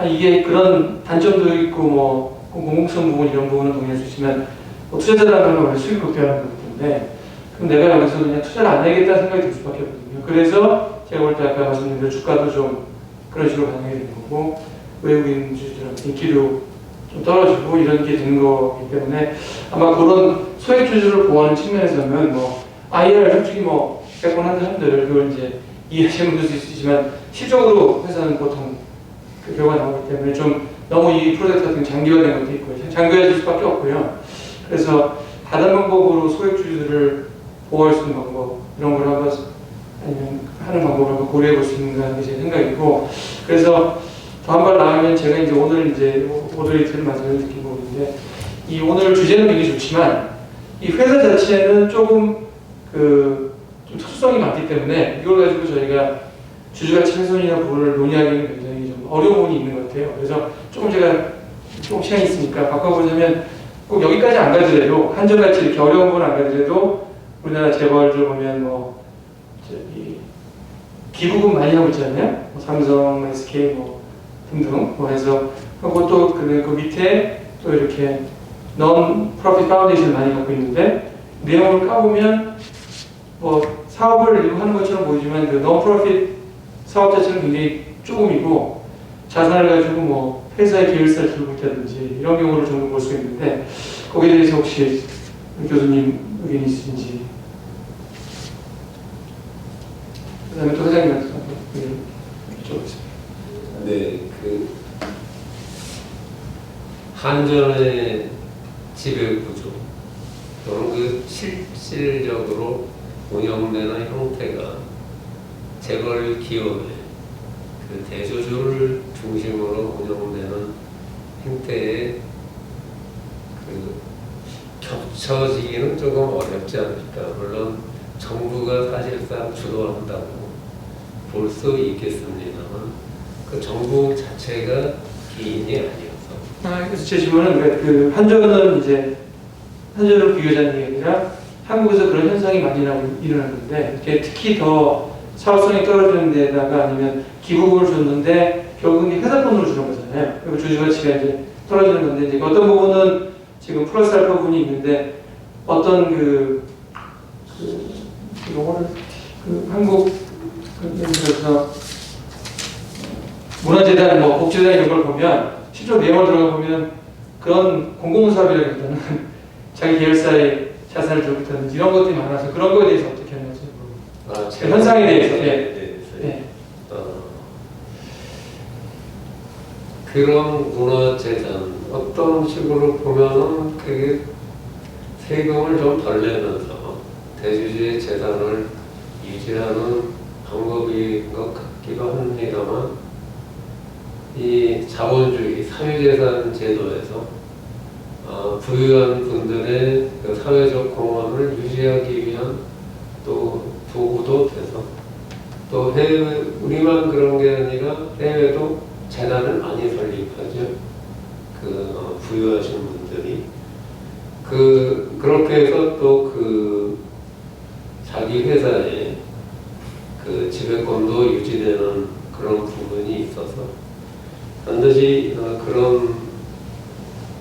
이게 그런 단점도 있고 뭐 공공성 부분 이런 부분은 동의할 수 있지만 뭐 투자자라는 건 원래 수익 극대화하는 거기 때문에 그럼 내가 여기서 그냥 투자를 안 해야겠다는 생각이 들 수밖에 없거든요. 그래서 제가 볼 때 아까 말씀드린 대로 주가도 좀 그런 식으로 반영이 되는 거고 외국인 주주들한테 인기도 좀 떨어지고 이런 게 되는 거기 때문에 아마 그런 소액 주주를 보호하는 측면에서는 뭐 IR 솔직히 뭐 100번 하는 사람들 그걸 이제 이해하시는 분들도 있으시지만 실적으로 회사는 보통 그 결과가 나오기 때문에 좀 너무 이 프로젝트 같은 장기화된 것도 있고요. 장기화될 수밖에 없고요. 그래서 다른 방법으로 소액 주주들을 보호할 수 있는 방법 이런 걸 한번 아니면 하는 방법을 한번 고려해 볼 수 있는 게 제 생각이고 그래서 더 한 발 나가면 제가 이제 오늘 이제 모더레이터를 마지막에 느낀 부분인데 이 오늘 주제는 굉장히 좋지만 이 회사 자체는 조금 좀 특수성이 많기 때문에 이걸 가지고 저희가 주주가치 훼손이나 부분을 논의하기는 굉장히 좀 어려운 부분이 있는 것 같아요. 그래서 조금 제가 조금 시간이 있으니까 바꿔보자면 꼭 여기까지 안 가더라도 한전같이 이렇게 어려운 부분 안 가더라도 우리나라 재벌들 보면 뭐 저기 기부금 많이 하고 있잖아요. 뭐 삼성, SK 뭐 등등 뭐 해서 하고 또 그 밑에 또 이렇게 non profit foundation 많이 갖고 있는데 내용을 까보면 뭐 사업을 일부 하는 것처럼 보이지만 그 non profit 사업 자체는 굉장히 조금이고 자산을 가지고 뭐 회사의 계열사를 들고 있다든지 이런 경우를 종종 볼 수 있는데 거기에 대해서 혹시 교수님 의견이 있으신지 그 다음에 또 회장님한테 의견 여쭤보겠습니다. 네, 한전의 지배 구조 또는 그 실질적으로 운영되는 형태가 재벌 기업의 그 대주주를 중심으로 운영되는 형태의 겹쳐지기는 조금 어렵지 않을까. 물론 정부가 사실상 주도한다고 볼 수 있겠습니다만 그 정부 자체가 기인이 아니어서. 그래서 제 질문은 그 한전은 이제 한전을 비교하자는 게 아니라 한국에서 그런 현상이 많이 일어나는데 특히 더 사업성이 떨어지는 데다가 아니면 기부금을 줬는데 결국은 회사 돈으로 주는 거잖아요. 그리고 주주가치가 이제 떨어지는 건데 이제 어떤 부분은 지금 플러스 알파 부분이 있는데 어떤 요거를 한국 예를 들어서 문화재단, 뭐 복지재단 이런 걸 보면 실제로 내용을 들어가 보면 그런 공공사업이라기보다는 자기 계열사의 자산을 들고 있다든지 이런 것들이 많아서 그런 거에 대해서 어떻게 하는지 그 현상에 대해서 네. 그런 문화재단 어떤 식으로 보면은 그게 세금을 좀 덜 내면서 대주주의 재산을 유지하는 방법인 것 같기도 합니다만, 이 자본주의 사유재산 제도에서 부유한 분들의 그 사회적 공헌을 유지하기 위한 또 도구도 돼서, 또 해외, 우리만 그런 게 아니라 해외도 재단을 많이 설립하죠. 그 부유하신 분들이 그렇게 해서 또 그 자기 회사에 그 지배권도 유지되는 그런 부분이 있어서 반드시 그런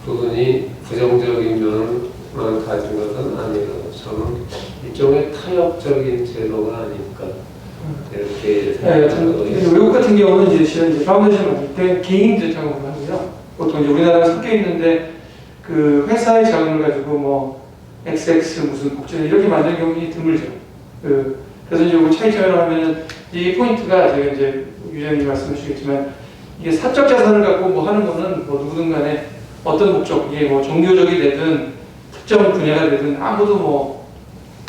부분이 부정적인 면만 가진 것은 아니라고, 저는 일종의 타협적인 제도가 아닐까 이렇게 생각하고 있습니다. 외국 같은 경우는 이제 실은 이제 파운데이션 만들 때 개인들 자금을 하고요. 보통 이제 우리나라 섞여 있는데 그 회사의 자금을 가지고 뭐 XX 무슨 국제 이렇게 만드는 경우는 드물죠. 그래서 이제 뭐 차이점이라고 하면은 이 포인트가 제가 이제 유장님 말씀하시겠지만, 이게 사적 자산을 갖고 뭐 하는 거는 뭐 누구든 간에 어떤 목적, 이게 뭐 종교적이 되든 특정 분야가 되든 아무도 뭐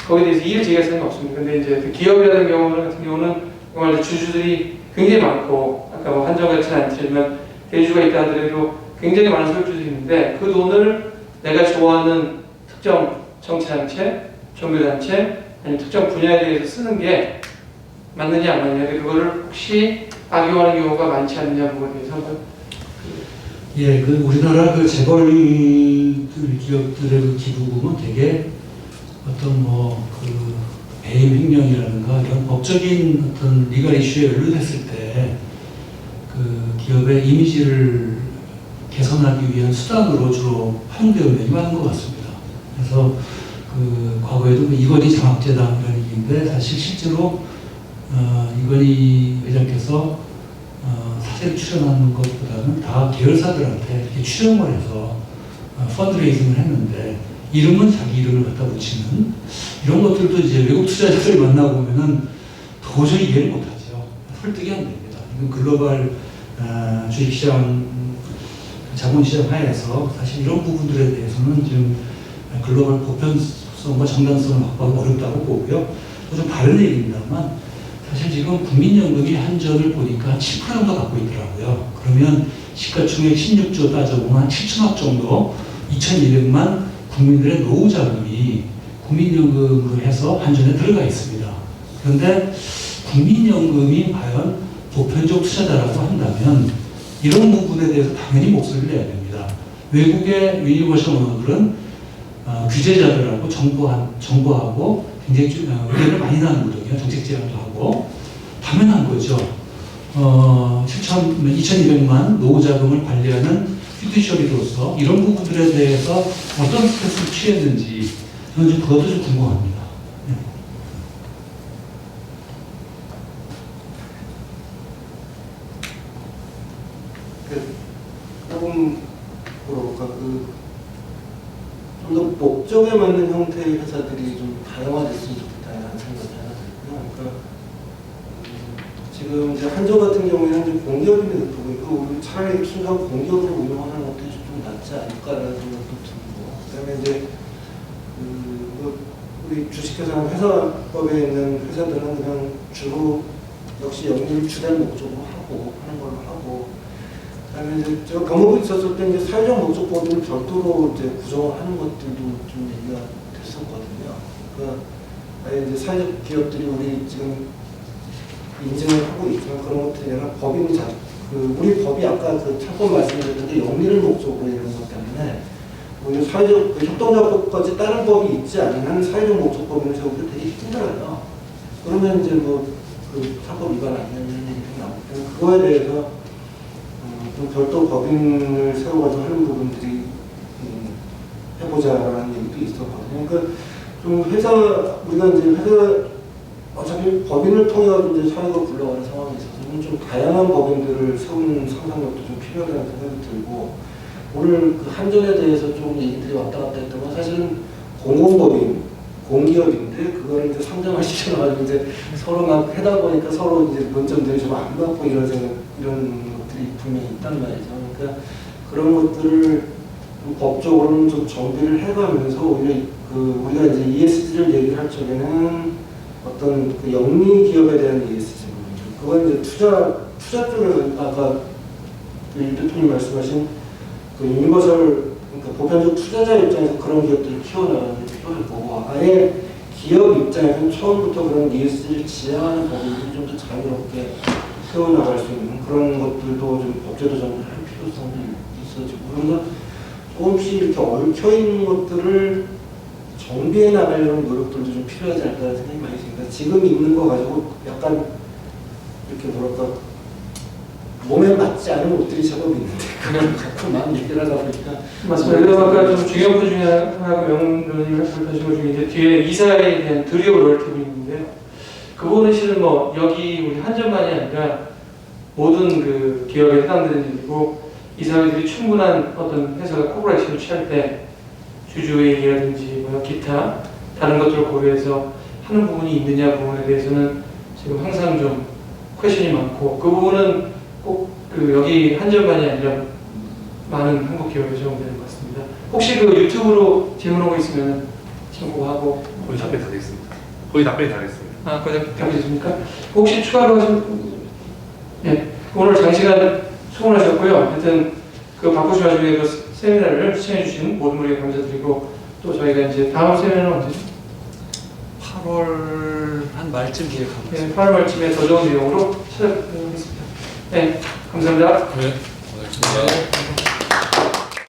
거기에 대해서 이의를 제기할 생각이 없습니다. 근데 이제 기업이라는 경우 같은 경우는 정말 주주들이 굉장히 많고, 아까 뭐 한정 같지는 않지만 대주주가 있다 하더라도 굉장히 많은 소유주들이 있는데, 그 돈을 내가 좋아하는 특정 정치단체, 종교단체, 아니면 특정 분야에 대해서 쓰는 게 맞느냐 안 맞느냐, 그거를 혹시 악용하는 경우가 많지 않느냐 부분에 대해서 한번. 예, 그 우리나라 그 재벌 기업들의 그 기부금은 되게 어떤 뭐 그 배임 횡령이라든가 이런 법적인 어떤 리갈 이슈에 연루됐을 때 그 기업의 이미지를 개선하기 위한 수단으로 주로 활용되는 면이 많은 것 같습니다. 그래서 그 과거에도 그 이건희 장학재단이라는 얘기인데, 사실 실제로 이건희 회장께서 사제를 출연하는 것보다는 다 계열사들한테 이렇게 출연을 해서 펀드레이징을 했는데, 이름은 자기 이름을 갖다 붙이는 이런 것들도 이제 외국 투자자들이 만나고 보면은 도저히 이해를 못하죠. 설득이 안 됩니다. 이건 글로벌 주식시장, 자본시장 하에서 사실 이런 부분들에 대해서는 지금 글로벌 보편성과 정당성을 확보하기 어렵다고 보고요. 또 좀 다른 얘기입니다만, 사실 지금 국민연금이 한전을 보니까 한 7% 정도 갖고 있더라고요. 그러면 시가총액 16조 따져보면 한 7천억 정도, 2,200만 국민들의 노후 자금이 국민연금으로 해서 한전에 들어가 있습니다. 그런데 국민연금이 과연 보편적 투자자라고 한다면 이런 부분에 대해서 당연히 목소리를 내야 됩니다. 외국의 유니버셜 오너들은 규제자들하고 정부하고 굉장히 의견을 많이 나누거든요. 정책 제안도 하고. 당연한 거죠. 2,200만 노후 자금을 관리하는 피듀셔리로서 이런 부분들에 대해서 어떤 스탠스를 취했는지 저는 좀 그것도 좀 궁금합니다. 네. 조금 뭐랄까 좀 더 목적에 맞는 형태의 회사들이 좀 다양화됐으면 좋겠다는 생각이 하나 들고요. 그러니까 지금 이제 한전 같은 경우에는 이제 공기업인데 우리 차라리 순간 공기업으로 운영하는 것도 좀 낫지 않을까라는 생각도 들고, 그다음에 이제 우리 주식회사나 회사법에 있는 회사들은 그냥 주로 역시 영리를 주된 목적으로 하는 걸로 하고, 그다음에 이제 제가 경험이 있었을 때 이제 사회적 목적법을 별도로 이제 구성을 하는 것들도 좀 얘기가 됐었거든요. 그러니까 아예 이제 사회적 기업들이 우리 지금 인증을 하고 있지만 그런 것들이 아니라 우리 법이 아까 그 참고 말씀드렸는데 영리를 목적으로 이런 것 때문에 오히려 사회적 협동조합법까지 다른 법이 있지 않은 한 사회적 목적법을 세우기 되게 힘들어요. 그러면 이제 그 사법 위반 아니냐 이런 얘기가 나오기 때문에 그거에 대해서 좀 별도 법인을 세워가지고 하는 부분들이 해보자라는 얘기도 있었거든요. 그러니까 좀 우리가 이제 회사 어차피 법인을 통해 가지고 이제 사회가 굴러가는 상황에 있어서는 좀 다양한 법인들을 세우는 상상력도 좀 필요하다는 생각이 들고, 오늘 그 한전에 대해서 좀 얘기들이 왔다 갔다 했던 건 사실은 공공법인, 공기업인데 그거를 이제 상장을 시켜가지고 이제 서로 막 하다 보니까 서로 이제 논점들이 좀 안 맞고 이런 것들이 분명히 있단 말이죠. 그러니까 그런 것들을 법적으로는 좀 정비를 해가면서 오히려 우리가 이제 ESG를 얘기를 할 적에는 어떤 그 영리 기업에 대한 ESG 그건 이제 투자 쪽에서 아까 일 대통령 말씀하신 그 유니버설 그러니까 보편적 투자자 입장에서 그런 기업들을 키워나가는 게 필요할 거고 아예 기업 입장에서는 처음부터 그런 ESG를 지향하는 법인들이 좀 더 자유롭게 세워나갈 수 있는 그런 것들도 좀 법제도 정비를 할 필요성이 있어지고 그래서 조금씩 이렇게 얽혀있는 것들을 정비해 나가려는 노력들도 좀 필요하지 않을까라는 생각이 많이 듭니다. 지금 있는 거 가지고 약간 이렇게 뭐랄까 몸에 맞지 않은 옷들이 제법 있는데 그냥 자꾸만 얘기를 하다 보니까 맞습니다. 그래서 아까 좀 중요한 것 중에 하나가 명론을 말씀하신 것 중에 이제 뒤에 이사에 대한 드리블을 이렇게 있는데요. 그 부분은 실은 뭐 여기 우리 한전만이 아니라 모든 그 기업에 해당되는 일이고 이사회들이 충분한 어떤 회사가 코퍼레이션을 취할 때 주주회의라든지 뭐 기타 다른 것들을 고려해서 하는 부분이 있느냐 부분에 대해서는 지금 항상 좀 퀘션이 많고 그 부분은 꼭 그 여기 한전만이 아니라 많은 한국 기업에 적용되는 것 같습니다. 혹시 그 유튜브로 질문하고 있으면 참고하고 거의 답변 다 됐습니다. 거의 답변이 다 됐습니다. 아, 거의 다 되셨습니까? 혹시 추가로 하신 예, 오늘 장시간 수고하셨고요. 하여튼 그 바쁘신 와중에 그 세미나를 시청해주신 모든 분에게 감사드리고 또 저희가 이제 다음 세미나는 언제죠? 8월 한 말쯤 기획하고 네, 8월 말쯤에 더 좋은 내용으로 찾아뵙겠습니다. 네, 감사합니다. 네, 고맙습니다.